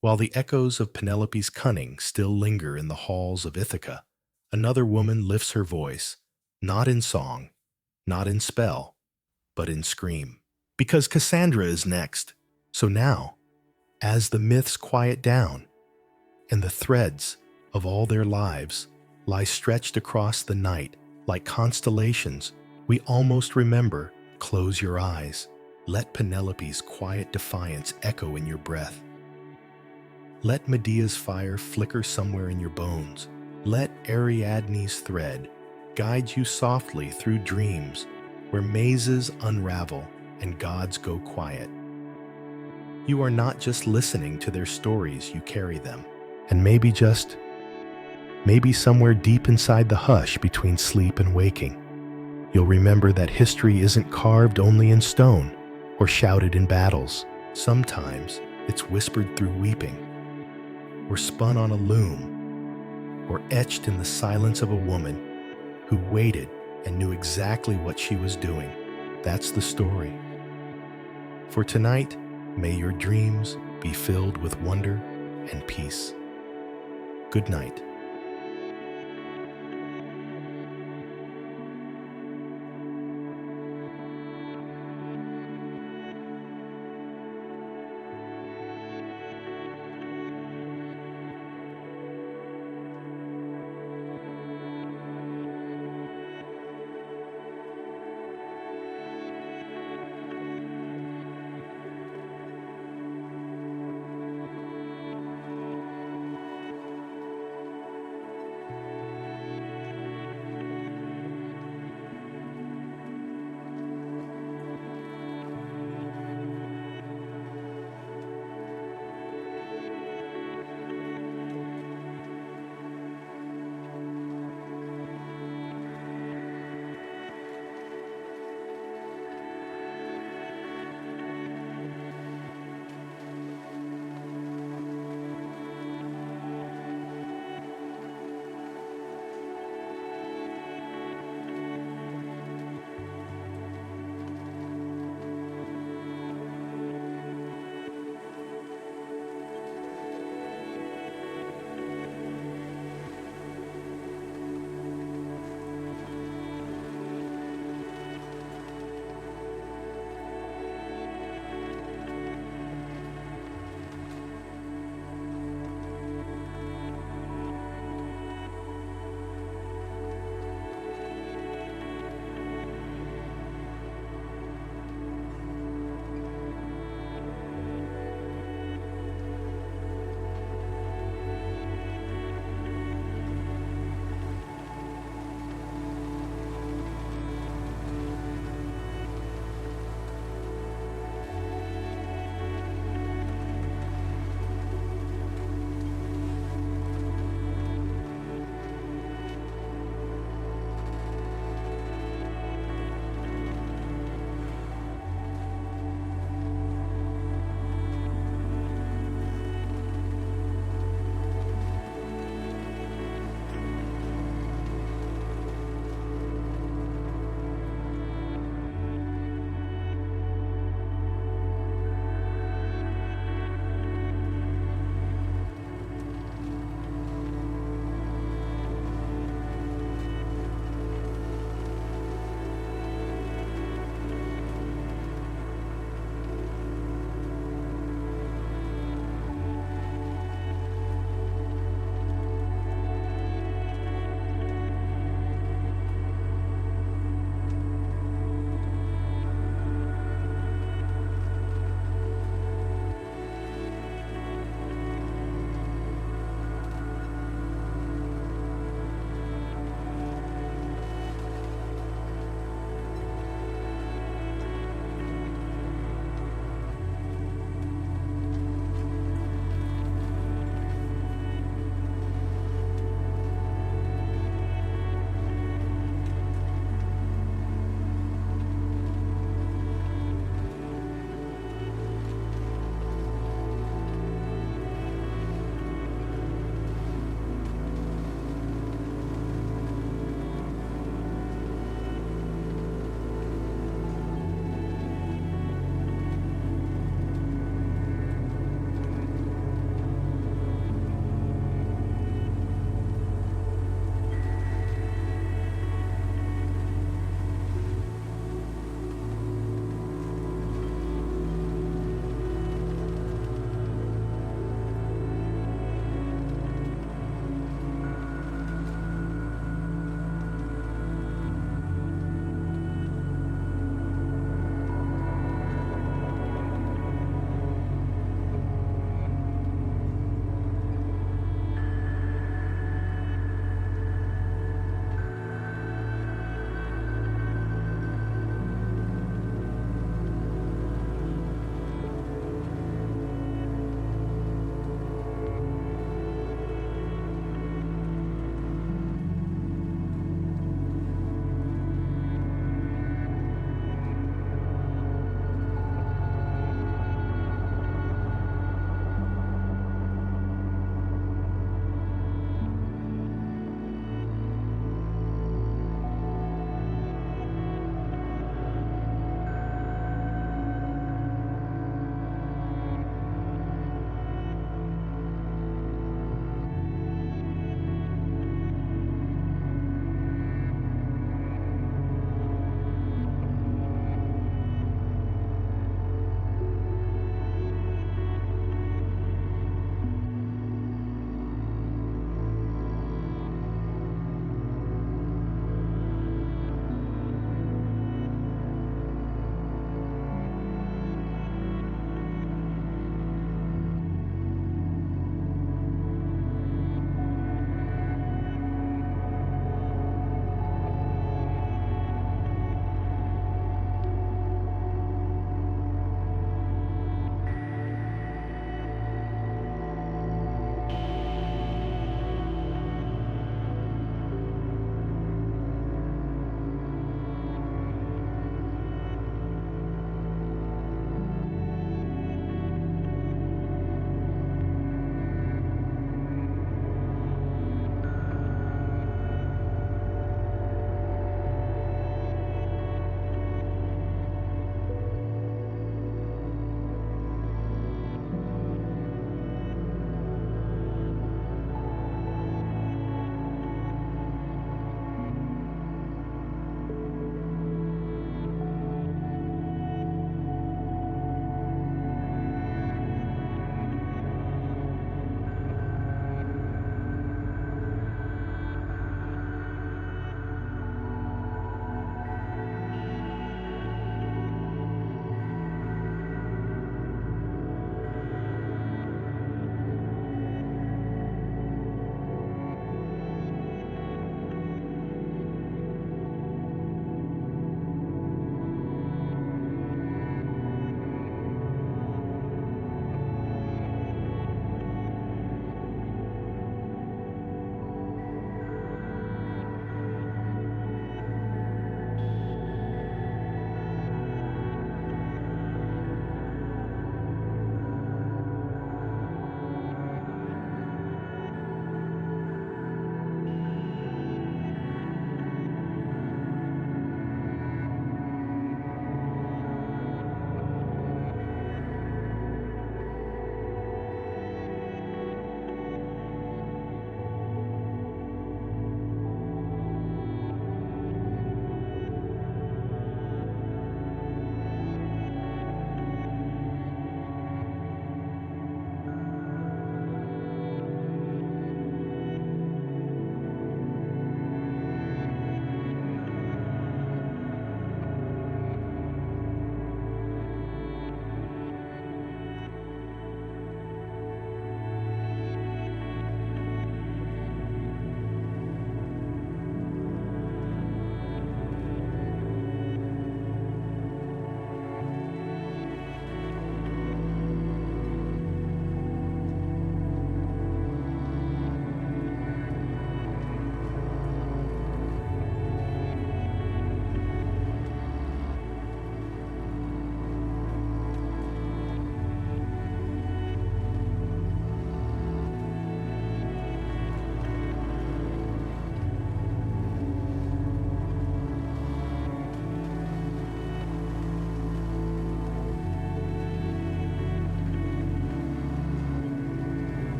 while the echoes of Penelope's cunning still linger in the halls of Ithaca, another woman lifts her voice, not in song, not in spell, but in scream. Because Cassandra is next. So now, as the myths quiet down, and the threads of all their lives lie stretched across the night like constellations, we almost remember, close your eyes. Let Penelope's quiet defiance echo in your breath. Let Medea's fire flicker somewhere in your bones. Let Ariadne's thread guide you softly through dreams where mazes unravel and gods go quiet. You are not just listening to their stories, you carry them. And maybe somewhere deep inside the hush between sleep and waking, you'll remember that history isn't carved only in stone or shouted in battles. Sometimes it's whispered through weeping, or spun on a loom, or etched in the silence of a woman who waited and knew exactly what she was doing. That's the story. For tonight, may your dreams be filled with wonder and peace. Good night.